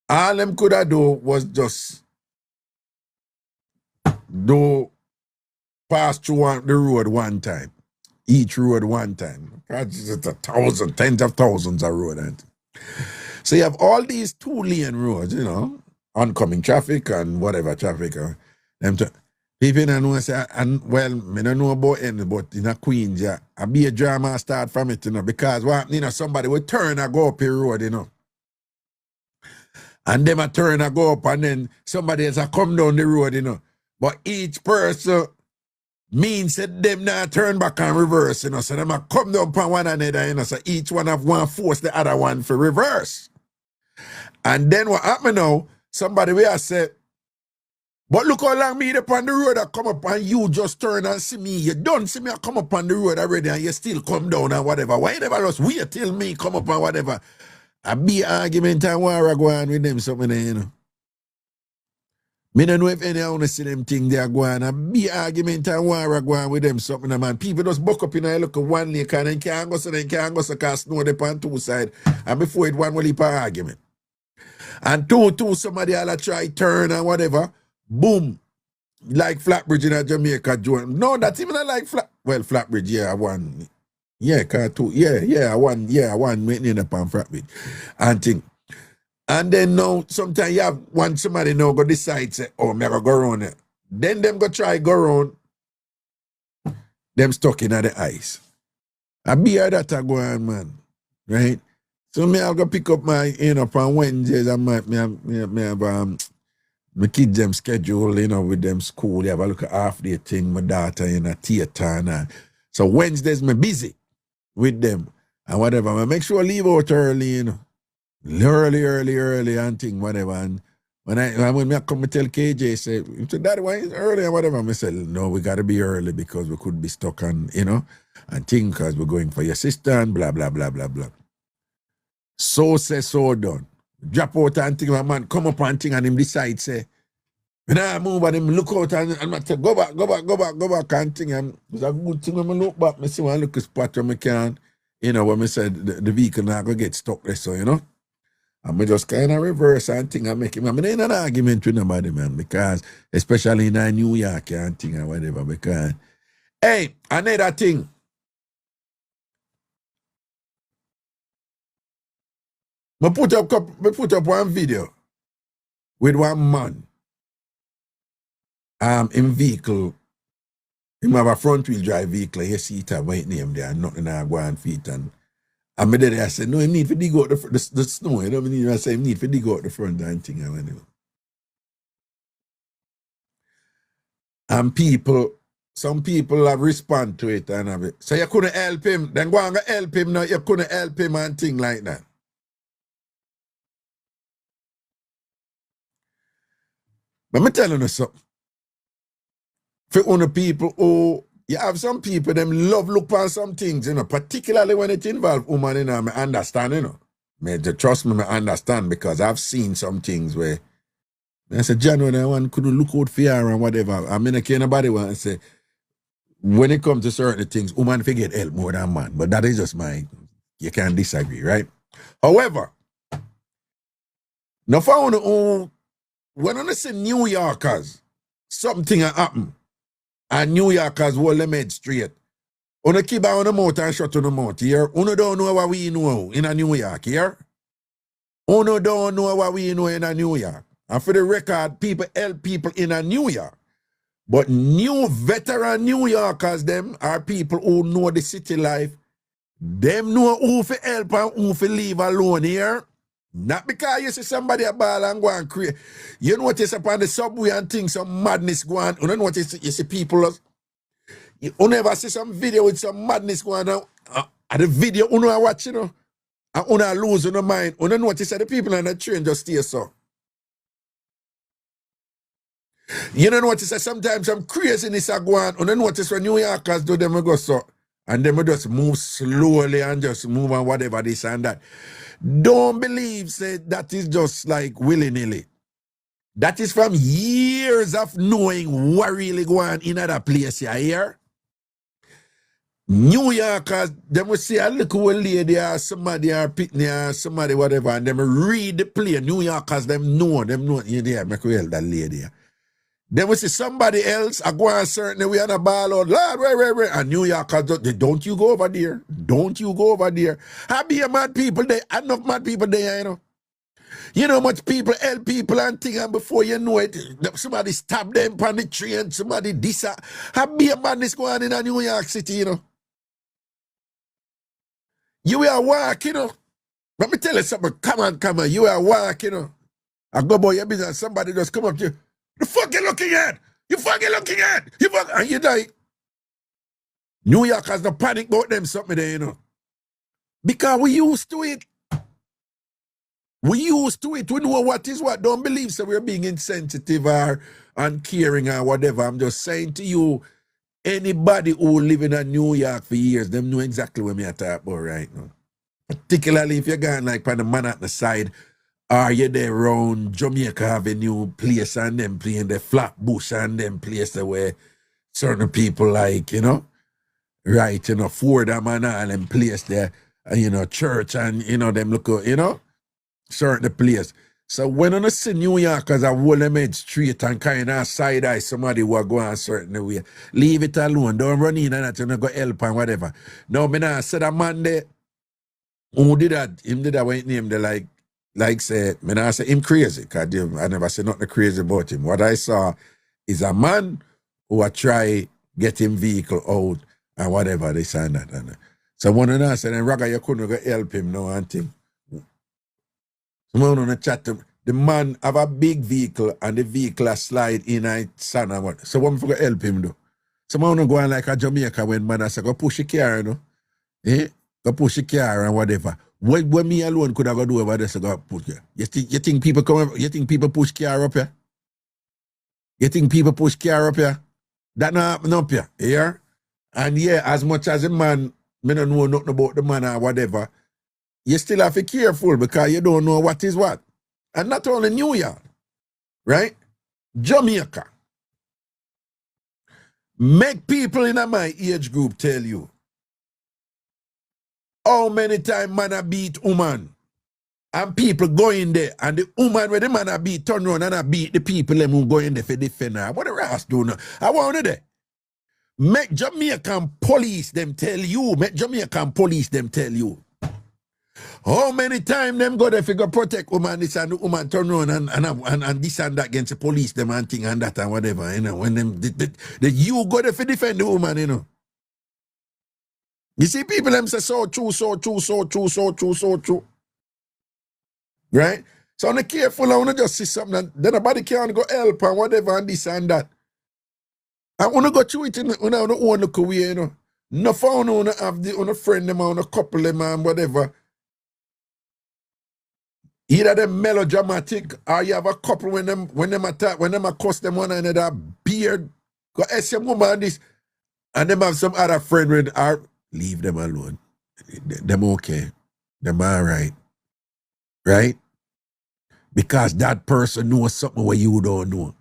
All them could have do was just pass through the road one time. Each road one time. It's tens of thousands of road. So you have all these 2-lane roads, you know, oncoming traffic and whatever traffic. People don't know say, and well, me don't know about any, but in a Queens, yeah, I be a drama start from it, because what, somebody will turn and go up the road, and them a turn and go up, and then somebody else a come down the road, But each person means that them not turn back and reverse, so them a come down upon one another, so each one have one force the other one for reverse. And then what happen now, somebody will say, but look how long me up on the road I come up and you just turn and see me. You don't see me I come up on the road already and you still come down and whatever. Why never just wait till me come up and whatever? I be argument and war go on with them something there, Me don't know if any want to see them thing they are going. I be argument and war go on with them something, man. People just buck up in a look at one lake and then can't go so cause snow they on two side. And before it one will heap argument. And two somebody all try turn and whatever. Boom. Like Flatbridge in Jamaica, Joan. No, that's even like Flatbridge, yeah, I won. Yeah, car two. I won waiting up on Flatbridge. And thing. And then now, sometimes you have one somebody now go decide, say, oh, me go around it. Then them go try go around, them stuck in the ice. I be here that I go on, man. Right? So me I'll go pick up my, on Wednesdays, I might, me have, my kids them schedule, with them school. They have a look at half day thing, my daughter in a theater and all. So Wednesdays me busy with them and whatever. I make sure I leave out early, Early and thing, whatever. And when I come and tell KJ, say, Daddy, why is it early and whatever? I said, no, we gotta be early because we could be stuck on, and thing because we're going for your sister and blah, blah, blah, blah, blah. So say, so done. Drop out and thing, my man come up and thing and him decide, say, when I move and him look out and I say, go back and thing. And it's a good thing when I look back, I see one look spot where I can, when I said the vehicle not going to get stuck there, so, And I just kind of reverse and thing and make him. I'm in an argument with nobody, man, because, especially in New York and thing and whatever, because, hey, another thing. I put up one video with one man in vehicle. He have a front wheel drive vehicle. You see it have white name there, nothing I go on feet. And I there I said, no, you need to dig out the snow. You know what I mean? I said, you need to dig out the front and thing. And some people have respond to it and have it. So you couldn't help him. Then go and help him now. You couldn't help him and thing like that. Let me tell you something. For only people who, you have some people, them love look for some things, particularly when it involves women, I understand, trust me, I understand, because I've seen some things where I said, John, when I want couldn't look out for her and whatever. I mean, I can't nobody want to say, when it comes to certain things, women forget help more than man, but that is just you can't disagree, right? However, now for who, when I say New Yorkers, something happen, and New Yorkers hold them head straight. Uno keep on the mouth and shut on the mouth here. Uno don't know what we know in a New York here. Uno don't know what we know in a New York. And for the record, people help people in a New York. But new veteran New Yorkers, them are people who know the city life. Them know who to help and who to leave alone here. Not because you see somebody a ball and go and create. You notice upon the subway and things, some madness go on. You notice you see people. You never see some video with some madness going on. At the video, you know watch, and you lose your mind. You notice that the people on the train just stay so. You don't notice that sometimes some craziness are going on. You notice when New Yorkers do them go so. And then we just move slowly and just move on whatever this and that. Don't believe say that is just like willy-nilly. That is from years of knowing what really going on in other place here. New Yorkers, them will see a little old lady or somebody or pitney or somebody whatever, and them read the play. New Yorkers, them know, you there, make we help that lady. Then we see somebody else, I go on certain way on a ball out, Lord, wait. And New Yorkers, don't you go over there. Don't you go over there. I be a mad people there, enough mad people there, You know how much people help people and thing, and before you know it, somebody stab them on the train, somebody this. Have be a madness going on in New York City, you know. You are walk, you know. Let me tell you something. Come on. You are walk, you know. I go about your business, somebody just come up to you. The fuck you looking at? You fucking looking at? And you die. New York has no panic about them something there, you know. Because we used to it. We used to it. We know what is what. Don't believe so we're being insensitive or uncaring or whatever. I'm just saying to you, anybody who live in New York for years, them know exactly what me I talk about right now. Particularly if you're going like on the Manhattan side, or you're there around Jamaica Avenue place and them playing the Flatbush and them place where certain people like, you know, right, you know, Fordham and all them place there, you know, church and, you know, them look, you know, certain place. So when I see New Yorkers a whole them head straight and kind of side eye somebody who are going a certain way, leave it alone. Don't run in and that you know, go help and whatever. No, me nah say that man there who did that, him did that when he named the like say, me nah say him crazy, because I never say nothing crazy about him. What I saw is a man who a try get him vehicle out and whatever, this and that. And so one of them said, then Raga, you couldn't go help him, no, and thing. Someone on the chat, the man have a big vehicle and the vehicle a slide in and son and what. So one for go help him though. Someone go on like a Jamaica when man I say go push the car, you know. Go push the car and whatever. When me alone could have go do over there, so go push it. You think people come up, you think people push car up here? You think people push car up here? That not happen up here. Yeah? And yeah, as much as a man, me don't know nothing about the man or whatever, you still have to be careful because you don't know what is what. And not only New York, right? Jamaica. Make people in my age group tell you how many times man a beat woman. And people go in there and the woman where the man a beat turn around and a beat the people them who go in there for defend her. What the rest do now? I want to make Jamaican police them tell you. Make Jamaican police them tell you. How many times them go there for go protect woman this and the woman turn around and this and that against the police them and thing and that and whatever, you know, when them you go there for defend the woman, you know. You see people them say so true. Right? So I'm careful, I wanna just see something and then nobody can go help and whatever and this and that. I wanna go through it in the own look away, you know. No phone on have the on a friend them on a couple them and whatever. Either them melodramatic or you have a couple when them attack, when them accost them one another beard, go ask your woman this, and them have some other friend with or leave them alone. Them okay. Them alright. Right? Because that person knows something where you don't know.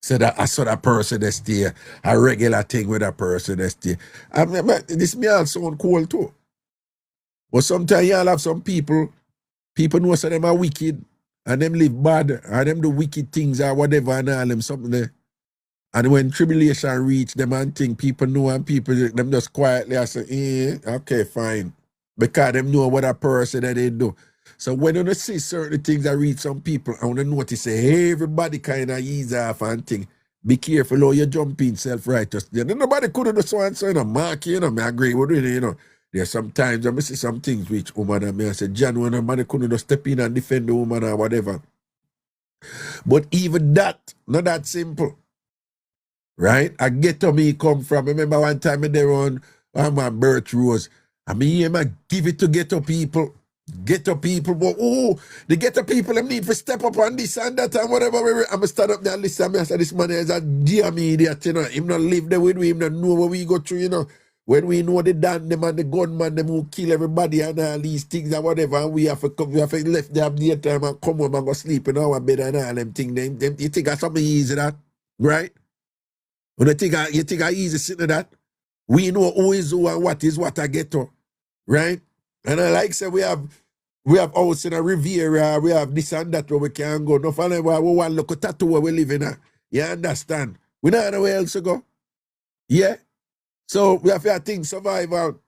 So that I saw that person that stay, a regular thing with that person that stay. I mean, this may all sound cool too. But sometimes y'all have some people know so them are wicked and them live bad and them do wicked things or whatever and all them something there. And when tribulation reach them and thing, people know and people them just quietly I say, okay, fine. Because them know what a person that they do. So when you see certain things that reach some people, I want to notice say everybody kind of ease off and thing. Be careful how you jump in self-righteous. Nobody could do so and so, you know, Mark, you know, I agree with you, you know. There's sometimes I see some things which woman and me I say, John, when a man couldn't just step in and defend the woman or whatever. But even that, not that simple. Right? I Ghetto me come from. I remember one time they on my birth rose. I mean, I give it to Ghetto people. Ghetto people, but the Ghetto people them need to step up on this and that and whatever. I'm gonna stand up there and listen. I say this man is a damn idiot, you know. Him not live there with we, him not know what we go through, you know. When we know the Dan them and the gunman them who kill everybody and all these things and whatever, and we have to come, we have to left there at the time and come home and go sleep in our bed and all them things. Them you think that's something easy that, right? When you think I easy sitting that, we know who is who and what is what I Ghetto, right? And I like say we have house in a Riviera, we have this and that where we can go. No fun we want look at tattoo where we live in. You understand? We don't know where else to go. Yeah? So we have to think survival.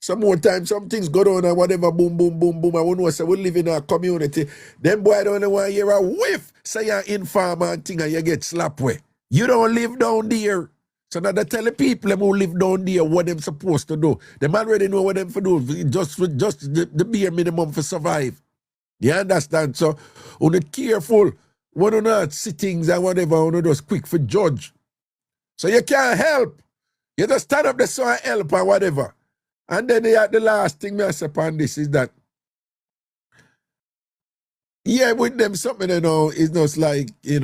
some more time, some things go down and whatever, boom, boom, boom, boom. I won't know, say we live in a community. Them boy don't want to hear a whiff, say you're informer and thing and you get slapped with. You don't live down there. So now they tell the people them who live down there what them supposed to do. Them already know what them for do, just the bare minimum for survive. You understand? So, on careful, when you not see things and whatever, you just quick for judge. So you can't help. You just stand up there so and help or whatever. And then the last thing I say upon this is that, yeah, with them something, it's just like, if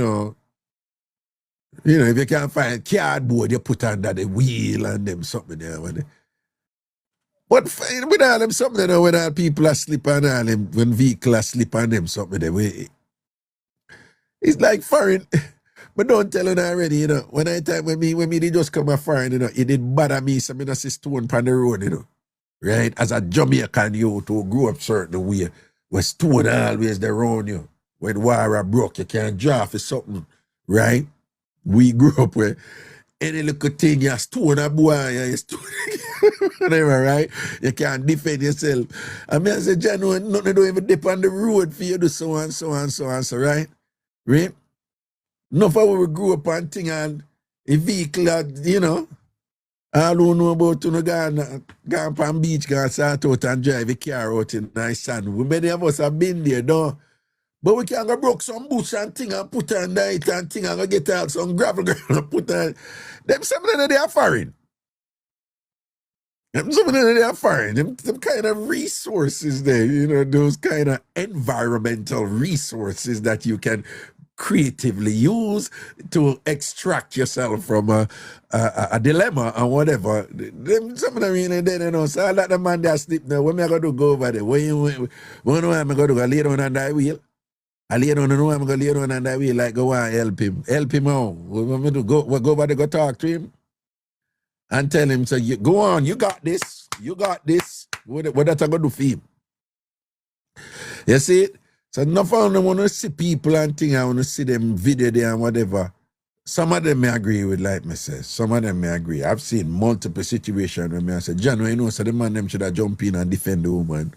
you can't find cardboard, you put under the wheel and them something there. But with all them something, when all people are sleep and all them, when vehicles are sleep on them something there, it's like foreign. But don't tell them already, when me they just come a foreign, it did bother me, so I don't see stone on the road, right? As a Jamaican youth who grew up certain way, where stone always there around you. When war broke, you can't draw for something, right? We grew up where any little thing you stone a boy, you stone whatever, right? You can't defend yourself. I mean, I say, John, nothing don't even dip on the road for you to so and so and so and so, right? Right? Enough of we grew up on thing and a vehicle that, all who know about go on beach, go start out and drive a car out in nice sand. We many of us have been there, though. But we can go broke some boots and thing and put on night and thing and go get out some gravel girl and put on. Them some of them they are foreign. Them some of them they are foreign. Them kind of resources there, those kind of environmental resources that you can creatively use to extract yourself from a dilemma or whatever. Them some of them really there, So I let the man there sleep now. When am I going to go over there? When am I going to go lay down on that wheel? I lay down and I'm going to lay down on that wheel like go and help him. Help him out. We'll go over there, go talk to him and tell him, so you go on, you got this. You got this. What that I going to do for him? You see it? So enough of them want to see people and things, I want to see them video there and whatever. Some of them may agree with like me say. Some of them may agree. I've seen multiple situations where I say, John, so the man them should have jump in and defend the woman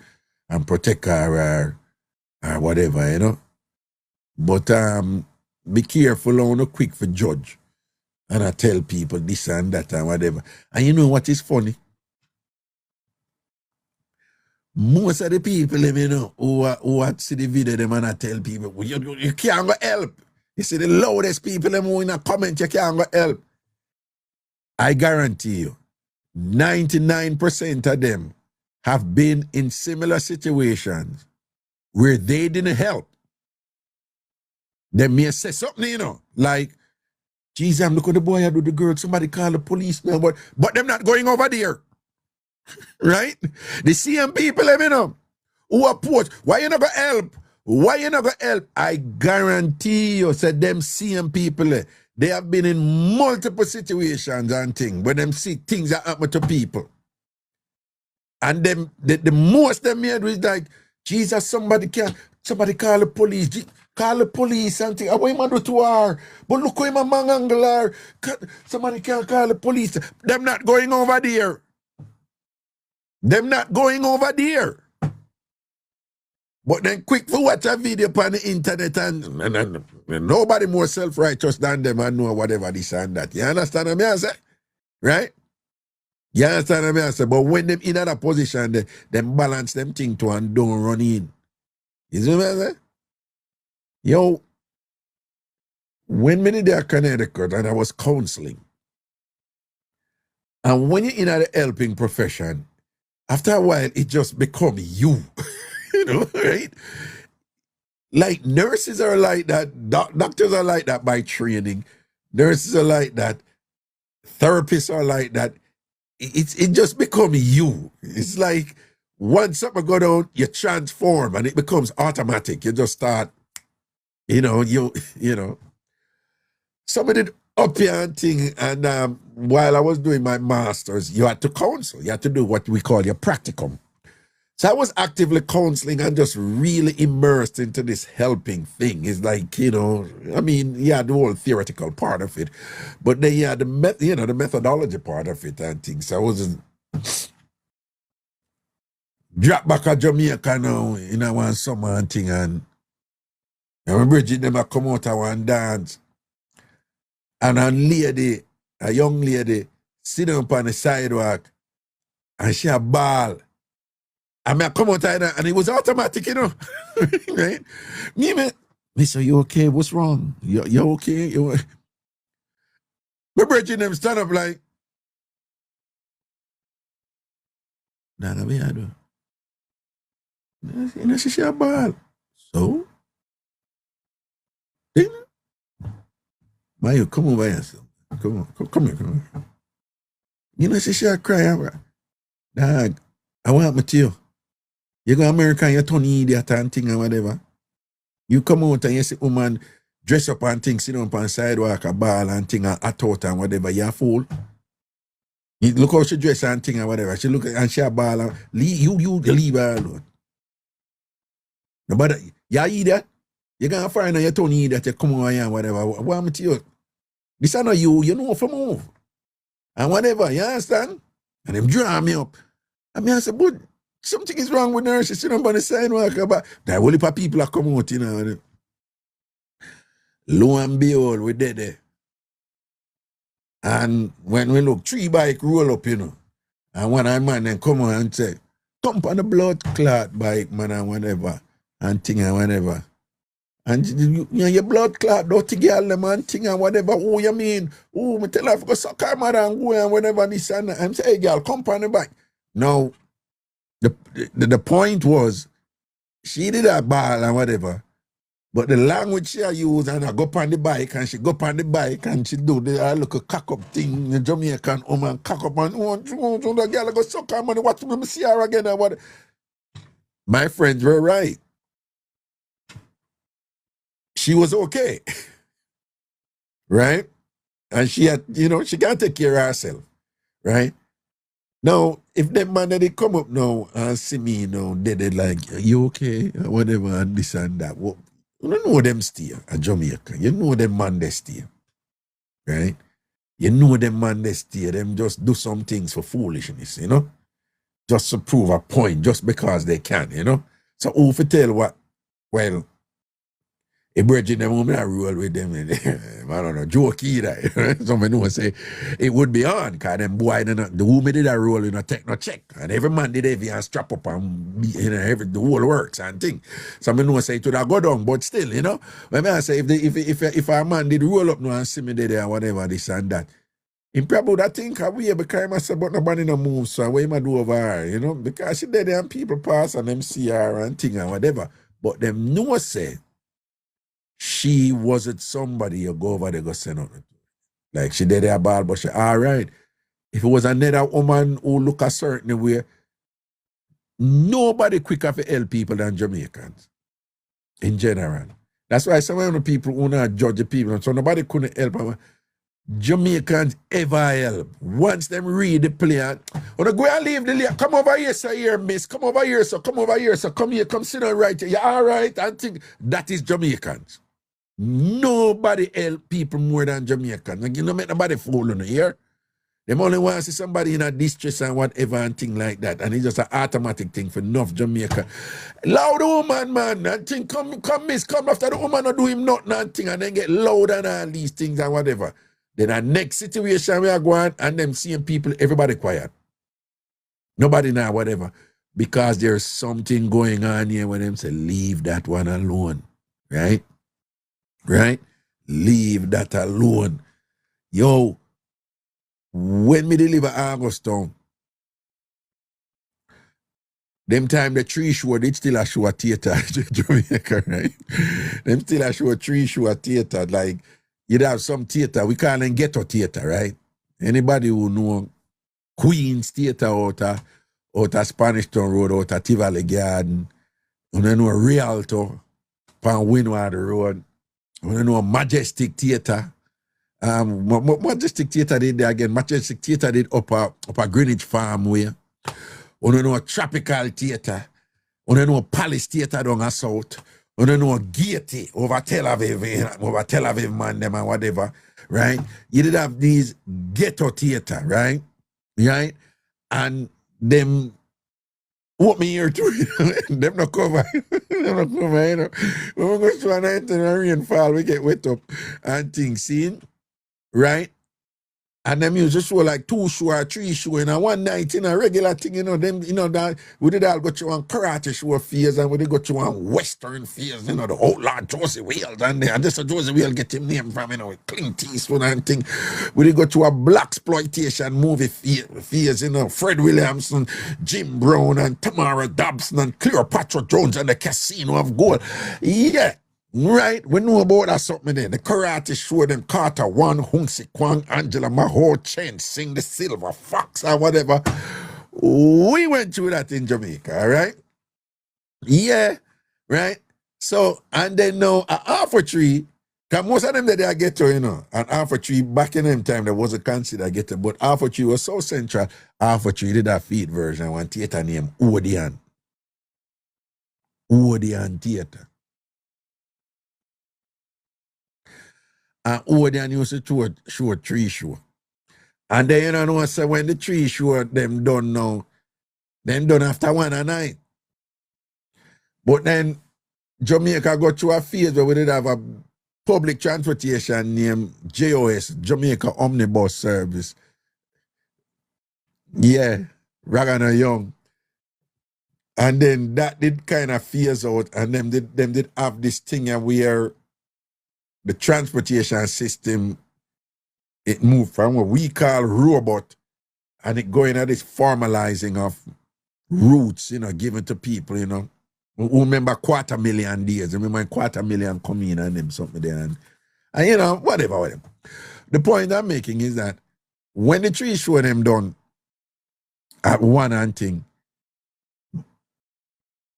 and protect her or whatever, But be careful on quick for judge. And I tell people this and that and whatever. And you know what is funny? Most of the people, who see the video, them and I tell people, well, you can't go help. You see the loudest people, them who in a comment, you can't go help. I guarantee you, 99% of them have been in similar situations where they didn't help. They may say something, like, Jesus, I'm looking at the boy, I do the girl, somebody call the police now, but them not going over there. Right? The same people, who approach, why you not gonna help? Why you not gonna help? I guarantee you, said them same people, they have been in multiple situations and things, where them see things that happen to people. And them, the most them made was like, Jesus, somebody call the police. Call the police and think, what you do to her? But look how my man angle her. Somebody can't call the police. Them not going over there. Them not going over there. But then quick for watch a video on the internet and nobody more self-righteous than them and know whatever this and that. You understand what I say? Right? You understand what I say? But when them in that position, them balance them thing to and don't run in. You see what I say? Yo, when me did that Connecticut and I was counseling, and when you're in the helping profession, after a while, it just become you, right? Like nurses are like that, doctors are like that by training, nurses are like that, therapists are like that. It just become you. It's like once something go down, you transform and it becomes automatic. You just start. Somebody did up here and thing, and while I was doing my master's, you had to counsel. You had to do what we call your practicum. So I was actively counseling and just really immersed into this helping thing. It's like, you had the whole theoretical part of it, but then you had the methodology part of it and things. So I wasn't. drop back at Jamaica now in a one summer and thing, and my Bridget them a come out of one dance, and a young lady, sit down on the sidewalk, and she a ball. And I come out of that, and it was automatic, you know. Right? Me say, you okay? What's wrong? You okay? My Bridget them stand up like, nah, what I do? You know, she a ball. So? Why you come over here, son? Come here. You know, she a cry. Dog, I want me to you. You go America and you turn idiot and thing and whatever. You come out and you see woman dress up and thing, sit down on sidewalk, a ball and thing, and a out and whatever. You a fool. You look how she dress and thing and whatever. She look and she a ball and you leave her alone. Nobody, you idiot. You gonna find and you turn idiot, you come over here and whatever. What want me to you? This is not you know for move. And whatever, you understand? And them draw me up. And I said, but something is wrong with her. She sit up on the sidewalk. But there whole heap of people are coming out, you know. Lo and behold, we dead there. And when we look, 3 bike roll up, you know. And one of man then come on and say, come on the blood clot bike, man, and whatever. And thing and whatever. And you know, your blood clot, dirty girl, them and thing and whatever. Oh, you mean? Oh, me tell her to go suck her mother and go and whatever this and that. And say, hey, girl, come on the bike. Now, the point was, she did a ball and whatever, but the language she used, and I go on the bike, and she go on the bike, and she do the look a cock up thing, the Jamaican woman cock up, and the girl go suck her money, watch me see her again, and what. My friends were right. She was okay. Right? And she had, you know, she can't take care of herself. Right? Now, if them man they come up now and see me, you know, they like, you okay? Whatever, and this and that. Well, you don't know them stay at Jamaica. You know them man they stay. Right? You know them man they stay. Them just do some things for foolishness, you know? Just to prove a point, just because they can, you know? So who for tell what? Well, a virgin them woman I roll with them. I don't know, joke either. Someone know say it would be on, because them boy the woman did a roll, you know, take no check. And every man did every and strap up and be, you know, the whole works and thing. Someone know say it would have go down, but still, you know. When I say if a man did roll up now and see me there and whatever, this and that. In probably that thing we because I said but nobody no move, so what am I do over her, you know? Because she there and people pass and them see her and thing and whatever. But them know say she wasn't somebody you go over there go say nothing. Like she did a ball, but she all right. If it was another woman who look a certain way, nobody quicker to help people than Jamaicans in general. That's why some of the people who not judge the people, so nobody couldn't help them. Jamaicans ever help. Once them read the play, when I go and leave the lane, come over here, sir, here, miss. Come over here, sir. Come over here, sir. Come here, come sit down right here. You all right? And think that is Jamaicans. Nobody help people more than Jamaicans. Like, you know, make nobody fool on here. Them only want to see somebody in a distress and whatever and thing like that. And it's just an automatic thing for enough Jamaica. Loud woman, man. And think, come, miss, come after the woman not do him nothing and thing. And then get loud and all these things and whatever. Then the next situation we are going and them seeing people, everybody quiet. Nobody now, whatever. Because there's something going on here when them say, leave that one alone. Right? Right? Leave that alone. Yo, when me deliver Augustown, them time the 3 show, they still a show a theater Jamaica, right? Them still a show a 3 show a theater. Like, you'd have some theater, we call them Ghetto theater, right? Anybody who know Queen's theater out of Spanish Town Road, out of Tivoli Garden, you know Rialto, pan Windwater Road, you know Majestic Theater. Majestic Theater did there again. Majestic Theater did up a Greenwich Farm way. You know Tropical Theater. You know Palace Theater down the south. You know Ghetto over Tel Aviv, man, them and whatever, right? You did have these Ghetto Theater, right? Right? And them What me here too, them no cover, them no cover, you know. When we go to a night and a rainfall, we get wet up and things, seen, right? And them used to show like 2 show or 3 show in a one night in a regular thing, you know, them, you know, that we did all go to one karate show phase and we did go to one western phase, you know, the outlaw Josie Wales and there. And this a Josie Wales get him name from, you know, Clint Eastwood and thing. We did go to a black exploitation movie phase, you know, Fred Williamson, Jim Brown and Tamara Dobson and Cleopatra Jones and the Casino of Gold. Yeah. Right, we know about that something there. The karate show them Carter One, Hung Si Kwang, Angela Maho, Chen, Sing the Silver Fox or whatever. We went through that in Jamaica, all right? Yeah, right? So, and then now a half a tree, because most of them that they Ghetto, you know, and half a tree back in them time, there wasn't considered Ghetto, but half a tree was so central, half a tree did a feed version, one theater named Odeon. Odeon Theater. And Odeon used to show a tree show. And then you know, so when the tree show them done now, them done after 1 a night. But then Jamaica got to a phase where we did have a public transportation named JOS, Jamaica Omnibus Service. Yeah, Raga and Young. And then that did kind of phase out, and them did have this thing where the transportation system, it moved from what we call robot, and it going at this formalizing of routes, you know, given to people, you know. Who remember 250,000 days? Remember when 250,000 come in and them something there, and you know, whatever. The point I'm making is that when the tree show them done at 1 and thing,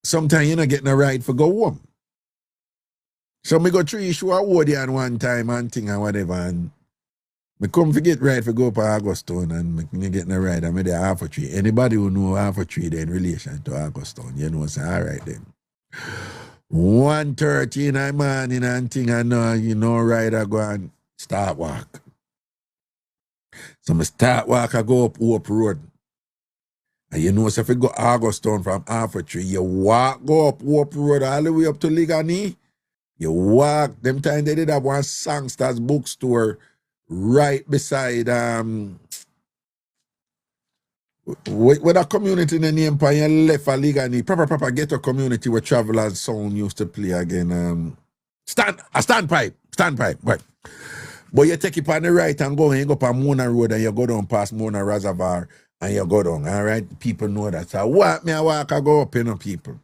sometimes you're not getting a ride for go home. So me go tree show a Odeon one time and thing and whatever, and me come forget ride for go up Augustone and me getting a ride and me there half a tree. Anybody who know half a tree there in relation to Augustone, you know, say all right then. 1:30 in the morning and thing, and you know, ride I go and start walk. So me start walk, I go up Hope Road. And you know, so if you go Augustone from half a tree, you walk, go up Hope Road all the way up to Ligani. You walk, them time they did have one Songsters bookstore right beside with a community in the name for your left a Ligani, proper Ghetto community where Travelers Sound used to play again. Standpipe, right. But you take it on the right and go and you go up on Mona Road and you go down past Mona Reservoir and you go down, all right? People know that. So walk, I go up, you know, people.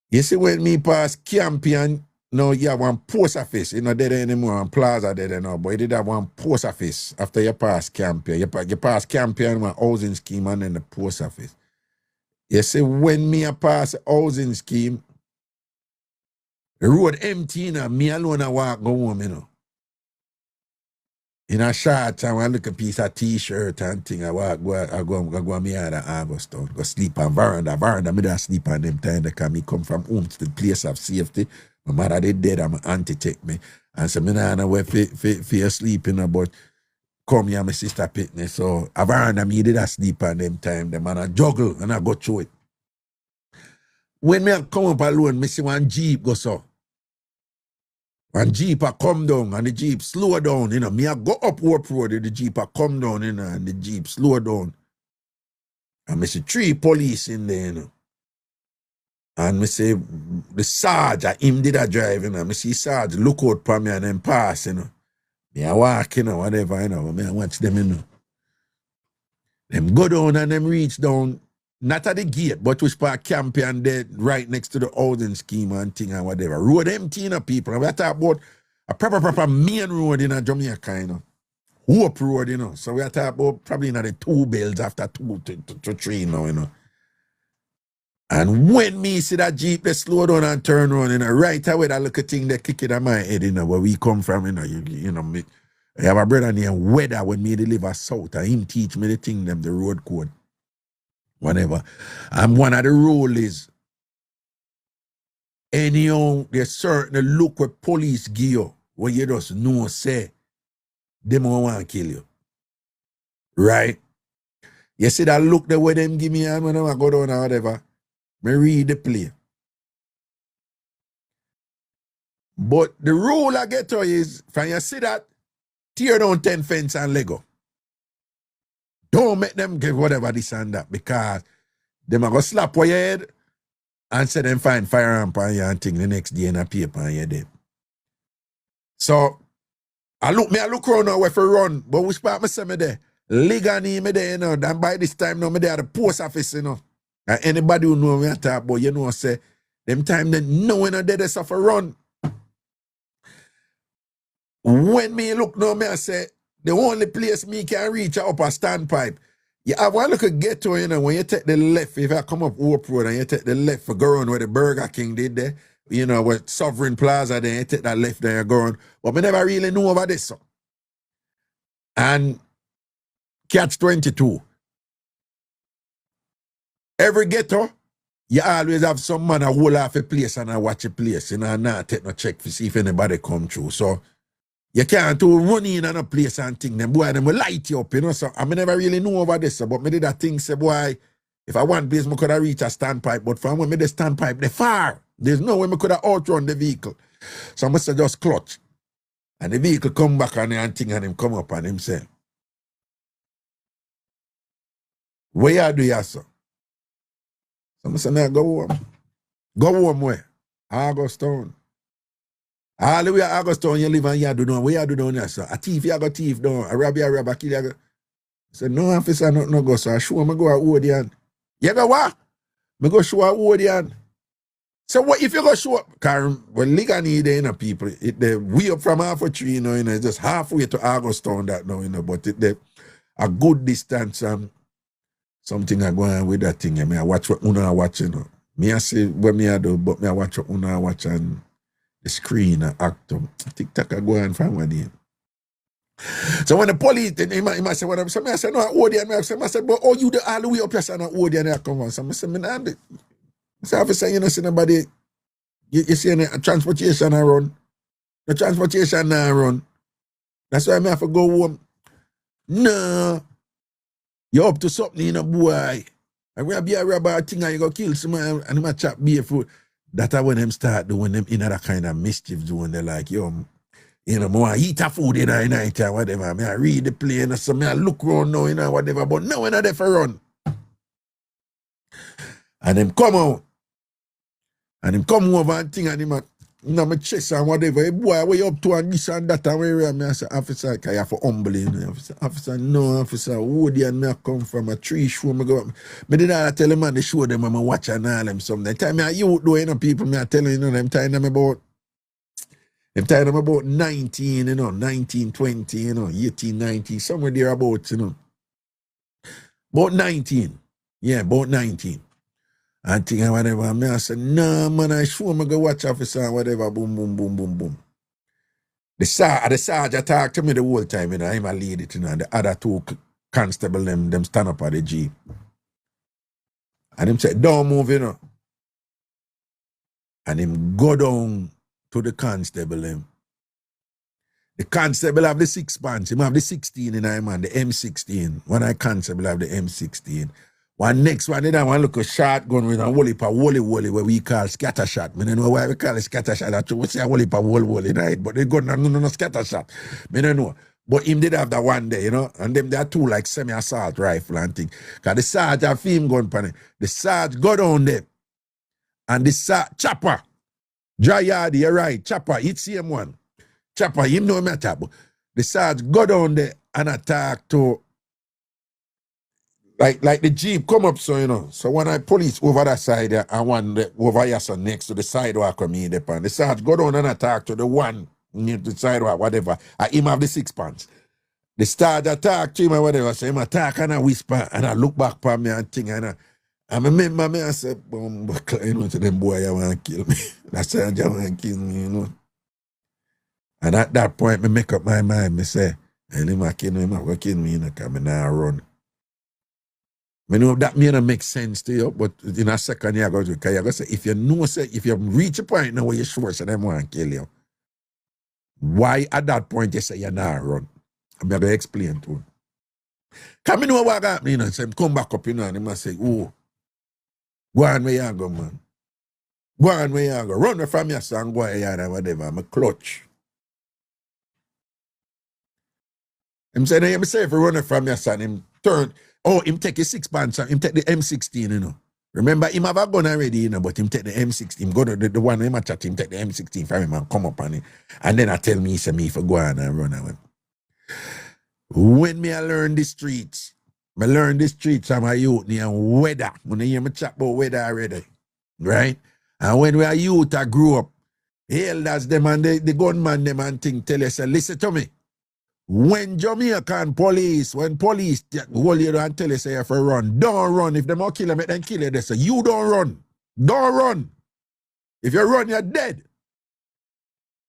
You see, when me pass Campion, now you have one post office. You know, there anymore, one plaza there now, but you did have one post office after you pass Campion. You pass Campion, one housing scheme, and then the post office. You see, when me pass the housing scheme, the road empty, you know, me alone I walk go home, you know. In a short time, I look a piece of t-shirt and thing, I go me out of Augustine, go sleep on veranda, me don't sleep on them time because me come from home to the place of safety. My mother did dead and my auntie take me. And so me nah know where for sleep, you know, but come here, my sister pick me. So a veranda me did sleep on them time, the man I juggle and I go through it. When me come up alone, me see one Jeep go so. And Jeep a come down and the Jeep slow down, you know. Me a go up Hope Road, the Jeep a come down, you know, and the Jeep slow down. And me see 3 police in there, you know. And me say, the Sarge, him did a drive, you know. Me see Sarge look out for me and then pass, you know. Me a walk, you know, whatever, you know. Me a watch them, you know. Them go down and them reach down, not at the gate, but which part Campion there, right next to the housing scheme and thing and whatever. Road empty, you know, people. And we talk about a proper main road in a Jamaica, you know. Hope Road, you know. So we are talking about probably in the 2 bells after 2 to 3 now, you know. And when me see that Jeep, they slow down and turn around, you know, right away that little thing they kick it in my head, you know, where we come from, you know, you know, me. I have a brother named Weather when me deliver south, and him teach me the thing, them, the road code. Whatever. And one of the rules is, anyhow, there's certain look where police give you, where you just know, say, they won't want to kill you. Right? You see that look the way them give me and when I go down or whatever, me read the play. But the rule I get to is, when you see that, tear down 10 fence and Lego. Don't make them give whatever this and that because them are going to slap on your head and say them find firearm on you and thing the next day in a paper on your day. So, I look around now where for run, but which part me say me there? Legally me there, you know, and by this time now me there at the post office, you know. And anybody who know me I talk about, you know, say, them time then no one there suffer run. When me look now, me I say, the only place me can reach up a standpipe. You have one look at Ghetto, you know, when you take the left, if I come up Warp Road and you take the left for go around where the Burger King did there, you know, where Sovereign Plaza there, you take that left there, you go around. But me never really know about this. So. And catch 22. Every ghetto, you always have some man a hold off a place and a watch a place, you know, and not take no check to see if anybody come through. So, you can't run in a place and think them, boy, them will light you up, you know. So I never really know about this, but me did that thing, say, boy, if I want place, I could have reached a standpipe, but from when me the standpipe, they far. There's no way I could have outrun the vehicle. So I must have just clutch. And the vehicle come back on and thing and him come up and him say, where you do you, sir? So I must say, go home. Go home where? Augustown. All the way at Augustown, you live and you do down. Where you do down there, sir? A thief, you go thief down. A robber, kill you go. I said, no, officer, no go, so I show him, I go a Odian. You go what? I go show a Odian. So what if you go show up? Because when Liga need there, you know, people, they way up from half a tree, you know, just halfway to Augustown that now, you know, but they a good distance, something I go on with that thing. I mean, I watch what Una watch, you know. Me I see what me I do, but me I watch what Una watch and the screen and act. Tik Tok I go and find one day. So when the police, he might say, what I'm saying, I said, no, I Odian. I said, but oh, you the all the way up here, so I Odian, I come on. So I said, man, I say, officer, you know, see nobody, you see any transportation I run. The transportation I run. That's why I have to go home. No. You're up to something, you know, boy. I'm going to be a robber thing and you go kill someone and I'm chop barefoot. That's when them start doing them in that kind of mischief zone. They're like, yo, you know, I eat a food in the night or whatever. I read the play and so I look around now, you know, whatever. But no one are there for run. And them come out. And him come over and thing and him my chest and whatever. Hey, boy, where you up to and this and that and where I say, officer, I have to humble you. Officer, no, officer, Woody and me I come from a tree show. Me go up. Me did I tell him and they show them I'm watching all them some. The time I you do, you know, people me I tell you know, them time them about 19, you know, 19, 20, you know, 18, 19, somewhere there about, you know. About 19. Yeah, about 19. And thing and whatever. And I said, no, man, I sure me go watch officer and whatever. Boom, boom, boom, boom, boom. The sergeant talk to me the whole time, you know, I'm a lead it, you know, and the other two constable, them stand up at the Jeep. And him said, don't move, you know. And him go down to the constable, him. The constable have the 6 pants. Him have the 16 in him and the M16. One I constable have the M16. One next one, then I want to look a shotgun with a wally where we call scatter shot. I don't know why we call it scatter shot. That's what we say a wally, right? But they gun no scatter shot. I don't know. But him did have that one day, you know, and them there two like semi-assault rifle and thing. Because the sergeant have film gun pan it. The sergeant go down there. And the chopper. Dry yard, you're right. Chopper, it's him one. Chopper, him know me chopper. The sergeant go down there and attack to like the Jeep come up, so you know. So when I police over that side there and one over here so next to the sidewalk of me there, the sergeant go down and attack to the one near the sidewalk, whatever. I him have the 6 pants. The sergeant attack to him or whatever, so him attack and I whisper and I look back for me and thing and I remember me, I said, you know, to them boy, you want to kill me. That sergeant want to kill me, you know. And at that point, me make up my mind, me say, and him a kill me, him a kill me, you know, because I now run. I know that may not make sense to you, but in a second you're going to say, if you know, say, if you reach a point now where you're sure so them want to kill you, why at that point you say you're not run? I'm going to explain to him. Come in what got me, you know, so him come back up, you know, and he must say, oh, go on where you go, man. Go on where you go. Run from your son, go ahead and whatever. I'm a clutch. Him say, him say, if you run from your son, him turn, him take a 6 pounds, him take the M16, you know. Remember, him have a gun already, you know, but him take the M16, him go to the one him a chat, him take the M16 from him and come up on it. And then I tell me, he say, me for go on and run away. When me I learn the streets, I learn the streets from my youth and weather. When you hear me chat about weather already, right? And when we are youth, I grew up, elders them and the gunman them and thing tell us, listen to me. When Jamaican police, when police hold you and tell you say if you run, don't run. If them all kill you, make them kill you. They say, you don't run. Don't run. If you run, you're dead.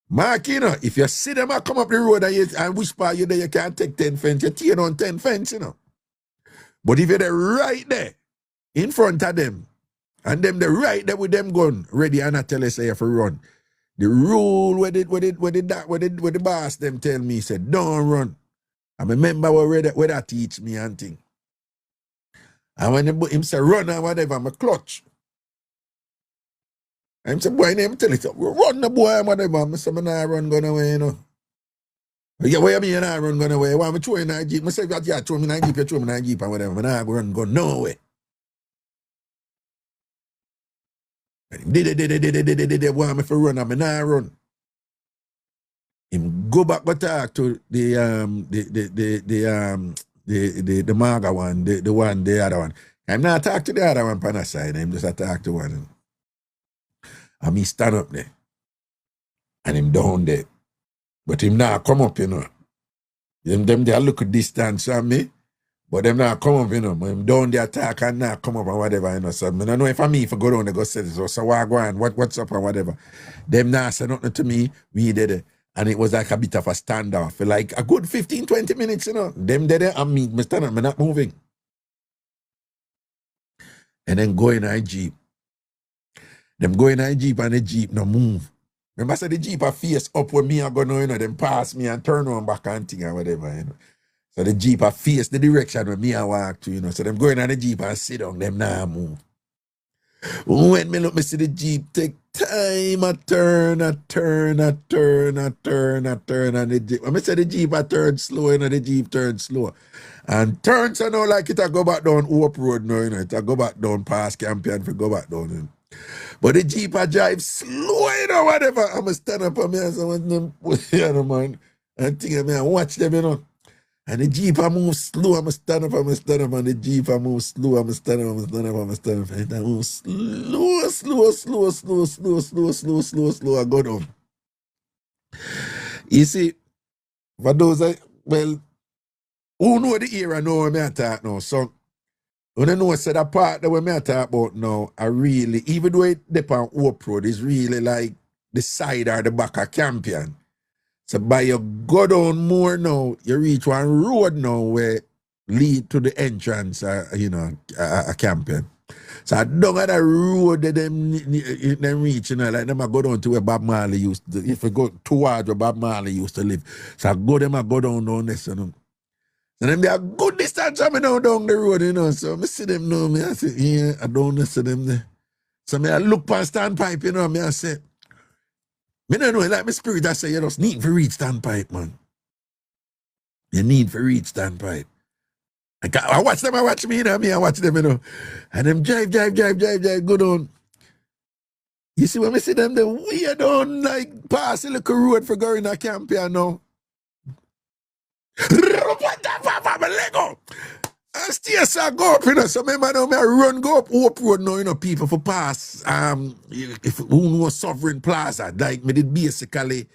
Mark, you know, if you see them come up the road and whisper you there, you can't take 10 fence, you tear on 10 fence, you know. But if you're there right there, in front of them, and them the right there with them gun, ready and I tell you say if you run. The rule where the boss them tell me said, don't run. I remember where that teach me and thing. And when him say run or whatever, I'm a clutch. And him say, boy, him tell it, run the boy and whatever. I say, I'm not run going away, you know. Yeah, what you mean I run going away? Why am I throwing in a jeep? I say, yeah, throw me in a jeep, you throw me in a jeep and whatever. I'm not run go nowhere. Did want me to run, I'm not run. Him go back but talk to the Maga one, the other one. I'm not talk to the other one on the side, I'm just talk to one. And me stand up there. And him down there. But him not come up, you know. Them they look at distance from me. But them not come up, you know. Him down there talk and not come up and whatever, you know. So I don't know if I go down there go say this. So what go on, what's up and whatever. Them not say nothing to me. We did it. And it was like a bit of a standoff for like a good 15, 20 minutes, you know. Them did it and me stand up, me not moving. And then go in a jeep. Them go in a jeep and the jeep no move. Remember I said the jeep a face up where me I go now, you know, them pass me and turn on back and thing or whatever, you know. So the jeep a face the direction where me I walk to, you know. So them go in the jeep and sit down, them now move. When me look, me see the jeep take time, I turn, and the jeep. When me say the jeep I turn slow, you know, the jeep turn slow. And turns so now like it I go back down Hope Road now, you know, it I go back down past Campion for go back down, you know. But the jeep I drive slow, you know, whatever. I'm a stand up on me and someone them, you know, man. And think of me and watch them, you know. And the jeep I move slow, I'm a stand up, and the jeep I move slow, I'm a stand up, and I move slow, I go down. You see, for those, well, who know the era know what I talk now, so when I know I said that part that we I talk about now, I really, even though it depends on Hope Road, it's really like the side or the back of Campion. So by you go down more now, you reach one road now where lead to the entrance, you know, a Campion. So down at the road that them reach, you know, like them I go down to where Bob Marley used to, if you go towards where Bob Marley used to live. So I go down this, you know. And then they are good distance from me down the road, you know. So I see them now, I say, yeah, I don't see them there. So I look past standpipe, you know, I say, I don't know, like my spirit, I say, you just need to reach standpipe, man. You need to reach standpipe. I watch them, I watch me, you know, I watch them, you know. And them drive, go down. You see when I see them, they weird on, like, pass a little road for going to camp here now. Lego. And still so go up, you know. So remember now, I run go up Hope Road now, you know, people for pass. If who knows Sovereign Plaza, like me did basically,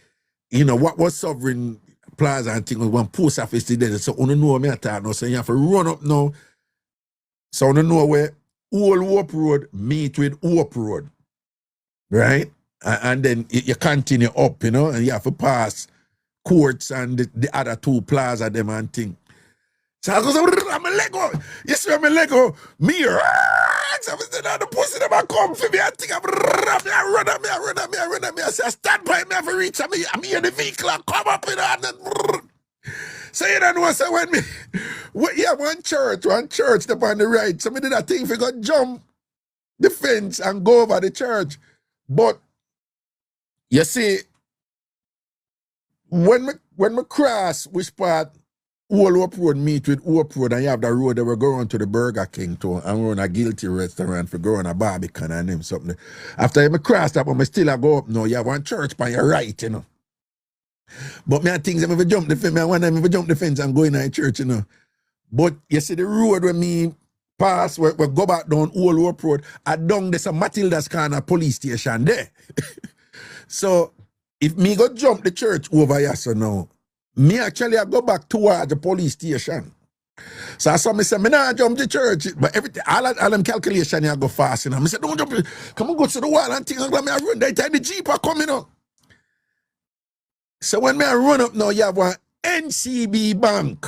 you know, what was Sovereign Plaza and thing was one post office there. So you know me at now. So you have to run up now. So you know where Old Hope Road meet with Hope Road. Right? And then you continue up, you know, and you have to pass Courts and the other two plaza them and thing. So I go, I'm a Lego. You see, I'm a Lego. Me, so I said, the pussy them a come for me. I think I run. I say, I stand by me, I have to reach me. I'm here in the vehicle, I come up, you know, and then, So you don't know, so when me, yeah, one church up on the right. So me did that thing if you got jump the fence and go over the church. But you see, when me cross which part Old Up Road meet with Up Road and you have the road that we're going to the Burger King to and we're on a guilty restaurant for going a Barbican and them something. After me cross that, but me still a go up now. You have one church by your right, you know. But me I think I'm jump the fence. I want them to jump the fence and go in the church, you know. But you see the road when me pass, we go back down Old Up Road, and down there's a Matilda's Corner police station there. So if me go jump the church over here so now, me actually I go back towards the police station. So I saw me say, me nah jump the church, but everything, all them calculation I go fast, you know. I said, don't jump, come on, go to the wall and think I'm going to run. That time the Jeep are coming up. So when me I run up now, you have one NCB Bank.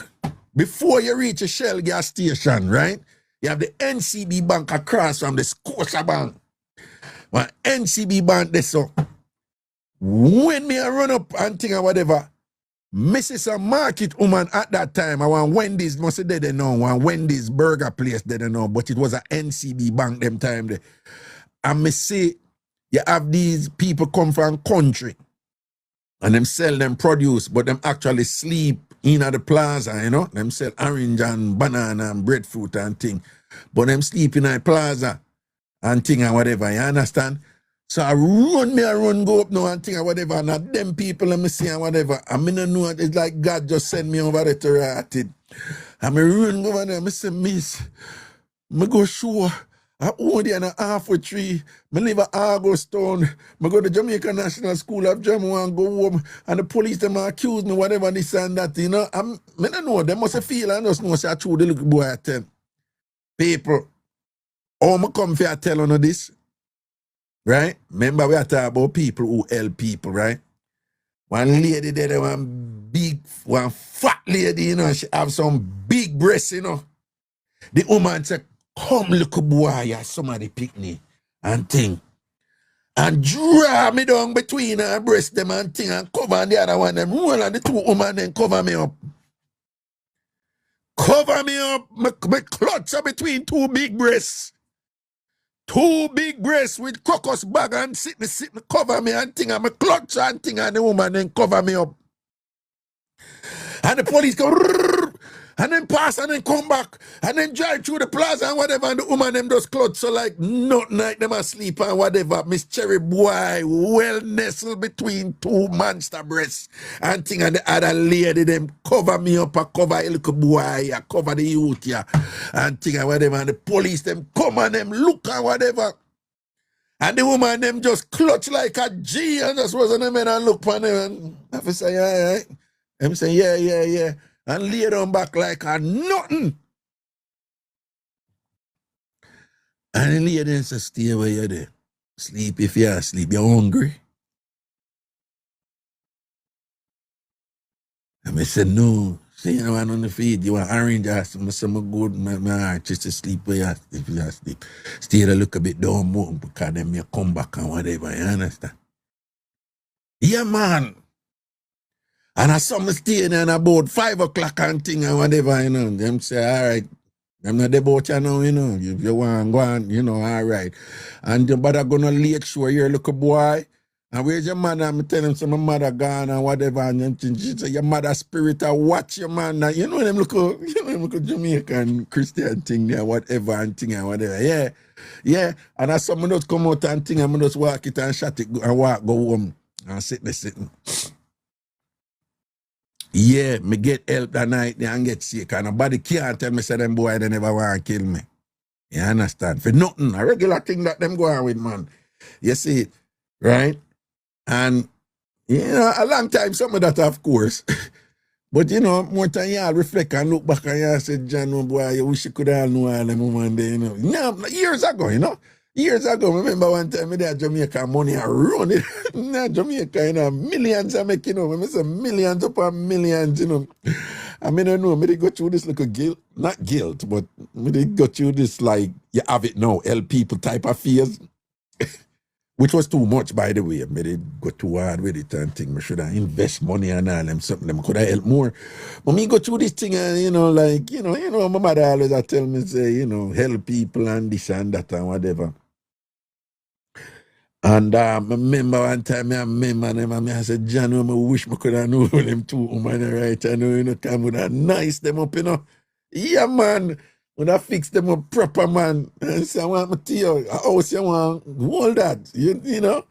Before you reach a Shell gas station, right? You have the NCB Bank across from the Scotia Bank. One NCB Bank there, so when me I run up and think or whatever, Mrs. a market woman at that time, I want Wendy's, must say they know, one Wendy's burger place, they don't know, but it was a NCB Bank them time there. And me say, you have these people come from country and them sell them produce, but them actually sleep in at the plaza, you know, them sell orange and banana and breadfruit and thing, but them sleep in the plaza and thing and whatever, you understand? So I run, go up now and thing and whatever, and them people let me see and whatever, I mean, I know it's like God just sent me over there to write it. And me run over there, I say, miss, me go show, I own there in a half a tree, me live at Augustown, me go to Jamaica National School of Drama and go home, and the police them accuse me, whatever, this and that, you know. I don't know, they must feel, I just know, say I true the little boy I tell. People, how me come for tell you this? Right? Remember we are talking about people who help people, right? One lady there, one fat lady, you know, she have some big breasts, you know. The woman said, come little boy, somebody pick me and thing. And draw me down between her breast them and thing and cover the other one, them roll and the two women then cover me up. Cover me up, me clutch her between two big breasts. Two big breasts with crocus bag and sit me cover me and thing and me clutch and thing and the woman then cover me up. And the police go and then pass and then come back and then drive through the plaza and whatever and the woman them just clutch so like nothing like them asleep and whatever. Miss Cherry boy well nestled between two monster breasts and thing and the other lady them cover me up and cover a little boy and cover the youth yeah and thing and whatever and the police them come and them look and whatever. And the woman them just clutch like a G and just was on them and look for them and I say, yeah, right. Them say, yeah. And lay down back like a nothing. And the lady says, stay where you're there. Sleep if you're asleep. You're hungry. And I said, no. Say you want on the feed. You want orange ass. I said, I'm good. My heart just to sleep where you're asleep. Stay there look a bit down more because then you come back and whatever. You understand? Yeah, man. And I saw me staying in about 5 o'clock and thing and whatever, you know. Them say, all right, I'm not about you now, you know. If you want to go on, you know, all right. And but I'm going to make sure you're a little boy. And where's your mother? I'm telling him, so my mother gone and whatever. And she say, your mother spirit, I watch your man. And you know them little Jamaican Christian thing there, whatever and thing and whatever. Yeah. And I saw me just come out and thing and I just walk it and shut it and walk, go home and sit there sitting. Yeah, me get help that night and get sick. And nobody can't tell me say them boy they never want to kill me. You understand? For nothing. A regular thing that them go on with, man. You see it? Right? And, you know, a long time, some of that, of course. But, you know, more time y'all reflect and look back and y'all say, John, oh boy, you wish you could all know all them women there, you know. No, years ago, you know. Years ago, remember one time me there Jamaica money and run it. Now Jamaica, you know, millions are making, you know, I say millions upon millions, you know. I mean, I know, me they go through this like a guilt, not guilt, but me they go through this like, you have it now, help people type of fears. which was too much, by the way. I did go too hard with it and think I should have invest money and all them something. Them could have helped more. But me go through this thing and, my mother always tell me, say, help people and this and that and whatever. And I remember one time, I remember them and I said, John, I wish I could have known them two women right. I know, time would have nice them up, Yeah, man. When I fix them up proper, man. And say, I want to tell you, house you want, all that, you know.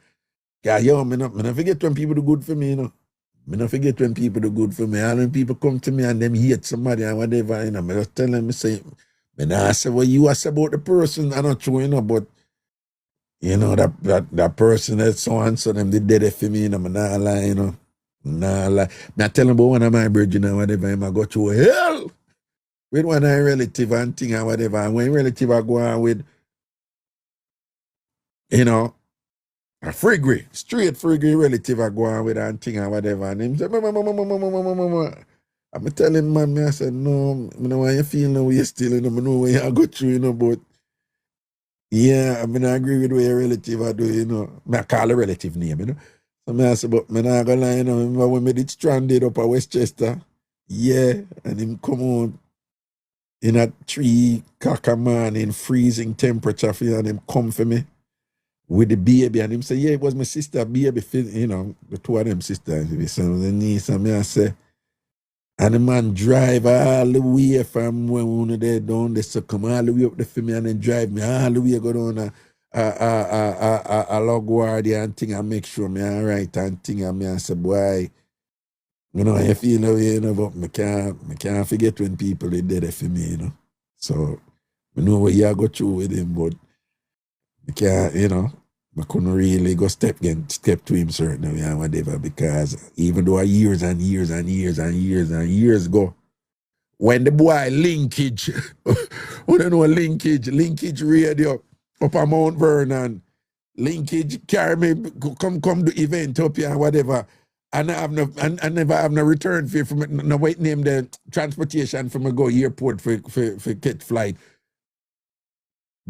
Yeah, me not forget when people do good for me, Me not forget when people do good for me. All when people come to me and them hate somebody and whatever, me just tell them, say, me not say what you say about the person, I'm not true, but that person that so and so them did it for me, me not lie, Nah lie. Me I tell them about one of my brethren and whatever, I go through hell with one of my relative and thing and whatever. And when relative I go on with, a friggy, straight friggy relative I go on with and thing and whatever. And him say, mama. I'm telling man, I said, no, I know how you feel now, you still, I know what you go through, but yeah, I mean, I agree with what your relative I do, I call a relative name, So I say, but I'm not gonna lie, remember when we did stranded up at Westchester? Yeah, and him come on in a 3 o'clock morning, freezing temperature for you, and him come for me with the baby, and him say, yeah, it was my sister, baby, the two of them sisters, so the niece, and me I say, and the man drive all the way from when they down there, so come all the way up the for me, and then drive me all the way, go down a log guardia and thing, and make sure me all right, and thing, and me I say, boy, I feel the way, but me can't forget when people they did it for me, So, I know what you go through with him, but I can't, I couldn't really go step to him certain way and whatever, because even though years and years and years and years and years ago, when the boy linkage, we don't know linkage radio up at Mount Vernon, linkage carry me, come do event up here and whatever, and I never have no return fee from it, no wait name the transportation for me go airport for catch flight.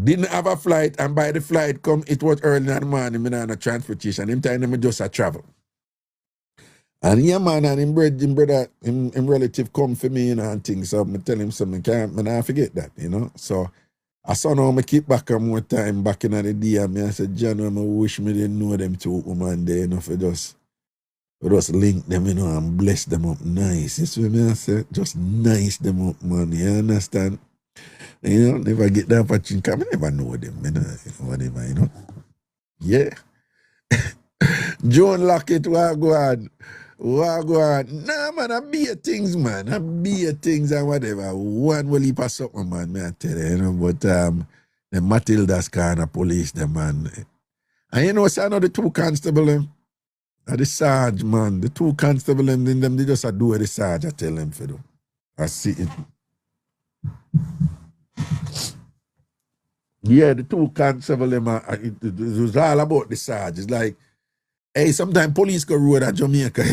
Didn't have a flight, and by the flight come, it was early in the morning, me on a transportation. Him time me just a travel. And yeah, man, and him brother, him relative come for me, and things. So I tell him something, I not forget that, So I saw now me keep back one more time back in the day, and I said, John, I wish me didn't know them two women there, for just link them, and bless them up nice. That's what I say, just nice them up, man, you understand? Never get that opportunity. I never know them, whatever, Yeah. Joan Lockett, wagwan. Nah, man, I be a things, man. I be a things and whatever. One will heap of something, man, I tell you, But the Matilda's kind of police, them, man. And say, I know the two constable, them, the Sarge, man. The two constable, them, they just do what the Sarge, I tell them for them. I see it. Yeah, the two constable, them, it was all about the Sarge. It's like, hey, sometimes police go road at Jamaica,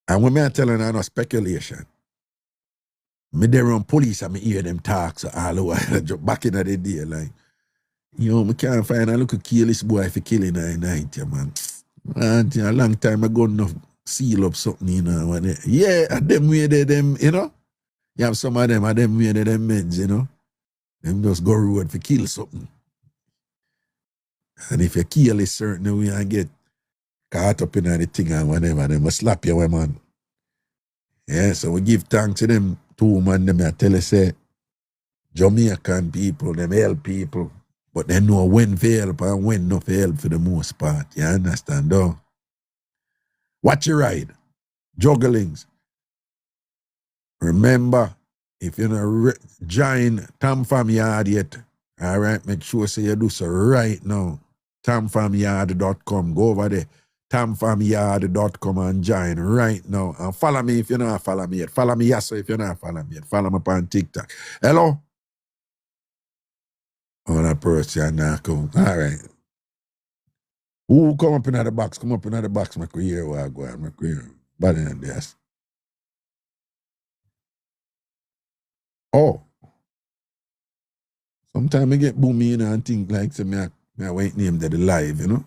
And when I tell them I no speculation, me there on police and me hear them talk so all the while back in the day, like, me can't find a little careless boy for killing in night, man. And a long time ago enough seal up something, Yeah, and them way they them, You have some of them way they them meds, Them just go road for kill something. And if you kill a certain way and get caught up in the thing and whatever, they must slap you, man. Yeah, so we give thanks to them two man, them I tell you, say, Jamaican people, them help people, but they know when to help and when not to help for the most part. You understand, though? Watch your ride. Jugglings. Remember, if you're not join TamFam yard yet, all right, make sure say you do so right now. TamFamyard.com. Go over there. TamFamyard.com and join right now. And follow me if you're not follow me yet. Follow me yes if you're not follow me yet. Follow me on TikTok. Hello? Oh, that person now come. All right. Who come up in the box? Come up in the box. My career will go on. My career. Better than this. Oh. Sometimes I get boomy and think like, say, I wait name the live, you know.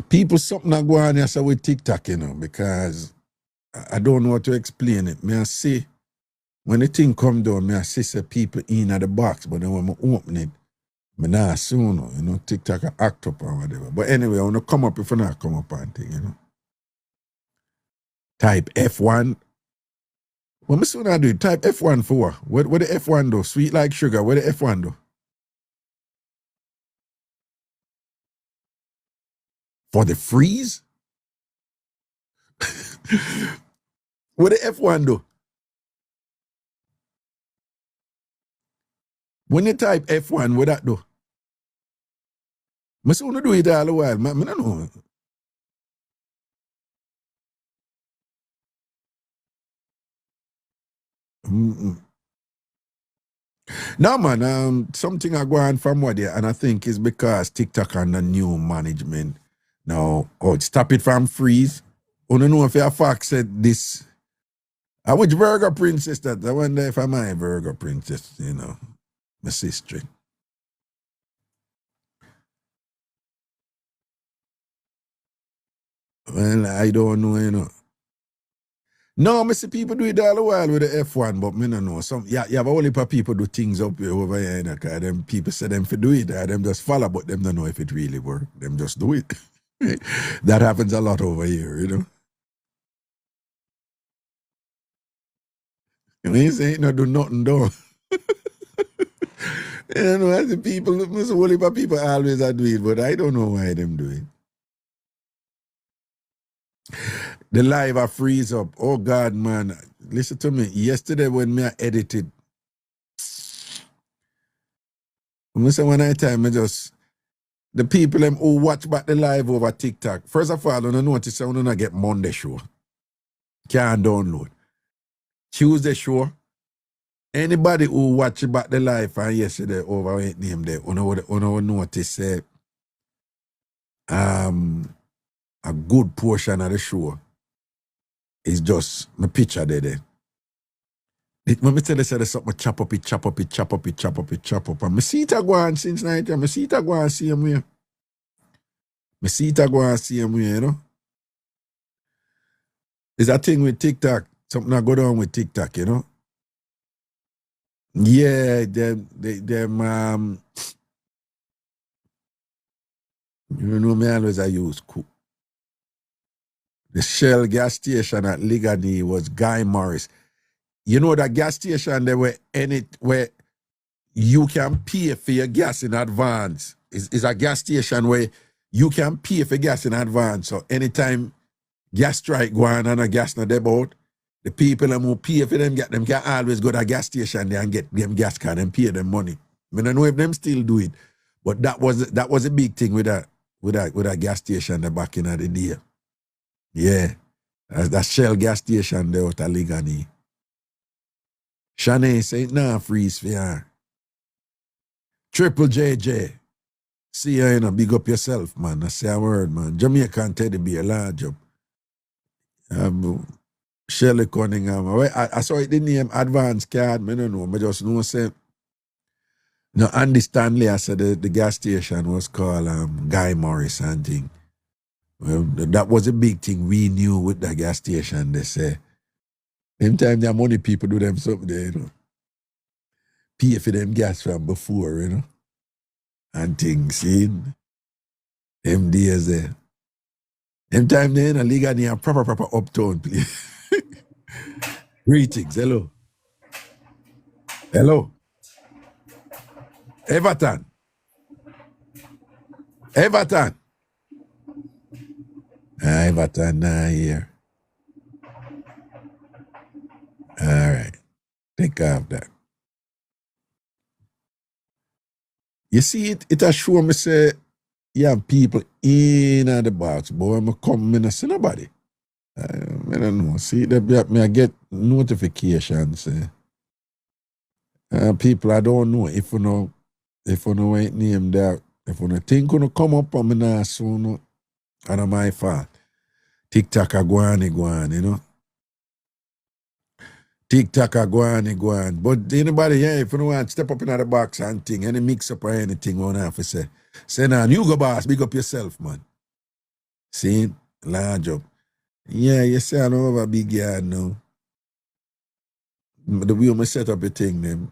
People something I go on here so with TikTok, you know, because I don't know how to explain it. Me I see when the thing come down, me I see say people in at the box, but then when I open it, me nah soon, you know, TikTok act up or whatever. But anyway, I wanna come up if I not come up and thing, you know. Type F1. What me soon I do? Type F1 for what? What the F1 do? Sweet like sugar. What the F1 do? For the freeze? What the F1 do? When you type F1, what that do? I soon do it all the while. I don't know. No, man, something I go on from what there, and I think it's because TikTok and the new management now, stop it from freeze. I don't know if your fact said this. I which Virgo princess that? I wonder if I'm my Virgo princess, you know, my sister. Well, I don't know, you know. No, I see people do it all the while with the F1, but me no know. You have a whole heap of people do things up here over here, you know, because them people say them for do it, them just follow, but them don't know if it really work. Them just do it. That happens a lot over here, you know. When you say no do nothing, though. You know, as the people, most whole heap of people always do it, but I don't know why them do it. The live I freeze up. Oh God, man. Listen to me. Yesterday when me I edited, when I time I just the people them who watch back the live over TikTok. First of all, I don't notice I don't get Monday show. Can't download. Tuesday show. Anybody who watch back the live and yesterday over what name there, you notice a good portion of the show is just my picture there. When me tell you say there's something chop up. And me see it go on since night. Me see it go on same way. You know. It's a thing with TikTok. Something that go down with TikTok, you know. Yeah, them you know me always I use the Shell gas station at Ligani was Guy Morris. You know that gas station there where you can pay for your gas in advance. Is a gas station where you can pay for gas in advance. So anytime gas strike go on and a gas not about, the people who pay for them can always go to a gas station there and get them gas card and pay them money. I don't know if them still do it, but that was a big thing with a gas station there back in the day. Yeah, that Shell gas station there out of Ligani. Shanae say, nah, freeze for her. Triple JJ. See you, you know, big up yourself, man. I say a word, man. Jamaican Teddy Bear, large up. Shirley Cunningham. I saw it the name Advance Card. I don't know. I just know say. No, Andy Stanley, I said the gas station was called Guy Morris and thing. Well, that was a big thing we knew with the gas station, they say. Them time their money people do them something there, you know. Pay for them gas from before, you know. And things, see? Them days there. Them time they in a league near proper uptown, please. Greetings, hello. Hello. Everton. Everton now here. All right. Take off that. You see it has shown me say you have people in the box, boy. I'm come and see nobody. I don't know. See, I get notifications. People I don't know if you know ain't name that. If you know think gonna come up on me now soon, and my fault. TikTok a go on, you know. Tik Tok go on. But anybody here, if you don't want to step up in the box and thing, any mix up or anything, one have to say now, you go boss, big up yourself, man. See, large up. Yeah, you say I don't have a big yard now. The way I set up a thing, them,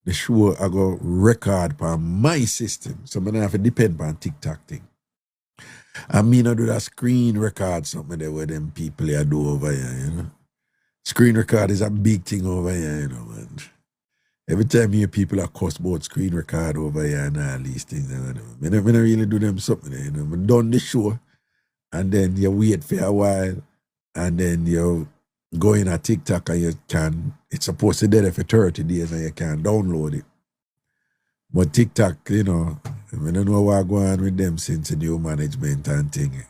the show I go record on my system. So I don't have to depend on TikTok thing. I mean, I do that screen record something there where them people here do over here, you know. Screen record is a big thing over here, you know, man. Every time you hear people are cuss about screen record over here and all these things, you know. I don't really do them something there, you know. I done the show and then you wait for a while and then you go in a TikTok and you can, it's supposed to be there for 30 days and you can download it. But TikTok, you know, I don't know what's going on with them since the new management and thing,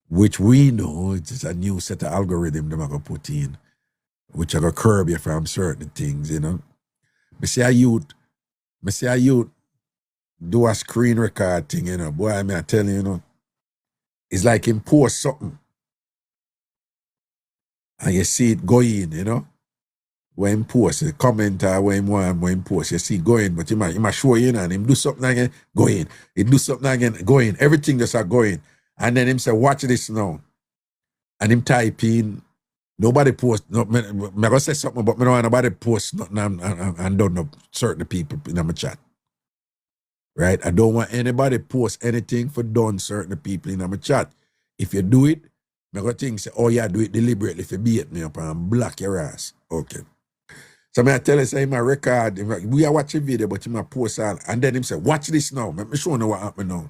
which we know it's a new set of algorithm them are going to put in, which are going to curb you from certain things, you know. I see a youth do a screen record thing, you know. Boy, I mean, I tell you, you know, it's like him post something and you see it going, you know. When him post, a comment or when him post, you see it going, but he might show you and him do something again, going. He do something again, going. Everything just are going. And then him say, watch this now. And him type in, nobody post, no, I'm going to say something, but I don't want nobody post nothing and don't know certain people in my chat. Right? I don't want anybody post anything for done certain people in my chat. If you do it, I'm going to think, say, oh yeah, do it deliberately if you beat me up and block your ass. Okay. So I tell you, say, my record, we are watching video, but he might post all, and then him say, watch this now. Let me show you what happened now.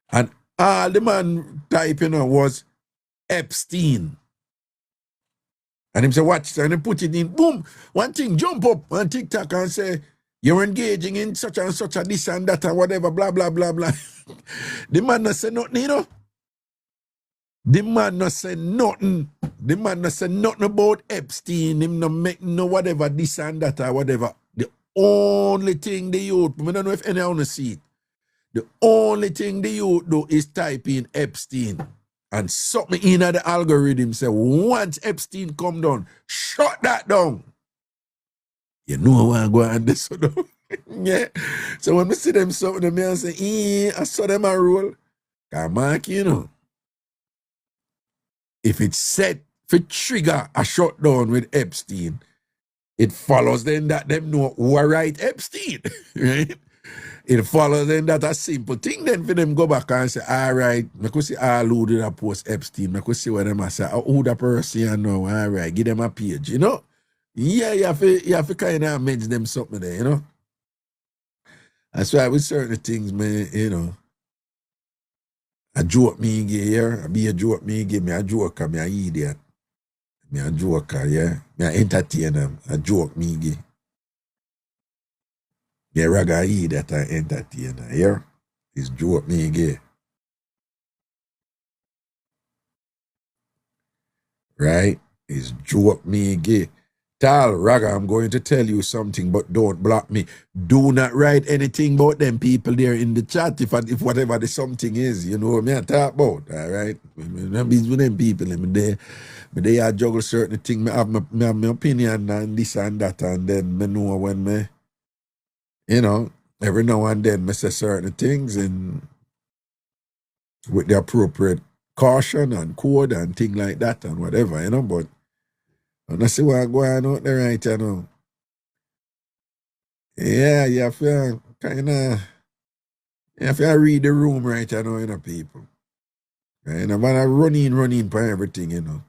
And all the man typing was Epstein. And him say, watch, and he put it in, boom, one thing, jump up on TikTok and say, you're engaging in such and such a this and that and whatever, blah, blah, blah, blah. The man not say nothing, you know. The man not say nothing. The man not say nothing about Epstein. Him not make no whatever, this and that or whatever. The only thing the youth, I don't know if anyone see it. The only thing the youth do is type in Epstein. And something in the algorithm say, once Epstein come down, shut that down. You know what I'm going to do. Yeah. So when I see them something, I say, I saw them a roll. Come on, you know. If it's set for trigger a shutdown with Epstein, it follows then that them know who are right Epstein. Right? It follows then that a simple thing then for them go back and say, all right, I could see all who did a post Epstein. I could see what them I say, who the person you know, all right, give them a page, you know? Yeah, you have to kind of mention them something there, you know? That's why with certain things, man, you know, a joke me here, I be a joke me give me a joker, me a idiot. Me a joker, yeah. Me a entertainer, a joke me give. Me a raga idiot and entertainer, yeah? It's joke me give. Right? It's joke me give. Tal, Raga, I'm going to tell you something, but don't block me. Do not write anything about them people there in the chat if whatever the something is, you know what I talk about, all right? I'm not busy with them people. They are juggle certain things. I have my opinion and this and that, and then I know when me, you know, every now and then I say certain things and with the appropriate caution and code and things like that and whatever, you know, but I see what's going on out there right, you know. Yeah, you have to read the room right, you know, people. Right? You know, man, I running for everything, you know.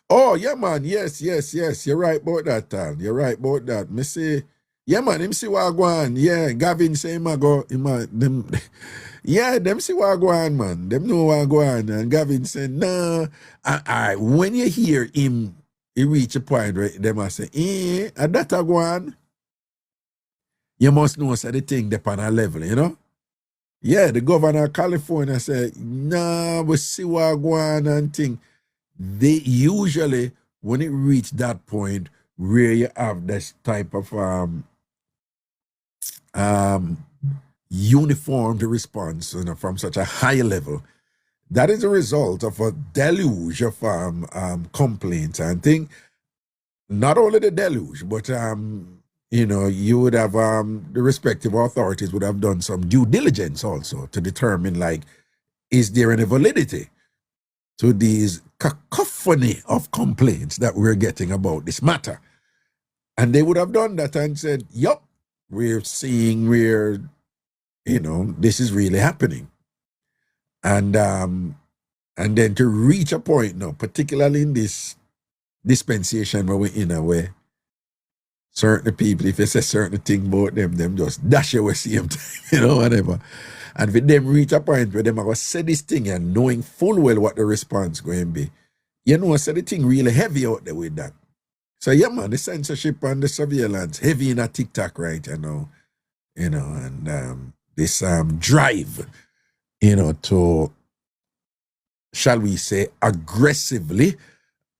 Oh, yeah, man, yes, you're right about that, Tal. You're right about that. Me say, yeah, man, him see what go on. Yeah, Gavin say them yeah, them see what go on, man. Them know what go on. And Gavin said, nah. When you hear him, he reach a point where them I say, that go on. You must know the thing depend on a level, you know? Yeah, the governor of California said, nah, we see what go on and thing. They usually, when it reach that point where you have this type of uniformed response, you know, from such a high level, that is a result of a deluge of complaints. And I think not only the deluge, but you would have the respective authorities would have done some due diligence also to determine, like, is there any validity to these cacophony of complaints that we're getting about this matter? And they would have done that and said, yup, we're seeing this is really happening. And then to reach a point now, particularly in this dispensation where we're in a way, certain people, if you say certain thing about them just dash away same time, whatever. And with them reach a point where them are going to say this thing and knowing full well what the response going to be, say the thing really heavy out there with that. So yeah, man, the censorship and the surveillance heavy in a Tik Tok right now, and this drive, to, shall we say, aggressively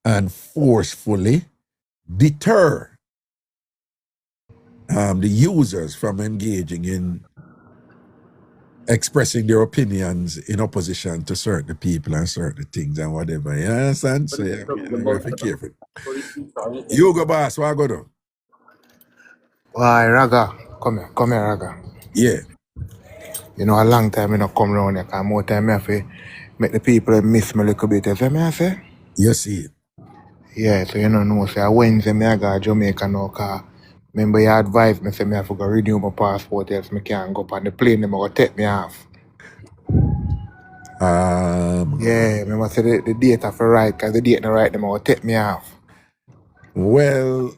and forcefully deter the users from engaging in expressing their opinions in opposition to certain people and certain things and whatever. You understand? So yeah, you have to be careful. You go, boss. What I go do? Why, Raga? Come here, Raga. Yeah. A long time I don't come around here, because more time I have to make the people miss me a little bit. You see me, I say? You see it. Yeah, so know, say Wednesday I go to Jamaica now, because remember you advised me, say I have to go renew my passport, else I can't go up on the plane, they're going to take me off. Yeah, remember say the date have to right, because the date not right, they're going to take me off. Well,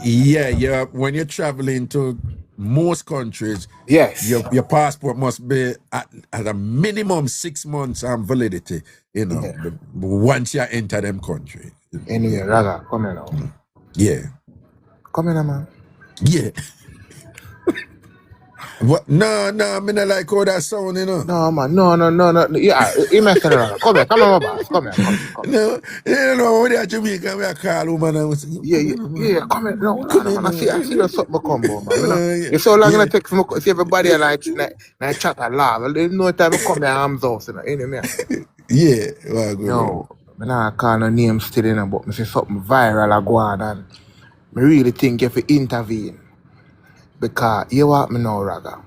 yeah, when you're traveling to most countries, yes, your passport must be at a minimum 6 months validity, once you enter them country. Anyway, Raga, come here now. Yeah. Come here, man. Yeah. What? No, me not like how that sound, No, man, no. Yeah, you messing around. Come here, come on, my boss. Come here. No, when they're Jamaican, we call woman and say, yeah, come here. No, man, I see the something combo, man. It's so long gonna take some. See everybody like chat and laugh. There's no time to come here arms out, anyway. Yeah, well, good. No, I can't no name still, but I see something viral go on, and I really think you have to intervene. Because you want me now, Raga.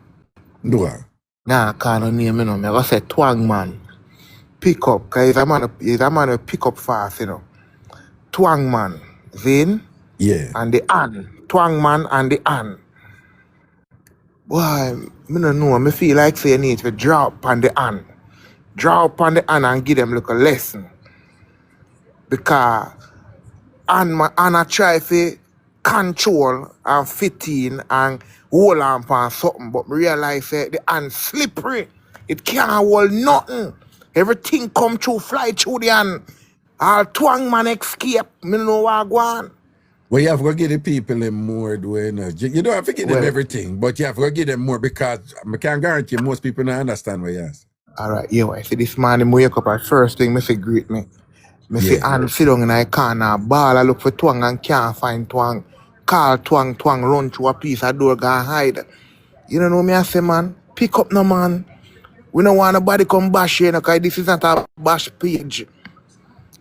Do I? Nah, I can't no name, I'm going to say twang man. Pick up, because he's a man who pick up fast, Twang man, Zin. Yeah. And the an. Twang man and the an. Boy, I don't know, I feel like say you need to drop on the an. Drop on the an and give them like a lesson. Because I try to control and fit in and hold on for something, but I realize the hand slippery. It can't hold nothing. Everything come through, fly through the hand. All twang man escape. I don't know what I go on. Well, you have to give the people them more, you don't have to give them everything, but you have to give them more, because I can't guarantee most people don't understand what you ask. All right, I see this man, he wake up at first thing, I say greet me. I see and sit down in a corner, ball, I look for twang and can't find twang. Call twang, run through a piece of door, go and hide. You don't know me, I say, man, pick up no man. We don't want nobody come bash you, because this is not a bash page.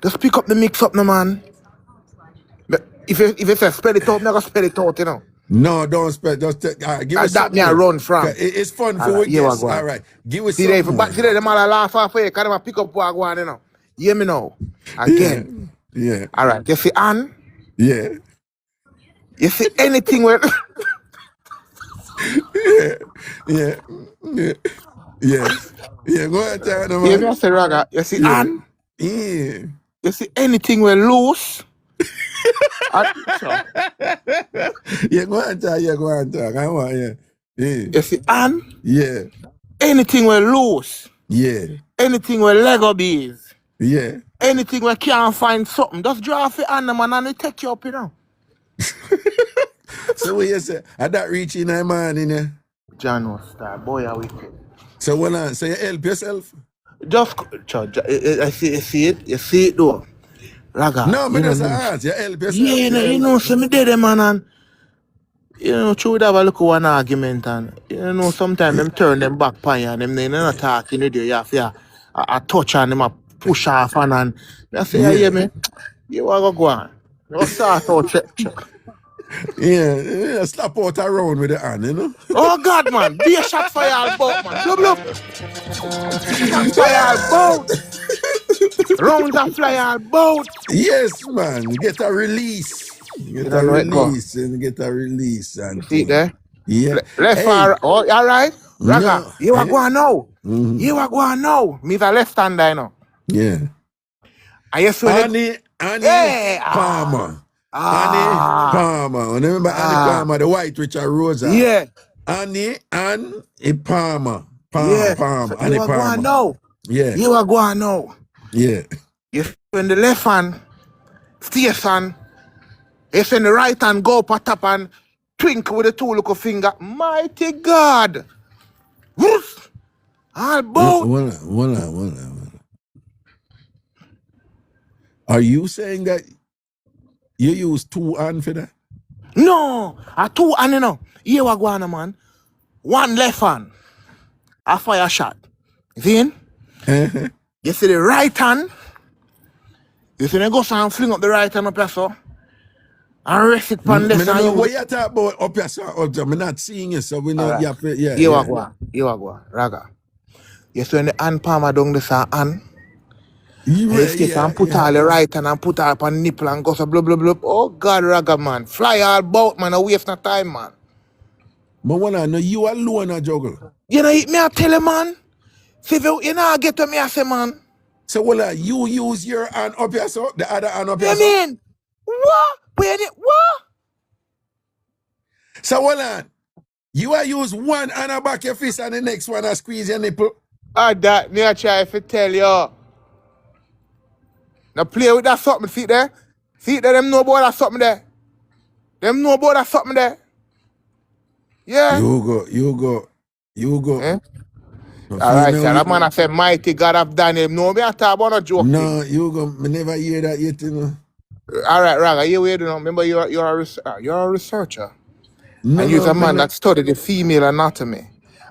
Just pick up the mix up no man. But if you say spell it out, I'm going to spell it out, No, don't spell. Just give us something. That me run from. It's fun for we guess. All right, give us something. See, they man laugh off for you. Can I pick up what I want, Hear me now. Again. Yeah. All right. You see Ann? Yeah. You see anything where... Yeah. Go ahead, tell them. Yeah, me say Raga. You see Ann? Yeah. You see anything where loose? Yeah, go ahead, talk. I want, yeah. You see Ann? Yeah. Anything where loose? Yeah. Anything where Lego bees? Yeah. Anything where can't find something, just draw for Ann, man, and it take you up, So what you say? I that reaching a man in there? John was star, boy, are wicked. So what on? So you help yourself? Just, I see it though. Raga. No, me just ask. You help yourself. Yeah, so me dead man, and true, have a look one argument, and sometimes them turn them back on you, and them not talking to you. You have I touch and him a push off and I say, yeah, Yeah. me. You are go on. You start out check. Yeah, slap out around with the hand, you know. Oh God, man. Be a shot for y'all both, man. Blub. Shot for y'all both. Rounds a fly y'all both. Yes, man. Get a release. You Get don't a know it go. release and get a release You and see it thing. there? Yeah. Left Hey. or oh, all right? Raga, No. you are going now. Mhm. You are going now. Me the left hand I know. Yeah. I just when it. Annie Hey, Palmer. Annie Palmer. Remember Annie Palmer, the white Richard Rosa? Yeah. Annie Palmer. Yeah. Palmer. So Annie you are Palmer. going now. Yeah. You are going now. Yeah. You when the left hand station, you send the right hand go up a top and twinkle with the two little finger. Mighty God. Woof. All both. Hold on. Are you saying that you use two hands for that? No. A two hand, you know. You are going, man. One left hand. A fire shot. Then, you see the right hand. You see, they go and fling up the right hand up here, so. And rest it on this. I don't know what you talk about up here, sir. I'm not seeing you, so we know Right. you have to, yeah. You are going. Raga. You see, when the hand palmer down this hand. And you stick and put all the right hand and put all up on nipple and go so blah, blah, blah. Oh, God, Raga, man. Fly all about, man. I waste no time, man. But when I know you alone a juggle. You know, me I tell you, man. See, if you know, get to me, I say, man. So, well, you use your hand up here, so the other hand up here, You so? mean? What? What? So, well, you are use one hand a back your fist and the next one a squeeze your nipple. That me I try to tell you. Now play with that something, see there? See there, them know about that something there. Them know about that something there. Yeah. You go. Eh? Alright, sir. That man I said, mighty God of Daniel. No, me I talk about no joke. No, you go. Me never hear that yet, you know. Alright, Raga, you wait, you know. Remember, you're a researcher. No, and you're a man that studied the female anatomy.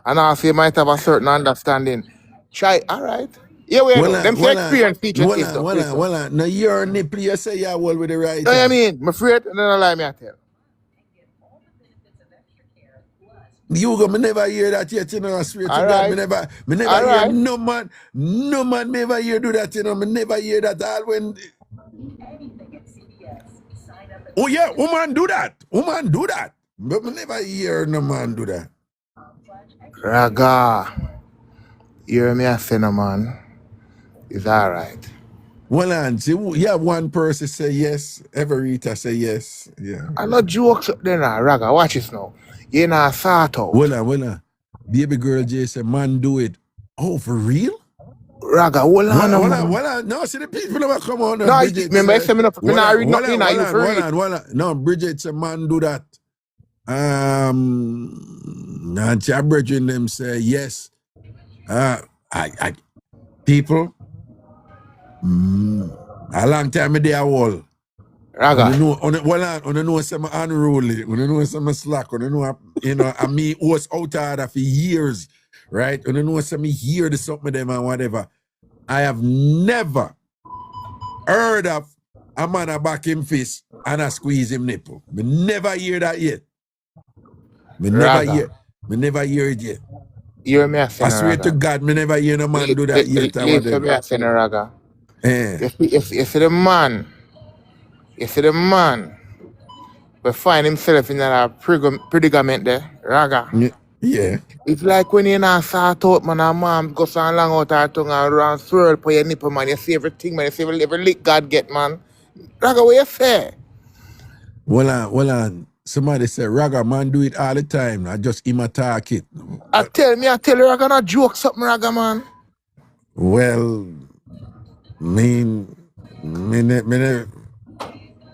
And also you might have a certain understanding. Try, alright. Yeah, wait, them say experience teacher things. Well, now your nipple, you say you're well with the right. No, I mean, I'm afraid, and then I lie me I tell. You go, me never hear that yet, you know, I swear to God. Me never hear no man never hear do that, you know, me never hear that all when. Oh yeah, woman do that. But me never hear no man do that. Raga, you hear me I say no man. It's alright. Well, and see, you have one person say yes, Everita say yes. Yeah. I no jokes up there now, Raga. Watch this now. You know, sort out. Well, baby girl J say, man, do it. Oh, for real? Raga, hold on. No, see the people never come on. No, remember I said me not read nothing now. You for read. No, Bridget say, man, do that. And your brethren them say, yes. People, a long time I there all. Raga. On know some unruly, on know some slack, on know, and me was out order for years, right? On know some hear the something them and whatever. I have never heard of a man a back him fist and a squeeze him nipple. Me never hear that yet. Me never hear it yet. You hear me I swear to God, me never hear no man do that yet. Listen me I say no, Raga. You see the man. You see the man will find himself in a predicament there, Raga. Yeah. It's like when you not sort out, man, a mom goes on long out her tongue and run swirl for your nipple, man. You see everything, man. You see every lick God get, man. Raga, what you say? Well, somebody say, Raga, man, do it all the time. I just him attack it. I tell you, Raga, not joke something, Raga, man. Well,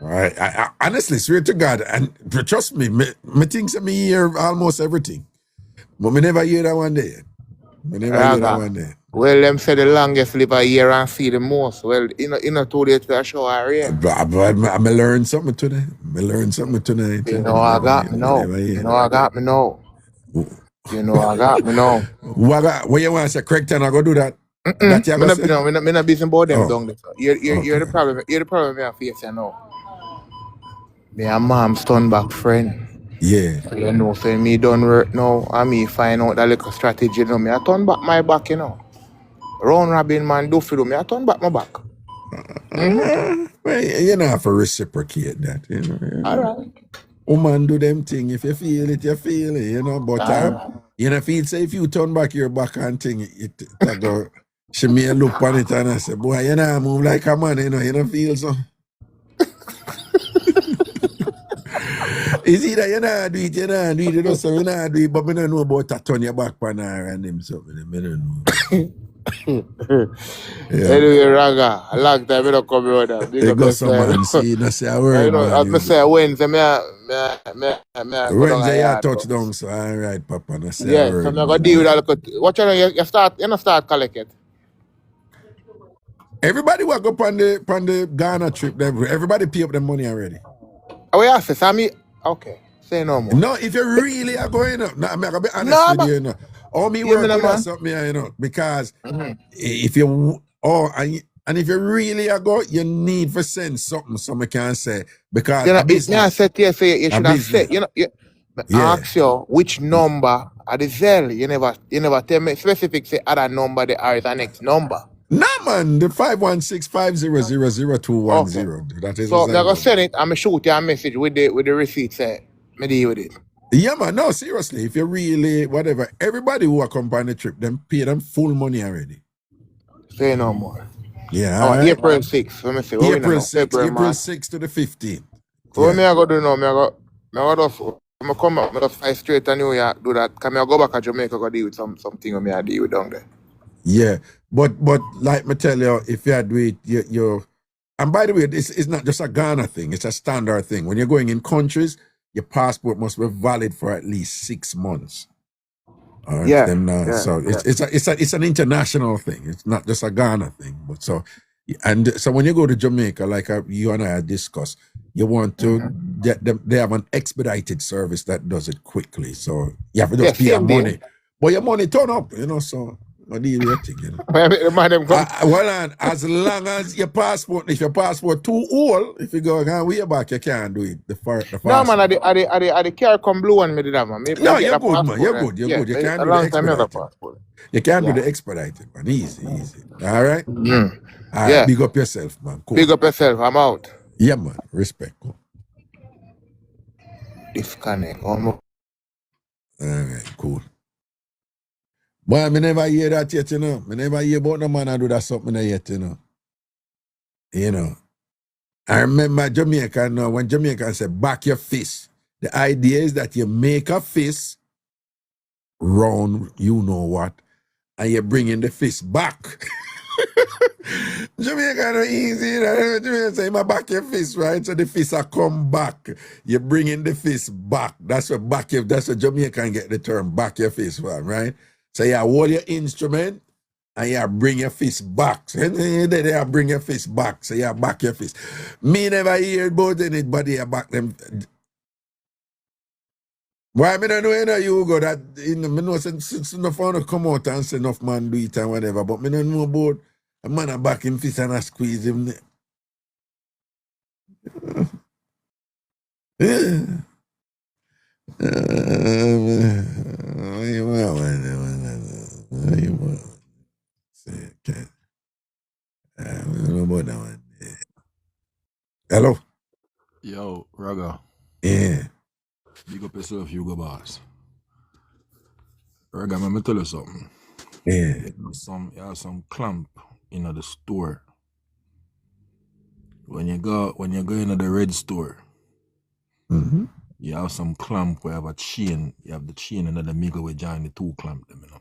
I honestly swear to God, and trust me, me thinks me hear almost everything. But me never hear that one day. Well, them say the longest live a year and see the most. Well, you know, 2 days to a show I read. I learned something today. You know I got me now. What you want to say, Craigton, I go do that? That you Me gonna not, say? no, me not busy about them Oh, down there. You're the okay. problem. You're the problem me I face, you know. Me and mom's turn back friend. Yeah. So you know, so me done work now, and me find out that little strategy, you know. Me I turn back my back, you know. Round robin man do for me, I turn back my back. Well, you know have to reciprocate that, you know. Alright. Woman do them thing. If you feel it, you feel it, you know. But you know, if you turn back your back and thing, it go she may look on it and I say, boy, you know, move like a man, you know feel so. It's either you know do it, you know do it, you know, so you know do it, but I don't know about that turn your back on her and them something. I don't know. Yeah. Anyway, Raga, a long time I don't come here with that. Big They up got some yourself. man, see, no say a You word, know, man. as me say Wednesday, me go down a Wednesday, you yard. touch down, so all right, Papa, no say a Yeah, so word, me go man. deal with that. Watch out, you start collect it. Everybody walk up on the Ghana trip. Everybody pay up the money already. Oh, yeah, say, Sammy. Okay, say no more. No, if you really are going up, no, I'm gonna be honest No, with but you, you know. All me hear me work now, with that man. something, you know, because if you and if you really are go, you need for send something, somebody can say because You know, a me I business, said to you, say you a should have business, said, you know, I yeah. ask you which number at the Zell. You never tell me specific say other number the R is the next number. Nah, man, the 516-500-0210. Okay. That is So the me I go number. send it and me shoot you a message with the receipt say me deal with it. Yeah, man. No, seriously. If you really whatever, everybody who accompany the trip, them pay them full money already. Say no more. Yeah. Oh, All right. April 6th. Let me see. What we April know? 6th, February, April March. 6th to the 15th. So what Yeah. me I go do now? Me I go just me come up, me just fly straight to New York, do that. Can me I go back to Jamaica, go deal with something me I deal with down there. Yeah. But like me tell you, if you do it, you and by the way, this is not just a Ghana thing, it's a standard thing. When you're going in countries, your passport must be valid for at least 6 months. All right, Yeah. then Yeah. so it's an international thing. It's not just a Ghana thing. But so when you go to Jamaica, like you and I discussed, you want to get them. They have an expedited service that does it quickly. So you have to just pay your same day. money, but your money turn up, you know. So I deal with your thing, you know. Man, them come. Well, and as long as your passport, if your passport too old, if you go way back, you can't do it. The No man, fast. I the car come blue one me did that man. Me No, get you're a good, man. passport, You're eh? good. You're Yeah, good. You can't a do the long time I got a expedited. passport. You can't do Yeah. the expedited, man. Easy. All right? All right. Yeah. Big up yourself, man. Cool. Big up yourself. I'm out. Yeah, man. Respect. Cool. Disconnect. All right, cool. Boy, me never hear that yet, you know. Me never hear about no man I do that something yet, you know. You know. I remember Jamaica now, when Jamaican say back your fist. The idea is that you make a fist round, you know what, and you bring in the fist back. Jamaica no easy, you know. Jamaica say, "My back your fist," right? So the fist will come back. You bring in the fist back. That's what Jamaican get the term back your fist from, right? So you hold your instrument and you bring your fist back. So you bring your fist back. So you back your fist. Me never hear about anybody back them. Why me don't know, you know, you go that, you know, me know since enough want to come out and say enough man do it and whatever, but me don't know about a man a back him fist and a squeeze him. Hello? Yo, Raga. Yeah. Big up yourself, you go boss. Raga, let me tell you something. Yeah. You have some clamp in the store. When you go into the red store, you have some clamp where you have a chain. You have the chain and then the middle where join the two clamp them, you know.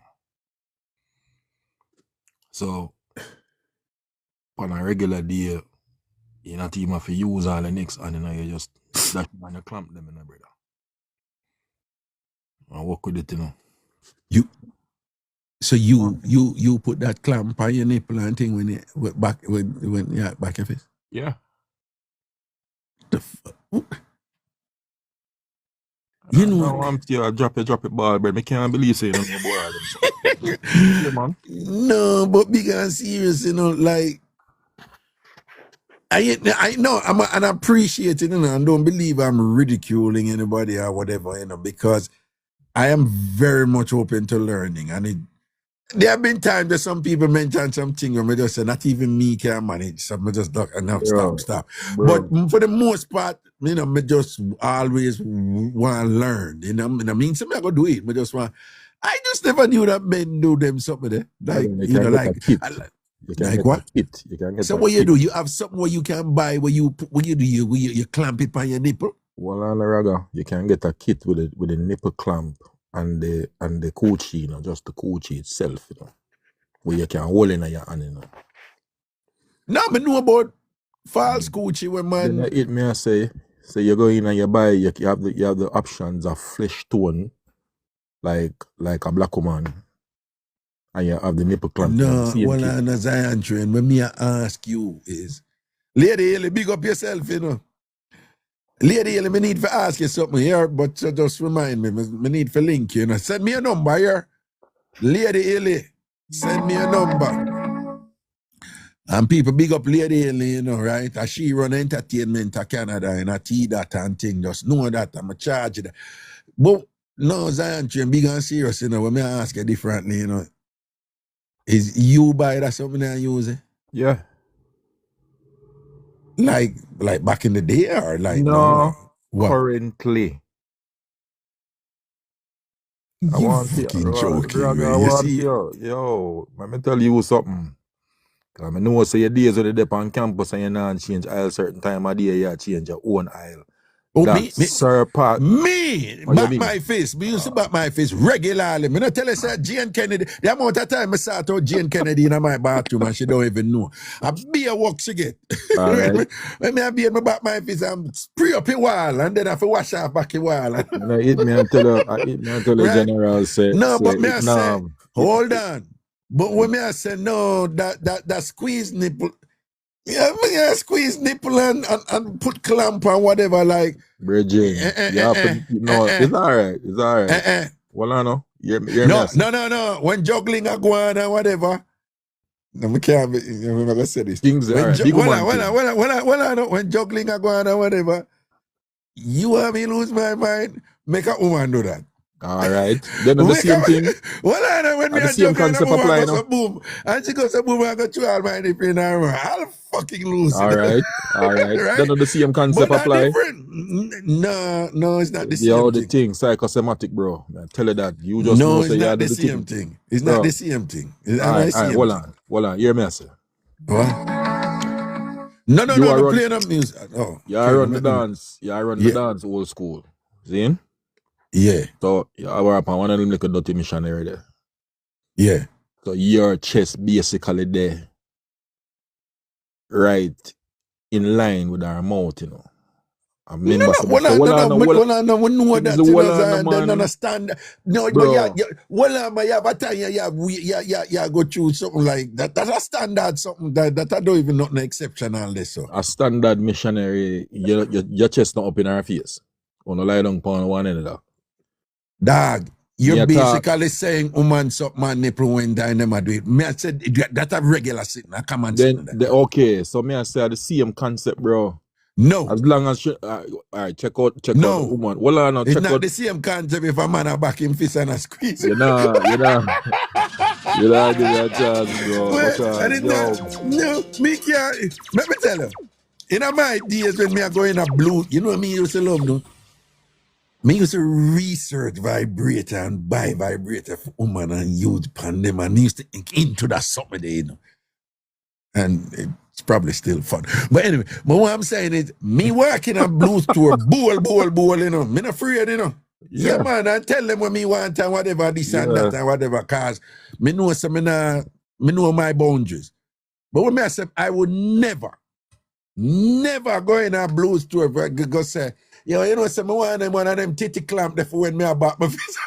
So on a regular day, you not even have to use all the next hand, you know, you just dash on the clamp them, you know, brother. And work with it, you know. So you put that clamp on your nipple and thing when you back your face? Yeah. The fuck? You Now know, I'm here, drop it ball, but I can't believe saying no boy. Yeah, man. no, but big and serious, you know, like I know and I appreciate it, you know, and don't believe I'm ridiculing anybody or whatever, you know, because I am very much open to learning. And there have been times that some people mention something and I just say, not even me can manage. So I just duck and now stop. Bro. But for the most part, you know, I just always want to learn. You know, I mean, something I go do it. I just never knew that men do them something there. Like, you know, like, You can like get what? a kit. You can get So a what kit. you do? You have something where you can buy where you clamp it on your nipple? Well, on the Raga, you can get a kit with a nipple clamp and the coochie, you know, just the coochie itself, you know, where you can hold in your hand, you know. No, I know about false coochie when man. Then it may say you go in and you buy, you have the options of flesh tone, like a black woman, and you have the nipple clamp. No, well, on a Zion train, when me ask you is, Lady Haley, big up yourself, you know. Lady Haley, me need to ask you something here, but just remind me need to link you, you know. Send me a number here. Lady Haley, send me a number. And people big up Lady Haley, you know, right? As she run entertainment to Canada and a tea that and thing, just know that I'm a charge of that. But no, Zion train, big and serious, you know, when me ask you differently, you know. Is you buy that something I use it? Yeah. Like back in the day or like no what? Currently. I You want fucking joking, Raga, man. I You want see? yo, let me tell you something. Because I know say your days when you're on campus and you not change aisle certain time of the year, you change your own aisle. Oh, That's me, What you back mean? my face. Me used to back my face regularly. Me not tell her say Jane Kennedy. The amount of time I saw out Jane Kennedy in my bathroom and she don't even know. I be a walk she get. All right. When me be my back my face, I'm spray up a wall and then I have to wash off back a wall. Me and tell her Right? general say No, say but me it I say, now. hold on. But when me I say no, that squeeze nipple. Yeah, me I squeeze nipple and put clamp and whatever like. Bridging. It's all right. It's all right. Well, I know. No. When juggling a go on and whatever. No, me can't be, I'm gonna say this. Kingsley, all right. When juggling a go on and whatever, you want me lose my mind, make a woman do that. All right. Then the same thing. When me the a same juggling a concept woman apply goes a boom, and she goes a boom, I go through all my nipple in her mouth. I'll fucking lose All it. right. Right? Then the same concept But apply. different. No, it's not the same Yo, thing. the thing, psychosomatic, bro. I tell you that. You just No, know it's say not you the do same thing. It's Bro. not the same thing. All right, hold on. Hear me, I say. What? No, You are I'm run- playing up music. Oh, You run the dance. You run the dance old school. See? Yeah, So you are up on one of them little dirty missionary there. yeah. So your chest basically there. Right in line with our mouth, you know. I remember We know that, you know, and then understand. No, but you have a time you go through something like that. That's a standard something that I don't even know no exceptional this so. A standard missionary, your chest not up in our face. On the lie down upon one another. Dog, you're basically saying woman suck my nipple when them do it. Me I said that a regular sitting. I come and okay, so me I say the same concept, bro. No. As long as all right, check out the woman. Well, it's not the same concept if a man a back him fist and a squeeze. You know give me a chance, bro. No, me can't. Let me tell you. In my days when me a go in a blue, you know what me used to love no? Me used to research vibrator and buy vibrator for woman and use pan them and used to into that something there, you know. And it's probably still fun. But anyway, but what I'm saying is, me working at Blue Store, bowl, you know. Me not afraid, you know. Yeah, man, I tell them what me want and whatever, this and that and whatever, cause me know some me know my boundaries. But when me I say, I would never go in a Blue Store go say, yo, you know, some one of them titty clamp there for when me about my face.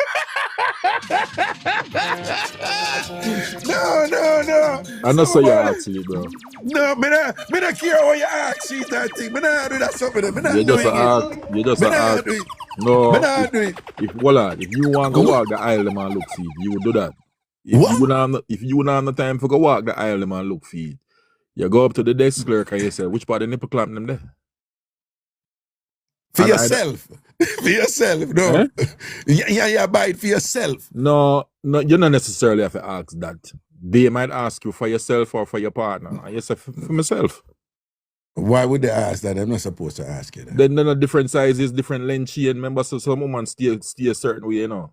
No. I know say you actually, bro. No, me not care what you ask, sheet that thing. Me not do that something. Me not You just doing it. ask. You just Me not ask. do it. Me No, not do it. if you want to walk the aisle, man, look feed, you would do that. If What? you not have the time for go walk the aisle, man, look feed. You go up to the desk clerk and you say, which part of the nipple clamp them there? For And yourself. For yourself, no. Eh? Yeah, buy it for yourself. No, you don't necessarily have to ask that. They might ask you for yourself or for your partner. And you say, for myself. Why would they ask that? I'm not supposed to ask you that. Then different sizes, different length chain. Remember, so some women stay a certain way, you know.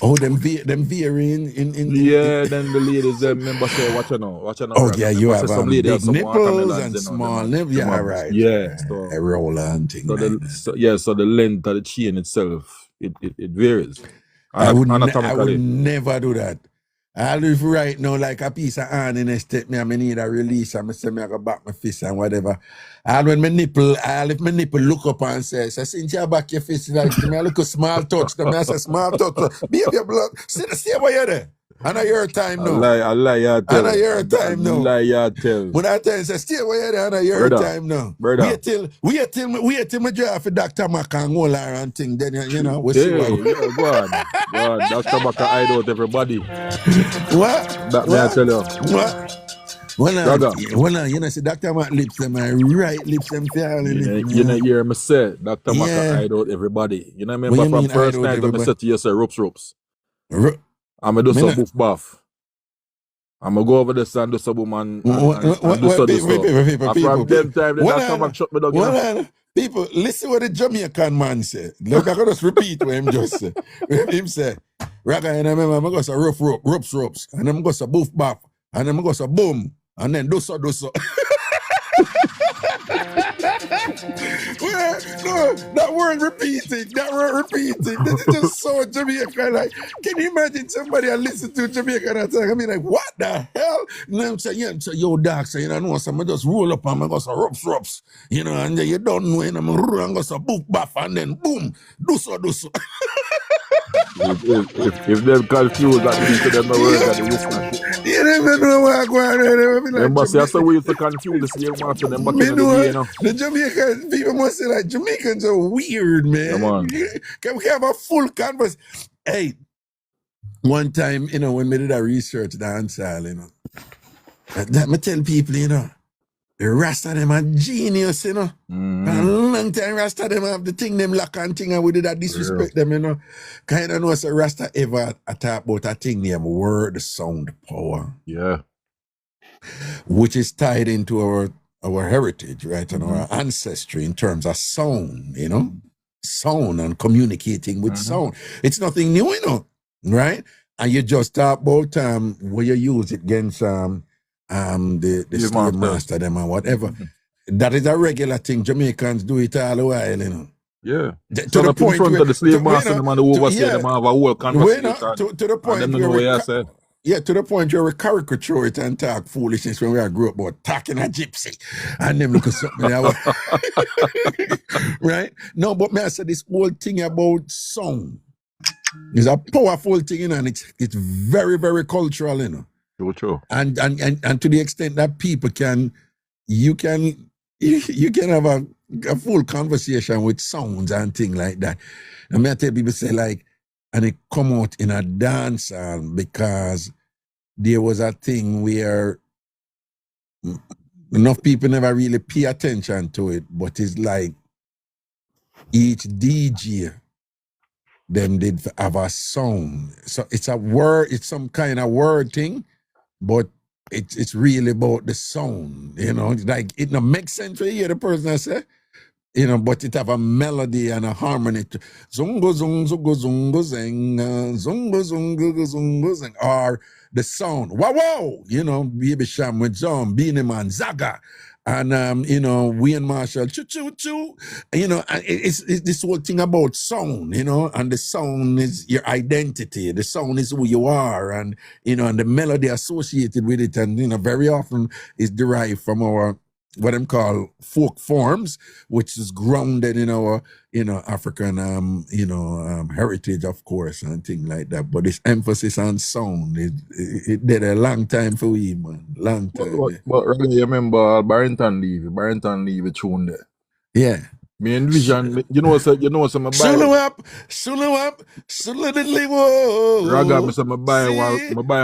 Oh, them varying in Yeah, then the ladies, remember, say, watch you know. Oh, yeah, you have some big ladies, some nipples watermelons, and you know, small them, nipples. Yeah, right. Yeah, so, A roller and thing. so the length of the chain itself, it varies. I would Anatomically. never do that. I live right now like a piece of iron in a state. I need a release. I say I go back my fist and whatever. And when my nipple, if my nipple look up and say, since you back your fist, like me, I look a small touch. Then I say small touch. Baby blood. See what you're there. And I your time now. I lie, you tell. And I your time now. Lie, you tell. When I tell you, say, stay where you're there, and I your time now. Brother. Wait till me drive for Dr. Mac and all and thing. Then, you know, we'll see what. Yeah, go on. Dr. Mac hide out everybody. What? That may I tell you. What? Well, you know, see, Dr. Mac lips them, and right lips them fairly. You know, hear me say, Dr. Mac hide out everybody. You know, remember from first night when I said to you, say, ropes. I'm going to do some boof bath. I'm going to go over this and do some woman and do some stuff. From them time, the Dr. Mac shut me down. People, listen what the Jamaican man say. Look, I can just repeat what him just say. Him say, Raga, and I remember I'm going to say ropes, and I'm going to say boof bath, and I'm going to say boom, and then do so. Well, no, that word repeating. This is just so Jamaican. Like, can you imagine somebody I listen to Jamaican and I mean, like, what the hell? And I'm saying, yeah, so yo, dog, say, you know, someone just roll up and I go so ropes, you know, and you don't know, and I'm going to go so book bath, and then boom, do so. If they're confused, that means them no work at the listener. You never know what I'm going on. Remember, see, that's the way to confuse the young man to them back in the day, you know. The Jamaican people must say, like, Jamaicans are weird, man. Come on. Can we have a full conversation? Hey, one time, you know, when we did a research dancehall, you know, that me tell people, you know, the Rasta them are genius, you know. For a long time, Rasta them have the thing them lock and thing, and we did that disrespect them, you know. Kind of know, so Rasta ever talk about a thing named word sound power. Yeah. Which is tied into our heritage, right, and our ancestry in terms of sound, you know. Sound and communicating with sound. It's nothing new, you know, right? And you just talk about where you use it against the slave master them and whatever. That is a regular thing. Jamaicans do it all the while, you know. Yeah. To the point where the slave master them and the overseer them have a whole conversation. To the point where to the point where we caricature it and talk foolishness when we grew up about talking a gypsy and them look at something right? No, but me I said this whole thing about sound is a powerful thing, you know, and it's very, very cultural, you know. True. And to the extent that people you can have a full conversation with sounds and things like that. And I tell people say like, and it come out in a dancehall because there was a thing where enough people never really pay attention to it, but it's like each DJ them did have a sound. So it's a word, it's some kind of word thing, but it's really about the sound, you know. Like it don't make sense to hear the person I say, you know, but it have a melody and a harmony. Zungo zung zungo zungo zing, zungo zungo zungo zing, or the sound. Wow, you know, Baby Sham with Zom, Beanie Man, Zaga, and you know, Wayne Marshall, choo choo choo. You know, and it's this whole thing about sound, you know, and the sound is your identity. The sound is who you are, and you know, and the melody associated with it, and you know, very often is derived from our what them call folk forms, which is grounded in our, African, heritage, of course, and things like that. But this emphasis on sound, it did a long time for we, man. Long time. But really, you remember Barrington Leave a tune there. Yeah. Me envision, you know, so my Sulu up, diddly whoa. Raga, me say me buy one hoodie. Me buy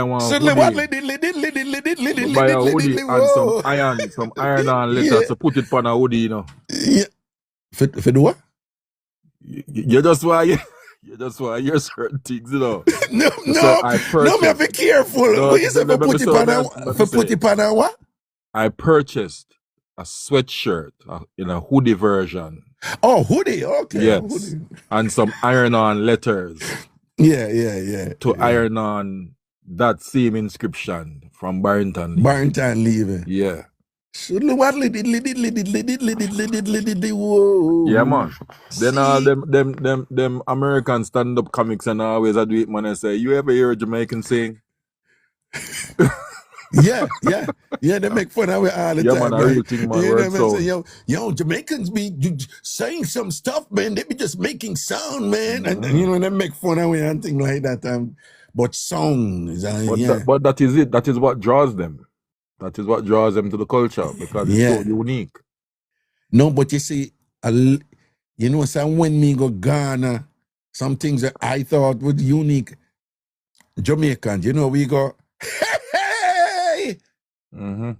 a hoodie and some iron on letters to put it on a hoodie, Yeah. For the what? You just want to hear certain things, No, I purchased. me have to be careful. What you say for put it on a what? I purchased a sweatshirt in a hoodie version. Oh, hoodie, okay. Yes. Hoodie. And some iron-on letters. Yeah. To iron on that same inscription from Barrington Leave. Barrington Leave. Yeah. Whoa. Yeah, man. Then all them American stand-up comics and always I do it, man. I say, you ever hear a Jamaican sing? Yeah, they make fun of it all the time. Man, I really think, man, you know what I'm saying? Yo, Jamaicans be saying some stuff, man. They be just making sound, man. And they make fun of it and things like that. But song is, but that is it. That is what draws them. That is what draws them to the culture because it's so unique. No, but you see, so when me go Ghana, some things that I thought were unique. Jamaicans, we go, hey! Mm-hmm.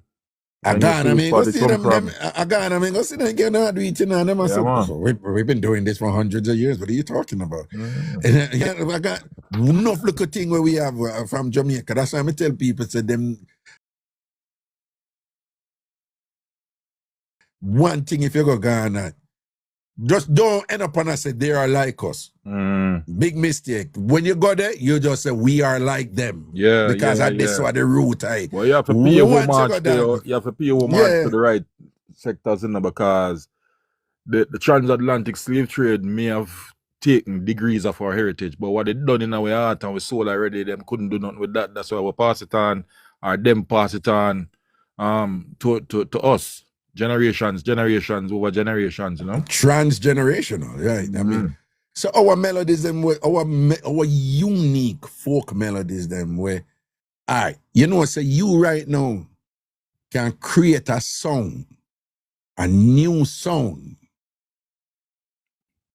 Ghana, go see them. Ghana, go see them again. Do it, them. We've been doing this for hundreds of years. What are you talking about? Mm-hmm. I got enough little thing where we have from Jamaica. That's why I tell people, say them. One thing, if you go Ghana, just don't end up and say they are like us. Big mistake. When you go there, you just say we are like them. Yeah. Because this was the root. Well, you have to pay homage to the right sectors in there because the transatlantic slave trade may have taken degrees of our heritage, but what they done in our heart and we sold already, them couldn't do nothing with that. That's why we pass it on, or them pass it on to us. Generations over generations, Transgenerational, right? I mean, so our melodies, them our unique folk melodies, them where, all right, so you right now can create a song, a new song,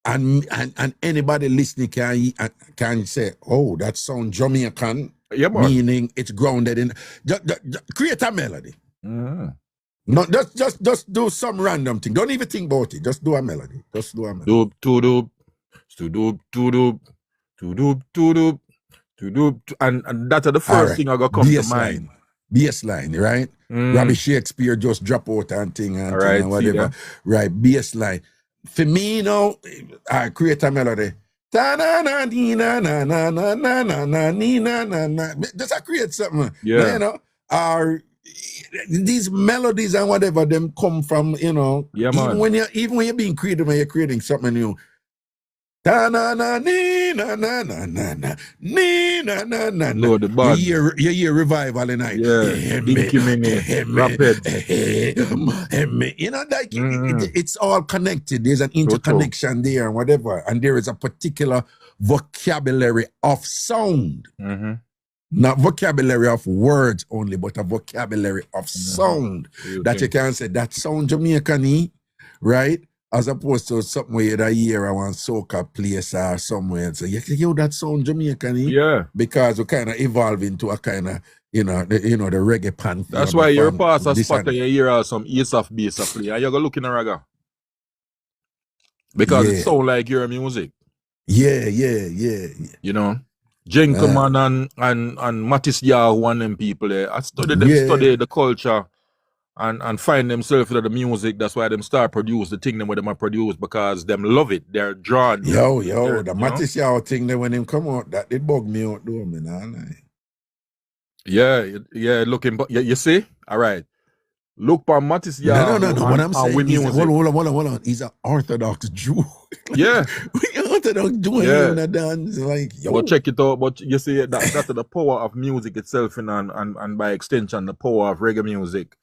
and anybody listening can say, oh, that sound Jamaican, meaning it's grounded in. Create a melody. No, just do some random thing. Don't even think about it. Just do a melody. Doop, and that's the first thing I got come to mind. Bassline, right? Robbie Shakespeare just drop out and thing and whatever. Right, bassline. For me, I create a melody. Just I create something. Yeah. These melodies and whatever them come from, even when you're being creative and you're creating something new. Lord, the band. You hear revival in night. It's all connected. There's an interconnection there and whatever. And there is a particular vocabulary of sound. Not vocabulary of words only, but a vocabulary of sound that you can say that sound Jamaican, right? As opposed to something where you hear a one soca place or somewhere and say, yo, that sound Jamaican, Yeah. Because we kind of evolve into a kind of, the reggae pantheon. That's why you're past a spot and you hear some ace of bass of play and you're looking at Raga. Because it sounds like your music. Yeah. Gentleman and Mattis Yahoo and them people there. I study the culture and find themselves in the music. That's why them start produce the thing them where them produce because them love it. They're drawn. The Mattis Yahoo thing there when them come out, that it bug me out though, man. Yeah, looking, but you see? All right. Look for Mattis Yahoo. No. What I'm saying is, hold on. He's an Orthodox Jew. Yeah. Orthodox Jew in the dance. Like, yo. But check it out. But you see, that's the power of music itself and by extension, the power of reggae music.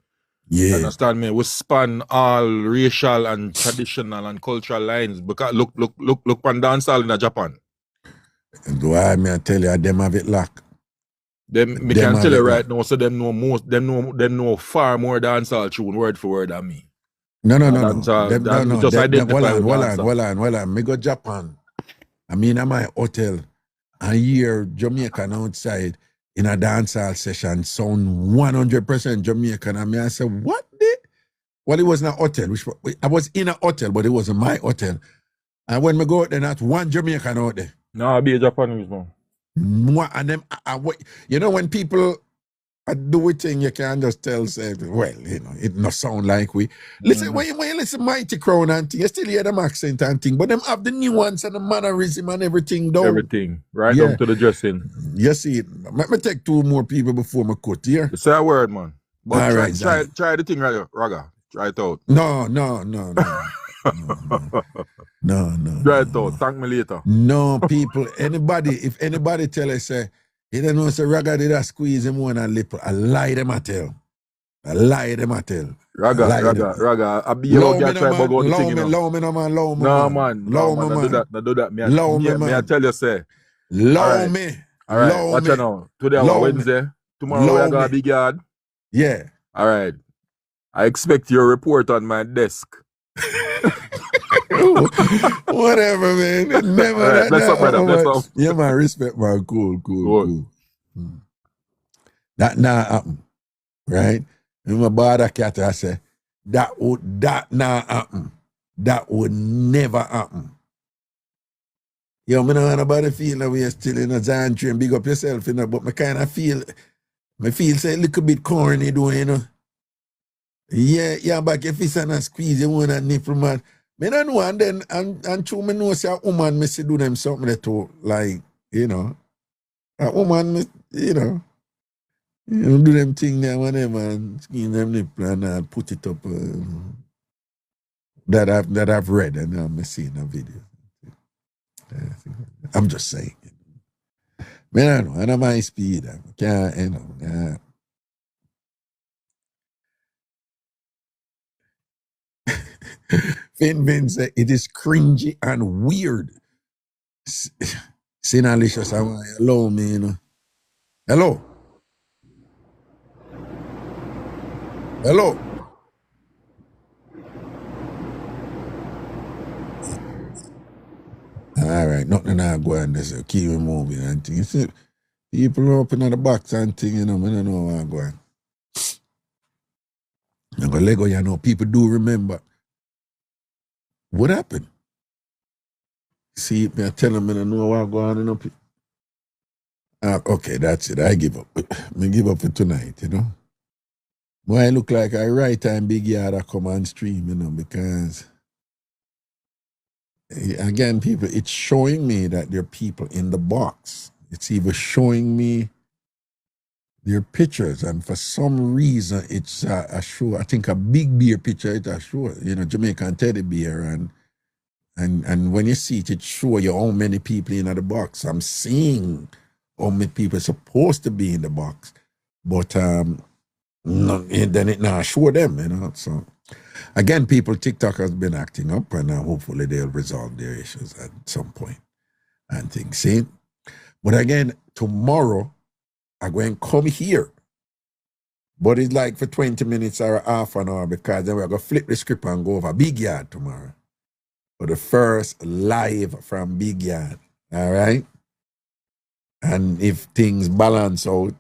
Yeah. Understand me? We span all racial and traditional and cultural lines. Because look on dancehall in Japan. Do I tell you, them have it locked. Me can tell you right now, so them know far more dancehall tune word for word than me. No. Dancehall, No. just identify with dancehall. Hold on. Me go Japan. I mean, at my hotel, I hear Jamaican outside in a dancehall session sound 100% Jamaican. I mean, I said, what? Well, it wasn't a hotel. I was in a hotel, but it wasn't my hotel. And when we go out there, not one Jamaican out there. No, I'll be a Japanese man. And them, you know, when people do it thing, you can just tell, say, well, you know, it not sound like we. Listen, when you listen Mighty Crown and thing, you still hear them accent and thing, but them have the nuance and the mannerism and everything, though. Everything, right down to the dressing. You see, let me take 2 more people before my cut here. Say a word, man. But all right, try the thing, Raga. Try it out. No. Try it out. Thank me later. No, people, if anybody tell us, say, you don't know, say, Raga did a squeeze him one and lip, I lie them I tell. Raga, I be able to try bug out the thing, you know. Low me, no, man. Do that. Me I tell you, say. Low me. All right, watch out now. Today is Wednesday. Tomorrow we are going to big yard. Yeah. All right. I expect your report on my desk. Whatever, man. Never. Right, bless up, brother. Bless up. Yeah, man. Respect, man. Cool. That now happen, right? And my brother cat, I say, that now happen. That would never happen. Yo, me know nobody feel that we are still in a Zion train. Big up yourself, you know. But me kind of feel say a little bit corny, though, you know. Yeah, back if it's and squeeze you want a nipple, man. Me don't know, and then and true me know say a woman me see do them something that too, like, you know. A woman, you know do them thing there whatever and squeeze them nipple and put it up that I've read and I'm seeing a video. I'm just saying. Man, I know, and I'm high speed. I can't, you know. Vin said it is cringy and weird. Sinalicious, I want hello, me, you know. Hello. All right, nothing I go and this keep it moving and things. People open at the box and thing, you know, I don't know where I'm going. I'm going to Lego, you know, people do remember. What happened? See, me I tell them I don't know where I'm going, you know. Okay, that's it. I give up. I give up for tonight, you know. But I look like I right time big yard I come on stream, you know, because again, people, it's showing me that there are people in the box. It's even showing me their pictures, and for some reason, it's a show. I think a big bear picture. It's a show, you know, Jamaican teddy bear, and when you see it, it shows you how many people in the box. I'm seeing how many people are supposed to be in the box, but no, then it now show them, you know. So again, people, TikTok has been acting up, and hopefully they'll resolve their issues at some point and things. See, but again, tomorrow I'm going to come here, but it's like for 20 minutes or half an hour because then we're going to flip the script and go over Big Yard tomorrow for the first live from Big Yard. All right, and if things balance out,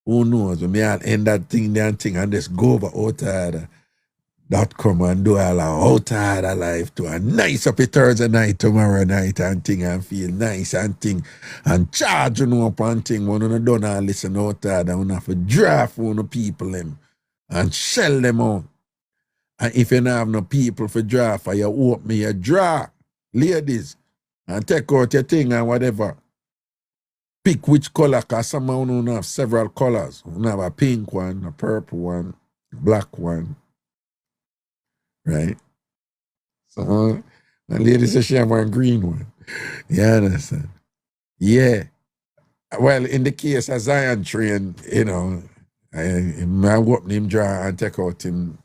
who knows? We may end that thing and just go over outside.com and do all our outside life to a nice up Thursday night, tomorrow night and thing and feel nice and thing and charge up and thing when you don't and listen outside and you have to draft on the people them and shell them out. And if you don't have no people for draft, or you open your draw, ladies, and take out your thing and whatever. Pick which color, because some of them have several colors. You have a pink one, a purple one, a black one. Right? So, the lady says she have one green one. You understand? Yeah. Well, in the case of Zion train, you know, I whoop him draw and take out him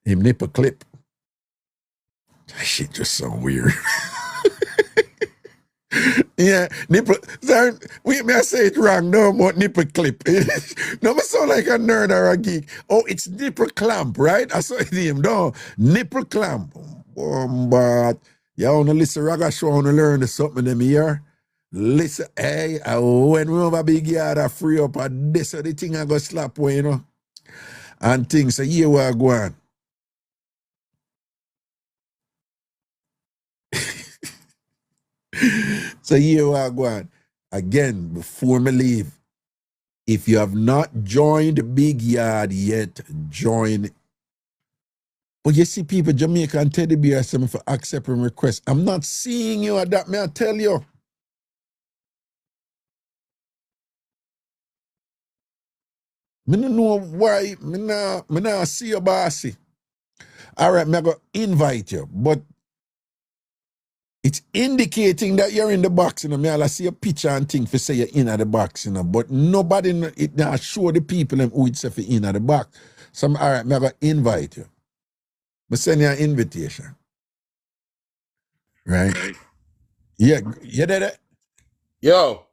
nipple clip. That shit just so weird. Yeah, nipple. Wait, may I say it wrong? No more nipple clip. No, I sound like a nerd or a geek. Oh, it's nipple clamp, right? I saw it name. No, nipple clamp. But you wanna listen Raga show, wanna learn something them here. Listen, hey, when we have a big yard, I free up, and this the thing I go slap away, you know. And things, so here we are going. So here we are going. Again, before me leave, if you have not joined Big Yard yet, join. But you see people, Jamaica and Teddy Bear, something for accepting requests. I'm not seeing you at that, may I tell you. I don't know why, I not see you, bossy. All right, I'm going to invite you, but it's indicating that you're in the box, you know. I see a picture and thing for say you're in at the box, you know, but nobody, it not show the people them who it's for in at the box. So all right, I'm going to invite you. I send you an invitation. Right? Yeah, you did it? Yo,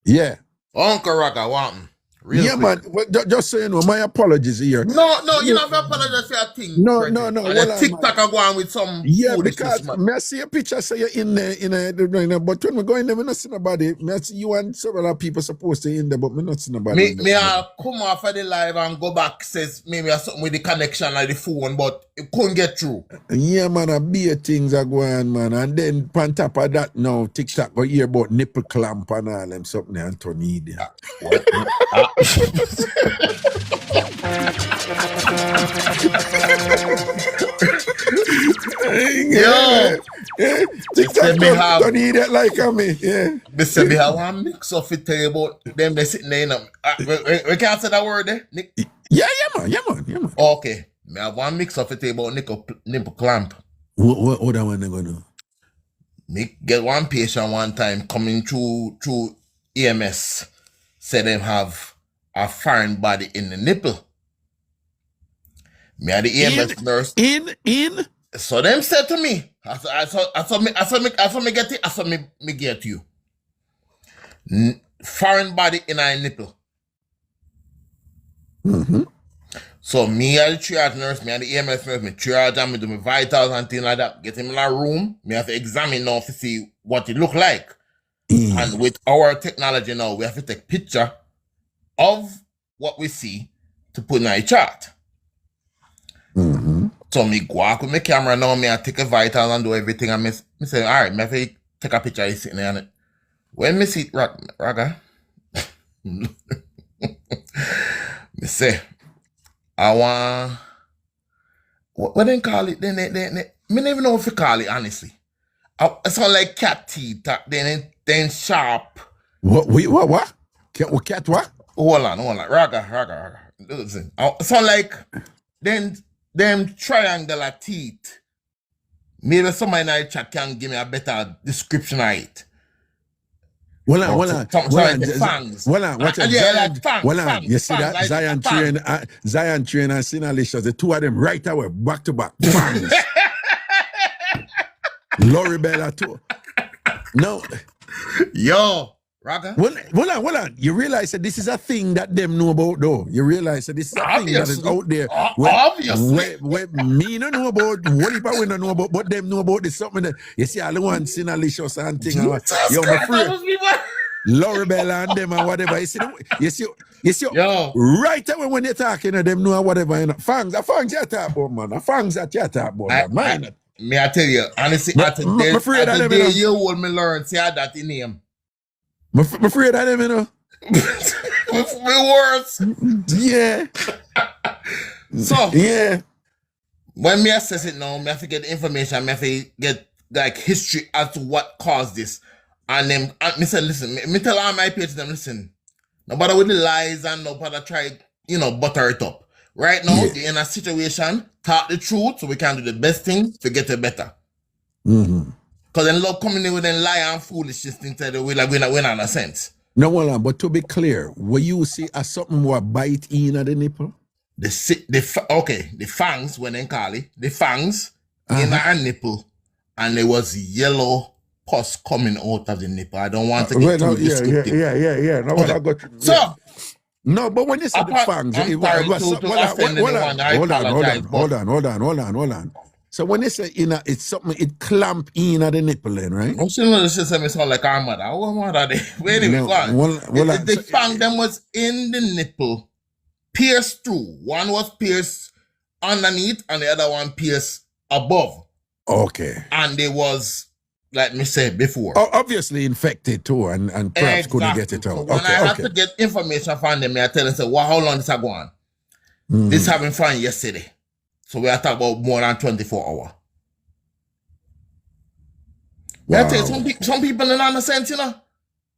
Yeah. Uncle Raga, want me? Real Yeah, quick. man. Well, just so you know, my apologies here. No, you don't have to apologize for your thing. No, Brethren. no. And Hold the on, TikTok man. are going with some Yeah, foolishness, because man. I see a picture say you're in there, but when we go in there, we not see nobody. I see you and several people supposed to in there, but we not see nobody. Me I come off of the live and go back, says maybe I something with the connection like the phone, but it couldn't get through. Yeah, man, a beer things are going, man. And then on top of that, now TikTok go hear about nipple clamp and all them something Anthony there. Yo, TikTok don't need it like me. Yeah. They say me have one mix of it tell you about them they sitting there, you know. We can't say that word there, Nick. Yeah, man. Okay. Me have one mix of it tell you about nipple clamp. What that one they gonna do? Me get one patient one time coming through EMS, say them have a foreign body in the nipple. Me and the EMS nurse. In? So them said to me, I saw me get it, I saw me get you. Foreign body in a nipple. Mm-hmm. So me and the triage nurse, me and the EMS nurse, me triage and me do my vitals and things like that. Get him in a room, me have to examine now to see what it look like. And with our technology now, we have to take picture of what we see to put in a chart. Mm-hmm. So me go out with my camera now, me I take a vital and do everything, and me say, all right, me have to take a picture of it sitting there on it. When me see Raga, me say, I want, what they call it? Me never even know what to call it, honestly. It sound like cat teeth, then sharp. What? Cat what? Hold on. Raga. Listen. It sound like them triangular teeth. Maybe somebody in the chat can give me a better description of it. Hold on. Fangs. Watch it. Fangs. You see that? Zion Train and Sinalicious, the two of them right away, back to back. Fangs. Lori Bella too. No. Yo, Raga. Hold on. You realize that this is a thing that them know about, though. You realize that this is a thing that is out there. Obviously. Where me no know about, what if I don't know about, but them know about this something that, you see, all the ones Sinalicious and thing. Yo, my friend. Lori Bella and them and whatever. You see, Yo. right away when they're talking to them know whatever, you know. Fangs you talk about, man. Fangs that you talk about, man. May I tell you, honestly, at the day you will me learn, see how that in him. I'm afraid of them, you know. My words. Yeah. So, yeah. When me assess it now, me have to get the information, me have to get like history as to what caused this. And then, me say, listen, me tell all my patients, them, listen, nobody with the lies and nobody try, butter it up. Right now, you're in a situation, talk the truth, so we can do the best thing to get it better. Mm-hmm. Because then love coming in with them lie and foolishness instead of we're not in a sense. No, hold on, but to be clear, will you see a something more bite in at the nipple? The fangs, when they call it, the fangs in a nipple, and there was yellow pus coming out of the nipple. I don't want to get too descriptive. Yeah. No, Okay. I got you. So, Yeah. No, but when you say the fangs, I'm sorry to offend anyone. I apologize. Hold on. So when you say it's something, it clamp in at the nipple then, right? I'm sure the system sound like our mother. What mother they? But anyway, go on. The fang them was in the nipple, pierced through. One was pierced underneath, and the other one pierced above. Okay. And they was, like me said before, obviously infected too, and perhaps couldn't get it out. So when I have to get information from them, I tell them, say, well, how long this a go on? This having fun yesterday. So we are talking about more than 24 hours. Wow. I tell you, some people don't understand, you know.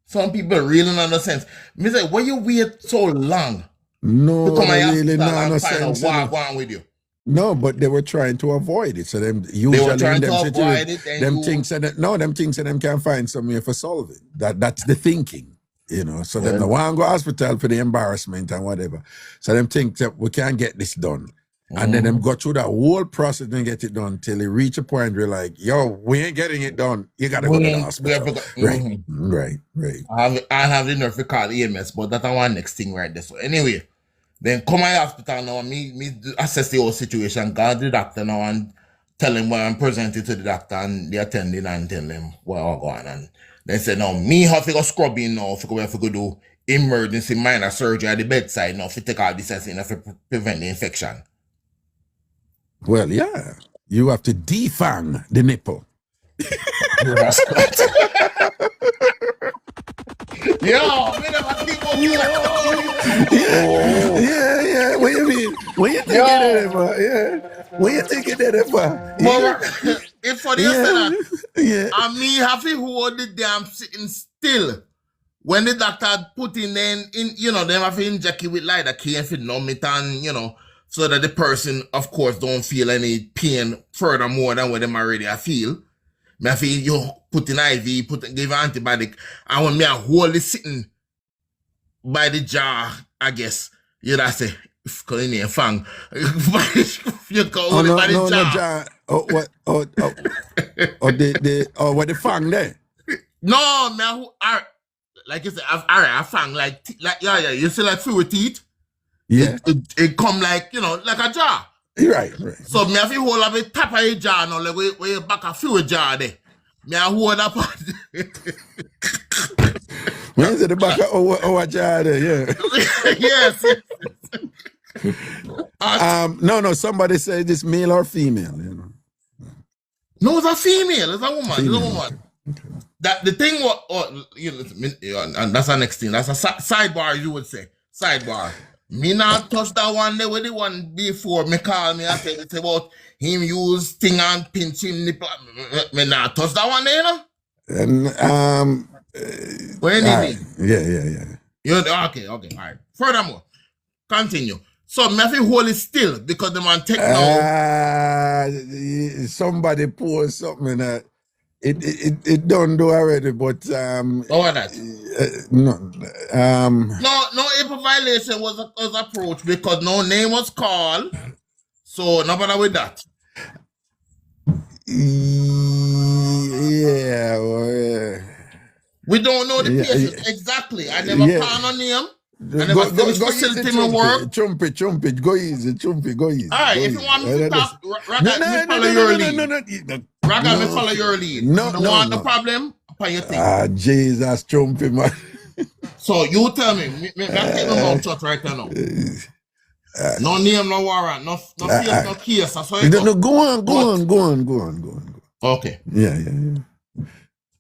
Some people really don't understand. Me say, why you wait so long? No, to come really not and understand. Find out what with you. No, but they were trying to avoid it. So them usually they were trying in them to avoid it. Them things that them can find some way for solve it. That's the thinking, you know. So them the one go hospital for the embarrassment and whatever. So them think that we can't get this done. And then them go through that whole process and get it done till they reach a point where like, yo, we ain't getting it done. You gotta go to the hospital. Right. I have the nerve to call EMS, but that's one next thing right there. So anyway, then come my hospital now and me assess the whole situation, go to the doctor now and tell him what I'm presenting to the doctor, and the attending and tell him what I'm going on. And they say, no, me have to go scrubbing now, if we have to go do emergency minor surgery at the bedside now, if you take all this as enough to prevent the infection. Well, yeah. You have to defang the nipple. Yo, we never think about you. Yeah. What you mean? What you thinking that for? Yeah. What you thinking that for? It's for the that. And me have to hold the damn sitting still. When the doctor put in, you know, them have to inject it with lidocaine for numb it and, you know, so that the person, of course, don't feel any pain furthermore than what them already feel. Me I feel you put in IV, give antibiotic, and when me I hold it sitting by the jaw, I guess, you know, say, call it name fang. You go hold it by the jaw. What the fang there? No, man, like you said, I fang like yeah, you see like fluid teeth? Yeah. It come like, you know, like a jar. Right. So me have to hold up the top of the jar now, like where you back a few jar there. Me I hold up Where's the back of our jar there? Yeah. Yes. No, somebody said this male or female, you know. No, it's a female, it's a woman. Female. It's a woman. Okay. That the thing you know, and that's the next thing. That's a sidebar, you would say. Sidebar. Me not touch that one there with the one before me call me and say about him use thing and pinch him nipple. Me not touch that one there, you know? What do you mean? Yeah. Okay, all right. Furthermore, continue. So me have to hold it still because the man take now. Somebody post something that it don't do already, but what that? No, APA violation was approached because no name was called, so no bother with that. Yeah, we don't know the patient exactly. I never found a name. I never go facility me work. Trumpet, go easy. All right, if you want me to talk, Raga, me follow your lead. Raga, me follow your lead. No. The problem upon your thing. Jesus, Trumpet, man. So you tell me, I take my mouth shut right now. No name, no warrant, no case, no case. No, go on. Okay. Yeah.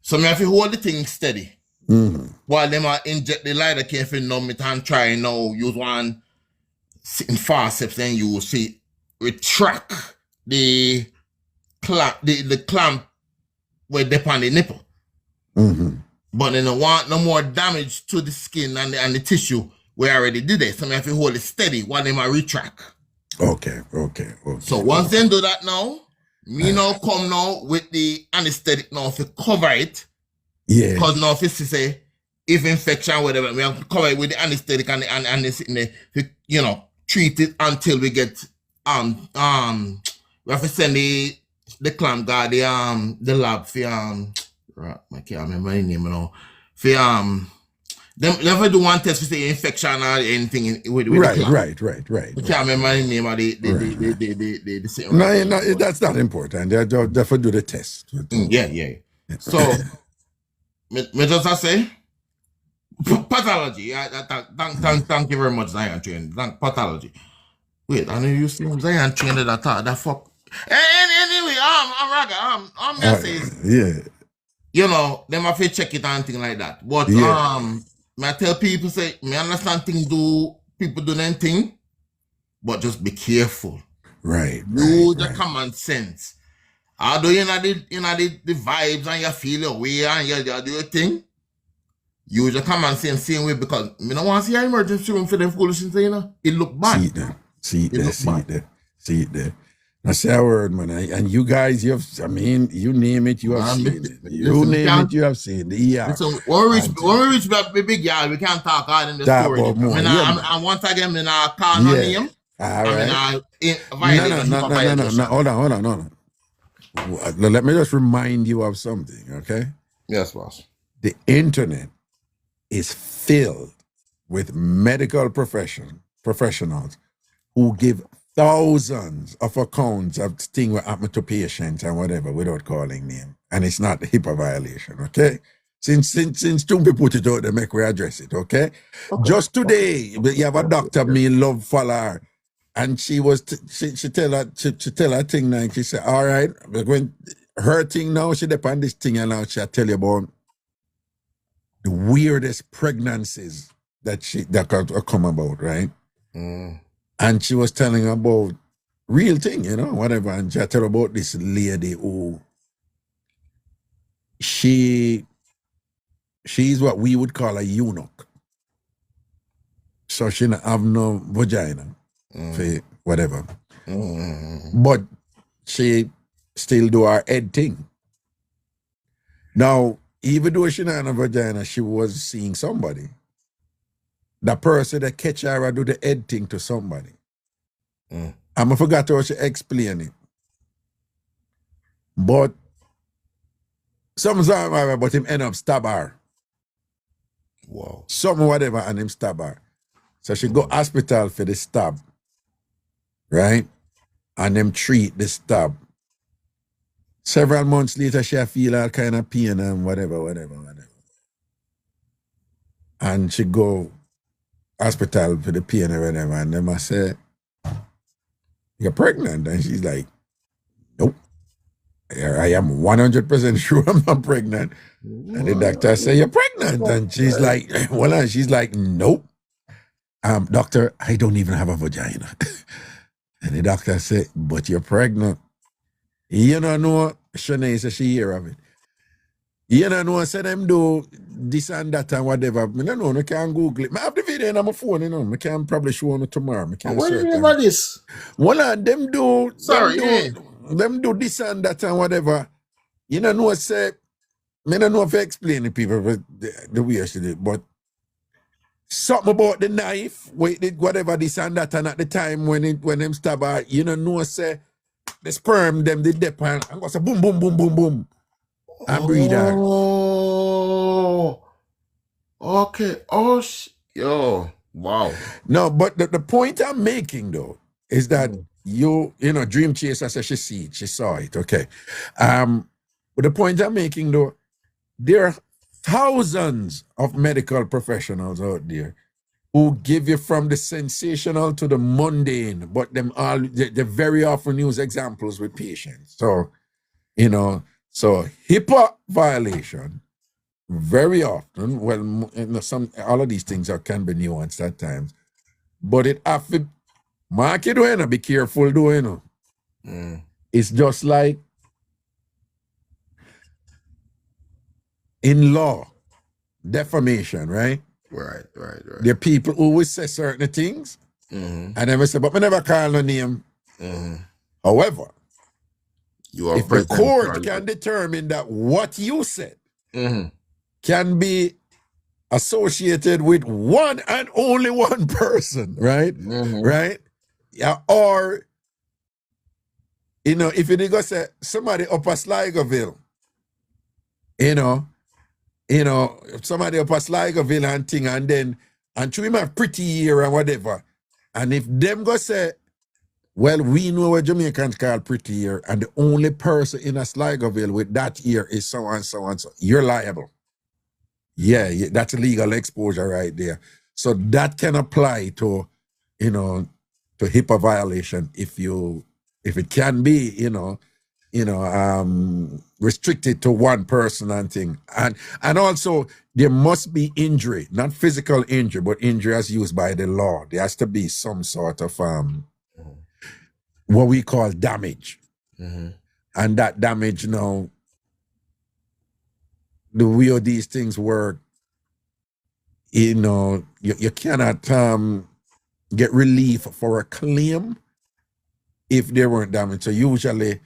So me have to hold the thing steady. Mm-hmm. While them inject the lidocaine for numb it and try now use one sitting forceps, then you see retract the clamp where they on the nipple. Mm-hmm. But they don't want no more damage to the skin and the tissue. We already did it. So me have to hold it steady while they retract. Okay. So once they do that now, me now come now with the anesthetic now to cover it. Yeah. Because now if you say if infection, whatever, we have to cover it with the anesthetic and you know, treat it until we get we have to send the clam guy the lab for I can't remember the name now. For them never do one test for say infection or anything with the clam. Right. I can't remember the name of the No, that's not important. They definitely do the test. Yeah. So me just say pathology. Thank you very much, Zion Train. Pathology. Wait, I know you see Zion Train that fuck. Anyway, I'm Raga. I'm gonna say, you know, them have to check it and thing like that. But me I tell people say, me understand people do their thing, but just be careful. Right. Use the common sense. Although you know the vibes and you feel your way and you do your thing, use the common sense same way because me don't want to see an emergency room for them foolishness, you know. It look bad. See it there. I say a word, man. And you guys, you name it, you have seen it. You have seen it. Yeah. Listen, when we reach that big guy, we can't talk out in the story. And once again, I call no name. All right. No. Hold on. Let me just remind you of something, okay? Yes, boss. The internet is filled with medical professionals who give thousands of accounts of things that happen to patients and whatever without calling name. And it's not a HIPAA violation, okay? Since Tumpi put it out, they make we address it, okay? Just today, you have a doctor, me love follow her, and she was, she tell her thing now, she said, all right, but when her thing now, she depend this thing and now she'll tell you about the weirdest pregnancies that come about, right? And she was telling about real thing, you know, whatever. And she tell about this lady who she's what we would call a eunuch. So she don't have no vagina for whatever. But she still do her head thing. Now, even though she don't have a vagina, she was seeing somebody. The person that catch her do the head thing to somebody. I forgot how she explain it. But but him end up stab her. Wow. Something whatever and him stab her. So she go hospital for the stab. Right? And them treat the stab. Several months later she feel all kind of pain and whatever. And she go hospital for the pain or whatever, and them I say, you're pregnant. And she's like, nope. I am 100% sure I'm not pregnant. And the doctor say, you're pregnant. And she's like, nope. Doctor, I don't even have a vagina. And the doctor said, but you're pregnant. You don't know, Shanae said she hear of it. You don't know, say them do this and that and whatever. I don't know, I can't Google it. I have the video on my phone, you know. I can probably show it tomorrow. What do you mean about this? Well, them do this and that and whatever. You don't know, say, I don't know if I explain to people the way I should do it, but something about the knife, whatever this and that, and at the time when them stab her, you don't know, say, the sperm, them did dip and go say boom, boom, boom, boom, boom. And breathe out. Oh, okay. Oh, yo, wow. No, but the point I'm making though is that you know, Dream Chaser said she saw it. Okay. But the point I'm making though, there are thousands of medical professionals out there who give you from the sensational to the mundane, but they very often use examples with patients. So, you know. So HIPAA violation, very often, well, you know, all of these things can be nuanced at times, but it have to mark it when be careful doing. It's just like in law, defamation, right? Right. There are people who will say certain things, and then we say, but we never call no name. However, if the court can determine that what you said can be associated with one and only one person, right? Right? Yeah, or if you go say somebody up a Sligoville, somebody up a Sligoville and thing, and then to him have pretty year and whatever. And if them go say, well, we know what Jamaicans call pretty year, and the only person in a Sligoville with that year is so and so and so, you're liable. Yeah, that's legal exposure right there. So that can apply to, to HIPAA violation if it can be, restricted to one person and thing. And also there must be injury, not physical injury, but injury as used by the law. There has to be some sort of what we call damage. And that damage now, the way these things work, you cannot get relief for a claim if they weren't damaged. So usually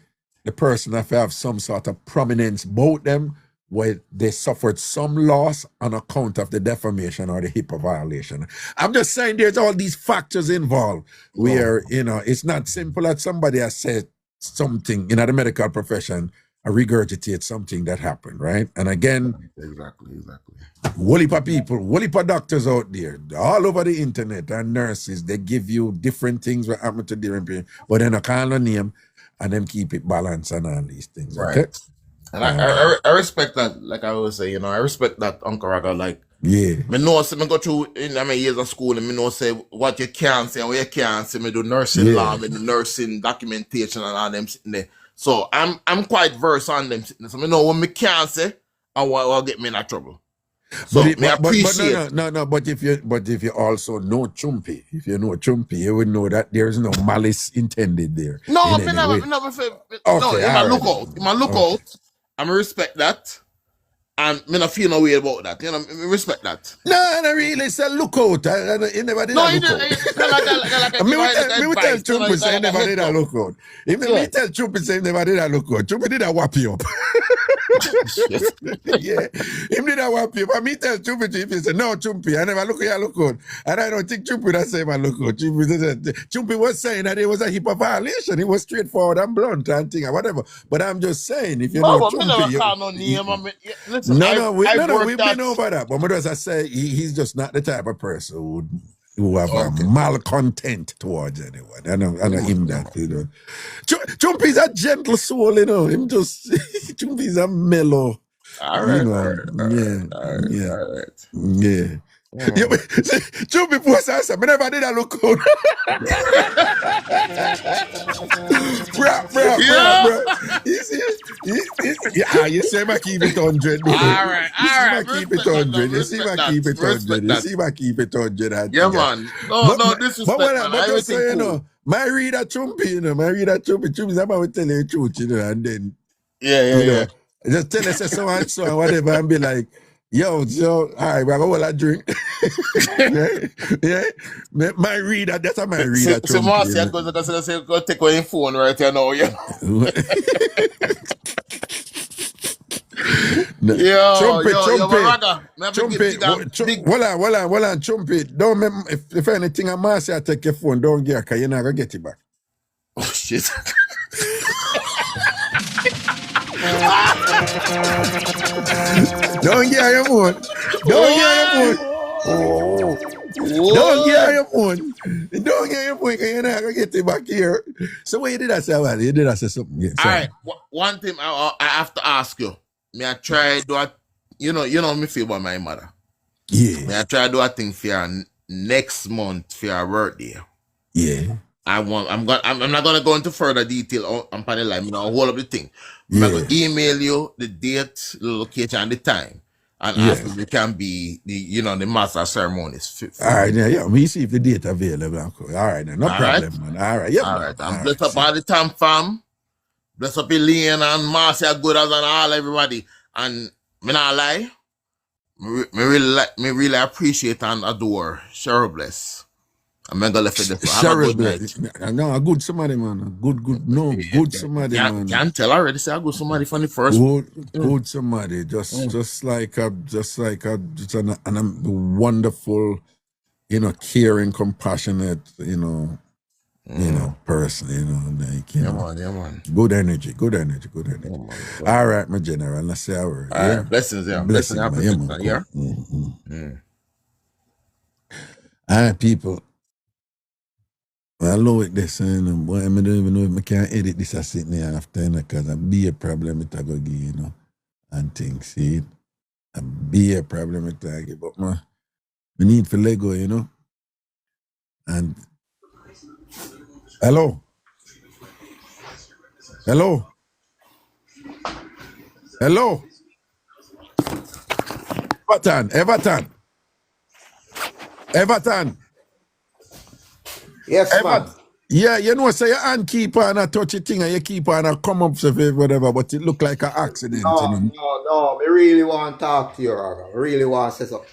the person have to have some sort of prominence about them where they suffered some loss on account of the defamation or the HIPAA violation. I'm just saying there's all these factors involved where, it's not simple as somebody has said something in the medical profession, regurgitate something that happened, right? And again, Exactly. whole heap of people, whole heap of doctors out there, all over the internet and nurses, they give you different things what happen to different people, but then I call no name and them keep it balanced and all these things, okay? Right. And I respect that, like I always say, I respect that, Uncle Raga, like, yeah. Me know, say, me go through in my years of school, and me know, say, what you can say and what you can't say. Me do nursing law, me do nursing documentation and all them sitting there. So I'm quite versed on them sitting there. So me know when me can't say, and what get me in trouble. So me appreciate. But if you also know Chumpy, you would know that there's no malice intended there. No, in my lookout, I respect that. And me not feel no way about that. Me respect that. No, really, it's a lookout. He never did a lookout. Me will tell Chumpy say he never did a lookout. Me tell Chumpy say he never did a lookout. Chumpy did a whap you up. Yeah, him did a whap you up. And me tell Chumpy, if he say, no, Chumpy, I never look at your lookout. And I don't think Chumpy that say my lookout. Chumpy was saying that it was a HIPAA violation. It was straightforward and blunt and thing and whatever. But I'm just saying, if you know Chumpy, we've been over that. But as I say, he's just not the type of person who have a malcontent towards anyone. I know him that, Chumpy's a gentle soul, him just, Chumpy's a mellow. All right. Yeah. Chumpy post answer, I never did a look out. Bro. You see my keep it 100. All right. Keep it 100. You see my keep it 100. You see my keep it 100. Yeah, man. No, this is my reader Chumpy, Chumpy's about to tell you the truth, and then yeah. Just tell us so and so and whatever and be like, yo, all right, we're going to drink. yeah. My reader, that's how my reader. So Marcia goes to say, go take away your phone right here now, yeah. Chumpy. Hold on, Chumpy. Don't remember, if anything, a Marcia take your phone, don't get it, because you're not going to get it back. Oh, shit. Don't get your phone. Don't get your phone. Don't get your phone, because you're not going to get it back here. So what you did I say about it? You did I say something? Yeah, all right. One thing I have to ask you. May I try do a, you know me feel about my mother. Yeah. May I try do a thing for her next month for her birthday. Yeah. I'm not gonna go into further detail on panel line, all of the thing. I'm gonna email you the date, the location, and the time. And ask if it can be the master ceremonies. All right, yeah. We see if the date available. All right, no problem, man. All right, yeah. All right. I'm blessed up all the TamFam. Bless up Elaine and Marcia Goodas and all everybody. And me not lie, me really appreciate and adore Cheryl Bless. I'm gonna left it there. Have a Cheryl, good night. no, a good somebody, man. Good somebody, man. Can't tell already. Say I go somebody from the first. Good somebody. Just like just an wonderful, caring, compassionate, person, like, Yeah, man. good energy. All right, my general. Let's say our word. All right, blessings, yeah. Blessings, Blessings, man. Yeah, man. man. Yeah. Cool. All right, people. Well, I look this, boy, I don't even know if I can edit this as sitting here after, because a be a problem with I go give, and things, see? A be a problem with I give, but we need for Lego, and hello. Everton. Yes, man. Yeah, say your hand keep on a touchy thing and you keep on a come up so whatever, but it look like an accident. No. Me really want to talk to you, Raga. Me really want to say something.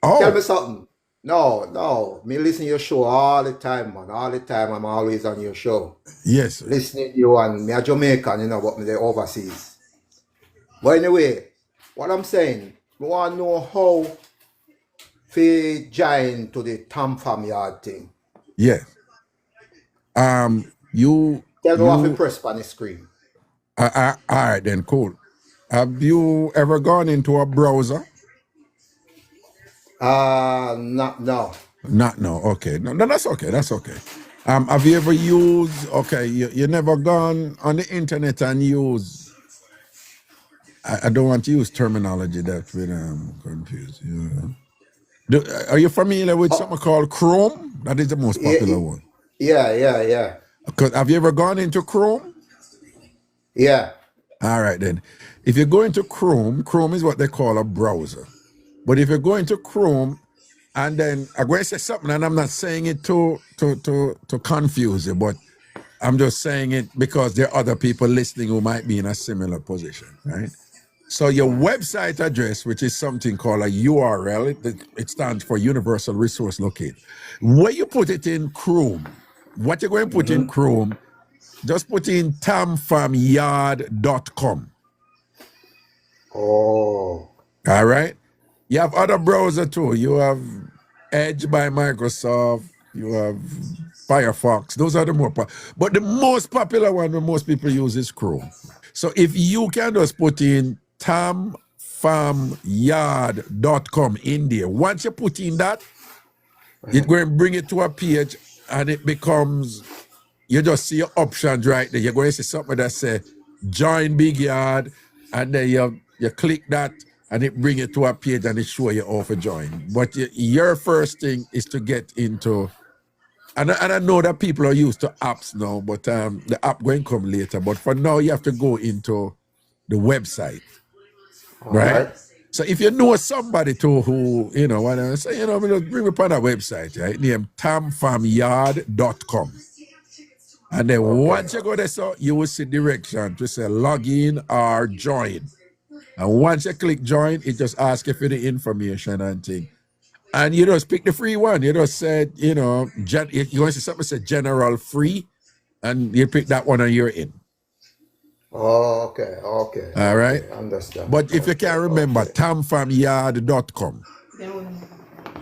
Oh. Tell me something. No. Me listen to your show all the time, man. All the time. I'm always on your show. Yes, sir. Listening to you, and me a Jamaican, but me they overseas. But anyway, what I'm saying, we want to know how to join to the TamFam yard thing. Yeah. You Tell me what to press on the screen. All right, then, cool. Have you ever gone into a browser? No. Okay. No, that's okay. Have you ever used, you never gone on the internet and use, I don't want to use terminology that will confuse you. Are you familiar with something called Chrome? That is the most popular one. Yeah. Have you ever gone into Chrome? Yeah. All right, then. If you go into Chrome is what they call a browser. But if you go into Chrome, and then I'm going to say something, and I'm not saying it to confuse you, but I'm just saying it because there are other people listening who might be in a similar position, right? So your website address, which is something called a URL, it stands for Universal Resource Locate. When you put it in Chrome, what you're going to put in Chrome, just put in tamfamyard.com. Oh. All right? You have other browser too. You have Edge by Microsoft. You have Firefox. Those are the more but the most popular one that most people use is Chrome. So if you can just put in tamfamyard.com in there, once you put in that, it's going to bring it to a page and it becomes, you just see your options right there. You're going to see something that say join Big Yard, and then you click that and it bring you to a page and it show you how to join. But your first thing is to get into, and I know that people are used to apps now, but the app going to come later. But for now, you have to go into the website, right? So if you know somebody too who, want to say, bring me upon a website, right? Name tamfamyard.com. And then once you go there, so you will see direction to say login or join. And once you click join, it just asks you for the information and thing. And you just pick the free one. You just said, you want to see something say general free, and you pick that one and you're in. Oh, okay. All right. Understand. But if you can't remember, tamfamyard.com.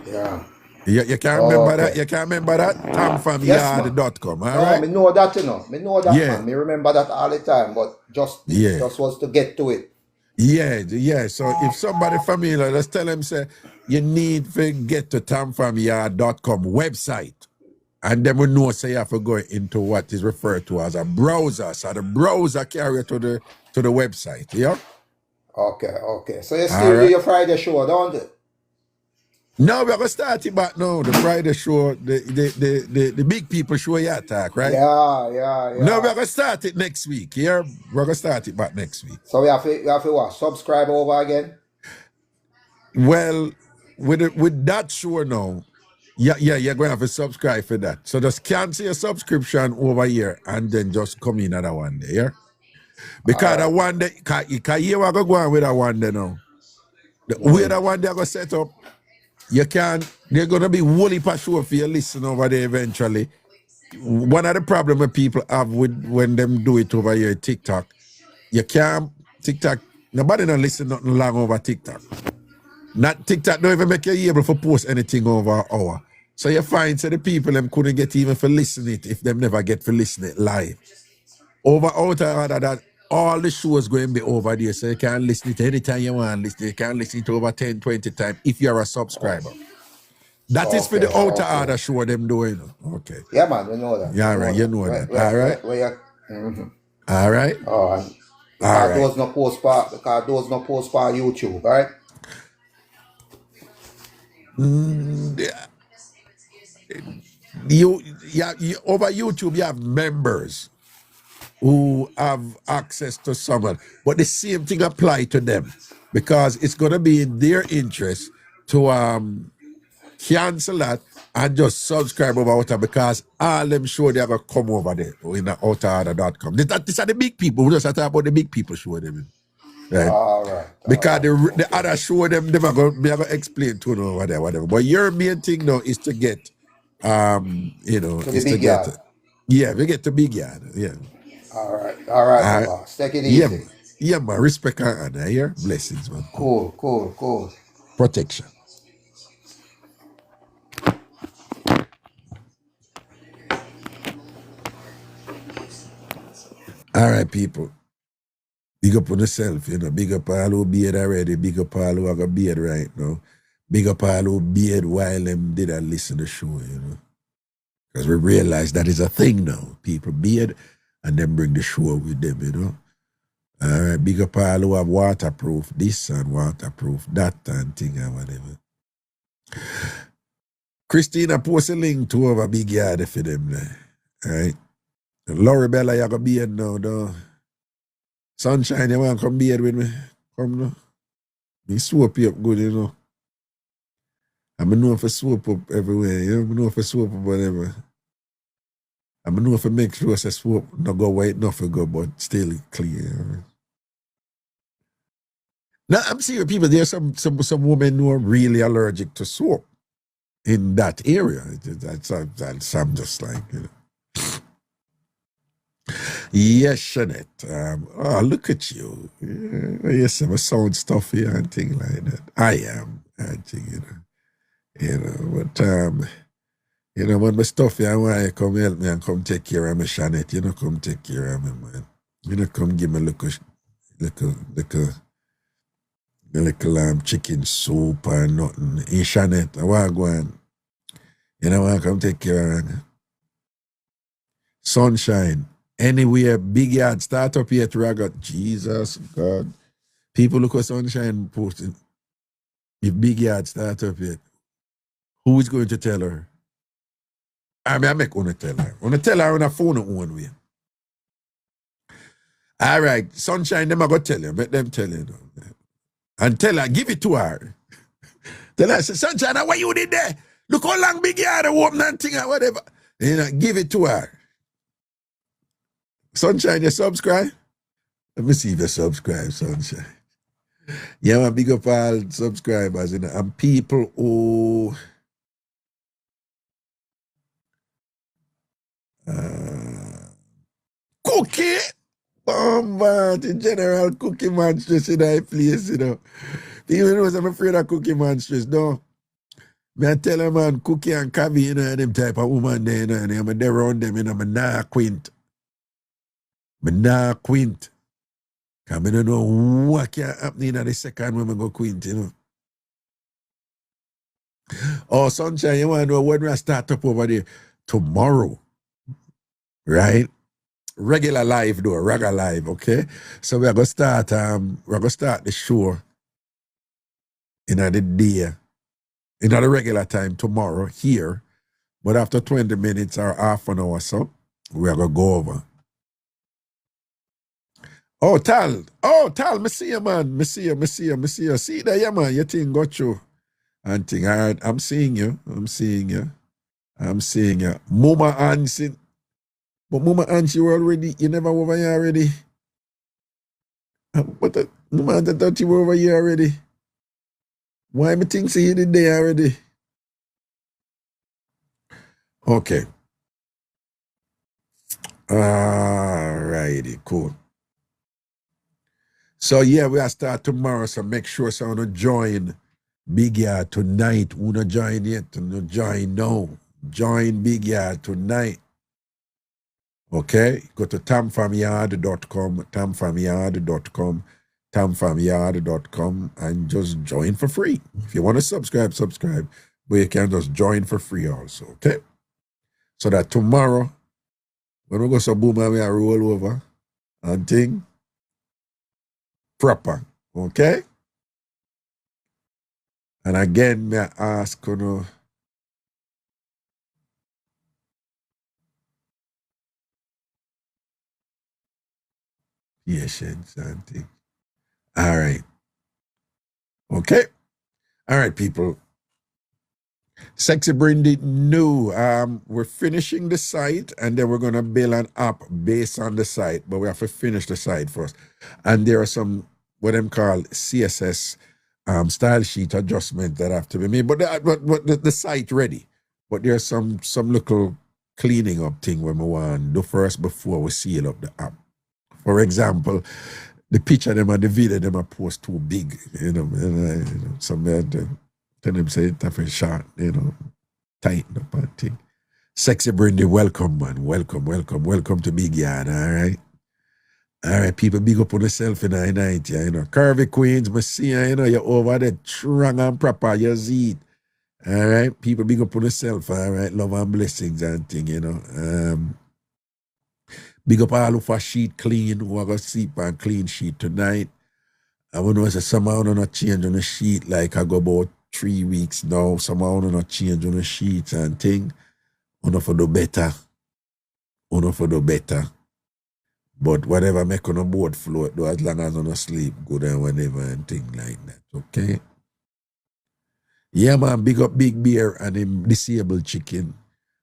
Yeah. You can't remember that? You can't remember that? Tamfamyard.com. All right. Me know that, Me know that, man. Me remember that all the time, but just was to get to it. Yeah. So if somebody familiar, let's tell them, say, you need to get to tamfamyard.com website. And then we know, say, you have to go into what is referred to as a browser. So the browser carry to the website, yeah? Okay. So you still do your Friday show, don't you? No, we're gonna start it back now. The Friday show, the big people show you attack, right? Yeah. No, we're gonna start it next week. Yeah, we're gonna start it back next week. So we have to what? Subscribe over again? Well, with that show now, you're gonna have to subscribe for that. So just cancel your subscription over here and then just come in another one day, yeah? Because the one day, because you are gonna go on with that one day now. The way that one day I go set up, they're gonna be woolly for sure for you listen over there eventually. One of the problem that people have with when them do it over here TikTok, you can't TikTok, nobody don't listen nothing long over TikTok. Not TikTok don't even make you able to post anything over an hour. So you find so the people them couldn't get even for listen it if them never get for listen it live. Over out of that, all the shows going to be over there. So you can listen it anytime you want to listen. You can listen it over 10, 20 times if you're a subscriber. That is for the outer order show them doing. Okay. Yeah, man, we know that. Yeah, all right. You know that. All right. All right. Oh, because those no post for YouTube, right? You over YouTube you have members who have access to someone, but the same thing apply to them because it's gonna be in their interest to cancel that and just subscribe over outer because all them show they are gonna come over there in the outerorder.com. These are the big people. We just talk about the big people show them. Right. All right. Because the other show them never gonna explain to them over there, whatever. But your main thing now is to get is to get we get to big yard. Yeah. All right, my boss. Take it easy. Yeah, man. Respect and honor. Yeah. Blessings, man. Cool. Protection. All right, people. Big up on yourself, Big up all who beard already. Big up all who have a beard right now. Big up all who beard while them did I listen to the show, Because we realize that is a thing now. People beard and then bring the show with them, All right, big up all who have waterproof this and waterproof that and thing and whatever. Christina post a link to over big yard for them there. All right. Laurie Bella, you got a beard now, though. Sunshine, you want to come beard with me? Come now. Me swoop you up good, I'm know for swoop up everywhere, I'm know for swoop up whatever. I'm know for make sure that swoop not go white, not for go, but still clear. Now, I'm seeing people, there's some women who are really allergic to soap in that area. That's I'm just like, Yes, Jeanette. Look at you. Yes, I'm a sound stuffy and thing like that. I am, I think, but when my stuffy, I want you come help me and come take care of me, Jeanette. Come take care of me, man. Come give me a little chicken soup or nothing. Hey, Jeanette, I want to go and, I want to come take care of me. Sunshine. Anywhere, big yard, start up here at Raga. Jesus, God. People look at Sunshine posting. If big yard start up yet, who is going to tell her? I make one tell her. I tell her on a phone one way. All right, Sunshine, them I go tell you. Let them tell you. And tell her, give it to her. Tell her, Sunshine, what you did there? Look how long big yard open and thing or whatever. Give it to her. Sunshine, you subscribe? Let me see if you subscribe, Sunshine. Yeah, man, big up all subscribers, and people who Cookie! Oh man, the general Cookie Monstrous in that place, People know I'm afraid of Cookie Monstrous, no. Me I tell them, man, Cookie and Kavi, them type of woman there, and I'm there around them, I'm not quint. I'm not quint. Because I don't know what can happen in the second when I go quint, Oh, Sunshine, you want to know when we start up over there? Tomorrow. Right? Regular live though, Raga live, okay? So we're gonna start the show in the day, in the regular time tomorrow here. But after 20 minutes or half an hour or so, we're gonna go over. Oh, Tal, me see you, man. Me see you. See there, yeah, man. Your thing got you. And thing, all right, I'm seeing you. Mama Ansin. But Mama Ansin, you never over here already. But Mama, I thought you were over here already. Why me think say you did there already? Okay. Alrighty, cool. So yeah, we'll start tomorrow. So make sure someone join Big Yard tonight. Who not join yet? No join now. Join Big Yard tonight. Okay? Go to tamfamyard.com, tamfamyard.com, and just join for free. If you want to subscribe. But you can just join for free also. Okay? So that tomorrow, when we go to boom and we are roll over and thing proper. Okay? And again, may I ask patience and thing. All right. Okay. All right, people. Sexy Brindy new. We're finishing the site and then we're gonna build an app based on the site, but we have to finish the site first. And there are some what them call CSS style sheet adjustment that have to be made. But the site ready. But there's some little cleaning up thing when we want to do first before we seal up the app. For example, the picture them and the video them are post too big, some tell them say it for short, tighten up and thing. Sexy Brandy, welcome, man. Welcome to Big Yard, all right? All right, people, big up on yourself in the night, Curvy Queens, I see you're over there, strong and proper, you see it. All right, people, big up on yourself, all right? Love and blessings and thing, Big up all of our sheet clean, who are going to sleep on clean sheet tonight. I want to know somehow not change on the sheet, like I go about 3 weeks now, somehow not change on the sheets and thing. Uno for do better. But whatever make on a boat float, though, as long as on sleep good and whatever and thing like that, okay? Yeah, man, big up Big Bear and him disabled chicken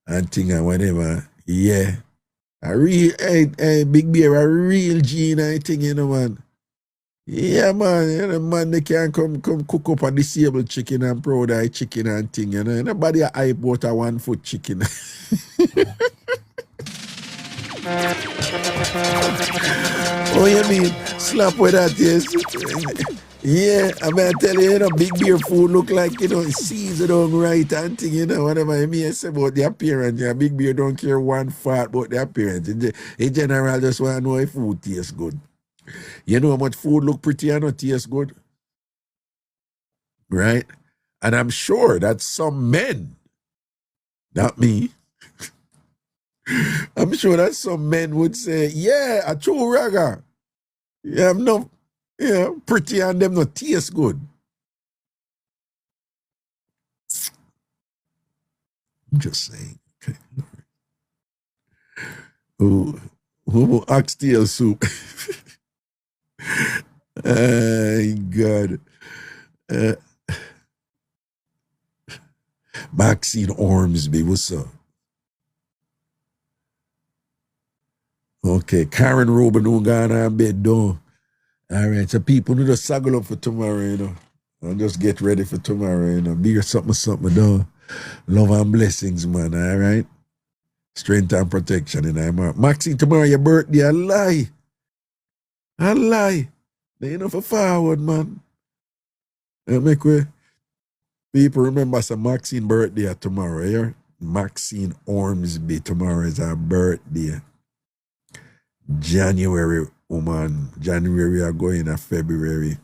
and thing and whatever. Yeah. A real, hey, Big Bear, a real gene, I think, man. Yeah, man, man, they can come cook up a disabled chicken and proud eye chicken and thing, Nobody hype about a 1 foot chicken. Oh, you mean slap with that, yes? Yeah, I mean, I tell you, Big Bear food look like, seasoned on right and thing, whatever I mean, say about the appearance. Big Bear don't care one fart about the appearance. In general, just want to know if food tastes good. You know how much food look pretty and not taste good? Right? And I'm sure that some men, not me, I'm sure that some men would say, yeah, a true Raga. Yeah, I'm not, pretty and them not taste good. I'm just saying. Okay. Who oxtail soup? God. Maxine Ormsby, what's up? Okay, Karen Rubin who gone on bed down. All right, so people need to saddle up for tomorrow, And just get ready for tomorrow, Be something done. Love and blessings, man, all right? Strength and protection, Maxine, tomorrow your birthday, I lie. They enough for forward, man. Make way. People remember some Maxine birthday tomorrow, yeah? Maxine Ormsby, tomorrow is her birthday. January, woman. January are going to February.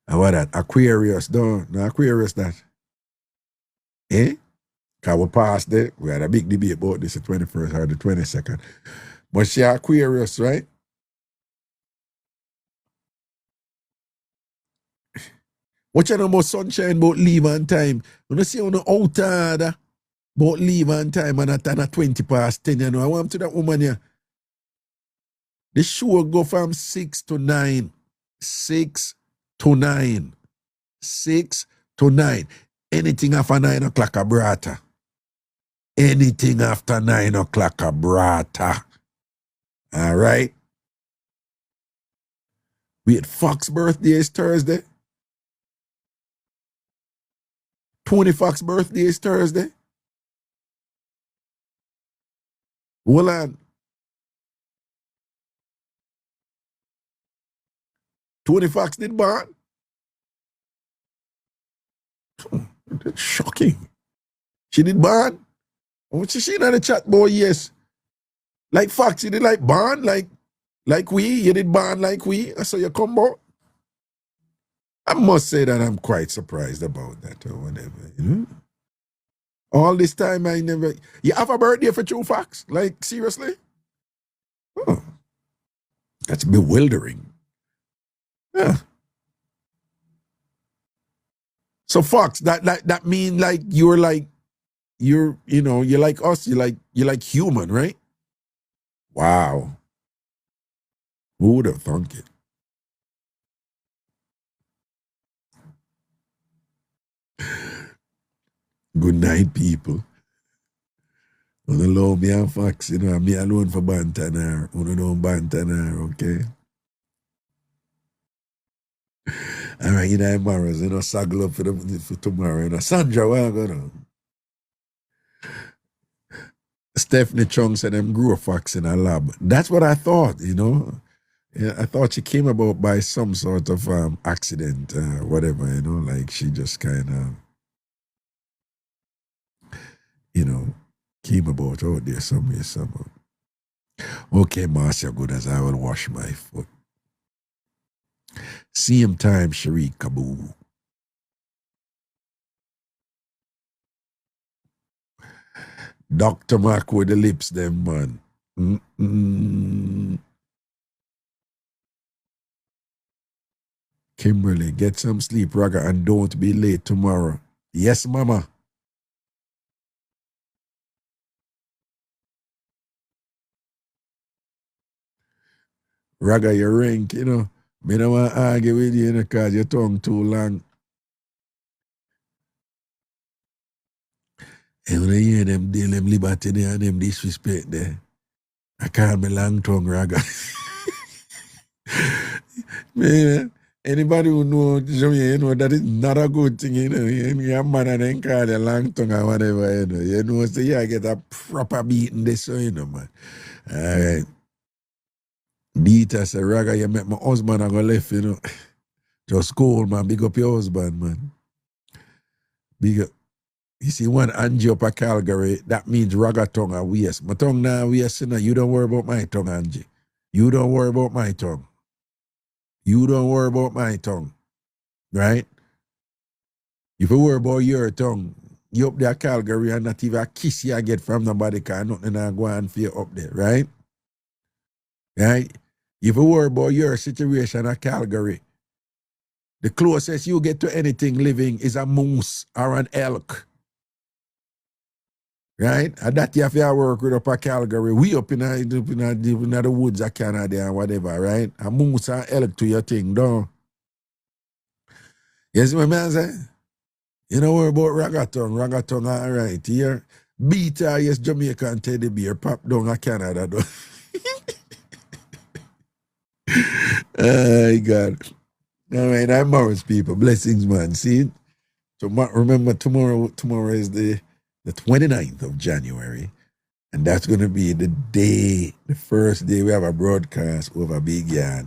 And what that? Aquarius, no Aquarius that. Eh? Because we passed there. We had a big debate about this the 21st or the 22nd. But she Aquarius, right? What you know about sunshine, about leave on time? You know see on the outer about leave on time and at 20 past 10, I want to that woman here. The show go from 6 to 9. 6 to 9. 6 to 9. Anything after 9 o'clock a brata. Anything after 9 o'clock a brata. All right? Wait, Fox's birthday is Thursday? Tony Fox's birthday is Thursday. Hold on. Tony Fox did born? That's shocking. She did born? What's she in the chat, boy? Yes. Like Fox, you did like born, like we, you did born like we. I saw you come out. I must say that I'm quite surprised about that or whatever, you know? All this time I never... You have a birthday for True Fox? Like, seriously? Oh, that's bewildering. Yeah. So Fox, that mean like you're like us, you're like human, right? Wow. Who would have thunk it? Good night, people. Alone me and Fox, me alone for banter now. Don't banter now, okay? All right, tomorrow, saddle up for tomorrow. Sandra, where you going? Stephanie Chung said them grew a fox in a lab. That's what I thought, Yeah, I thought she came about by some sort of accident, whatever, like she just kind of, came about out there somewhere, somehow. Okay, Marcia, good as I will wash my foot. Same time, Sharik Kaboo. Dr. Mark with the lips, them, man. Kimberly, get some sleep, Raga, and don't be late tomorrow. Yes, mama. Raga, you rank, Me don't want to argue with you, because your tongue too long. And when I hear them deal them liberty there and them disrespect there, I call me long tongue, Raga. Man, anybody who knows Jamaica, that is not a good thing, Your man and then call you long tongue or whatever, so you get a proper beating this, man. All right. Dita said, Raga, you make my husband I go left, Just cool, man. Big up your husband, man. Big up. You see, one Angie up a Calgary, that means Raga tongue and waist. My tongue now waist, you don't worry about my tongue, Angie. You don't worry about my tongue. You don't worry about my tongue. Right? If you worry about your tongue, you up there Calgary and not even a kiss you get from nobody because nothing I go on for you up there, right? Right? If you worry about your situation at Calgary, the closest you get to anything living is a moose or an elk. Right? And that you have to work with up at Calgary. We up in the woods of Canada and whatever, right? A moose and elk to your thing, don't. You see what man say? You know worry about Ragaton, all right, here. Beta, yes, Jamaican teddy bear, pop down a Canada, though. Oh, God. All right, I'm Morris, people. Blessings, man. See? Remember, tomorrow is the 29th of January, and that's going to be the first day we have a broadcast over Big Yard.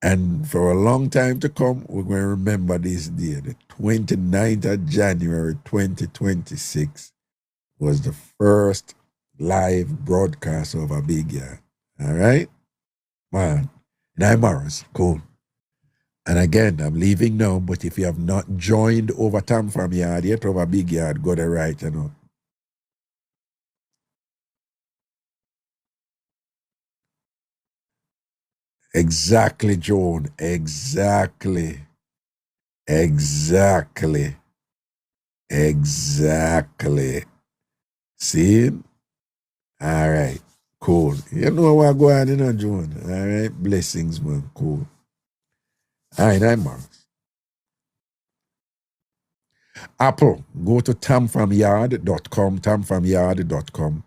And for a long time to come, we're going to remember this day. The 29th of January 2026 was the first live broadcast over Big Yard. All right? Man, and I'm Morris. Cool. And again, I'm leaving now, but if you have not joined over TamFam Yard yet, over Big Yard, go there right, Exactly, Joan. Exactly. See? All right. Cool. You know what going on, Joan. All right. Blessings, man. Cool. All right, I'm Mark. Apple, go to tamfamyard.com,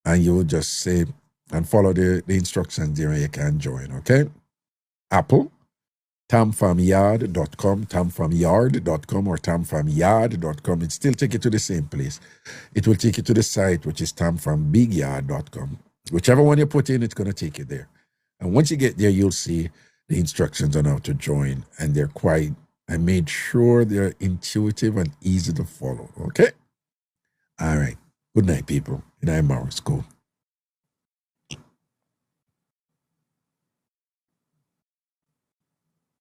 and you will just say and follow the instructions there and you can join, okay? Apple, tamfamyard.com, tamfamyard.com, or tamfamyard.com. It still take you to the same place. It will take you to the site, which is tamfambigyard.com. Whichever one you put in, it's going to take you there. And once you get there, you'll see the instructions on how to join. And I made sure they're intuitive and easy to follow. Okay? All right. Good night, people. Good night, Morris. Cool.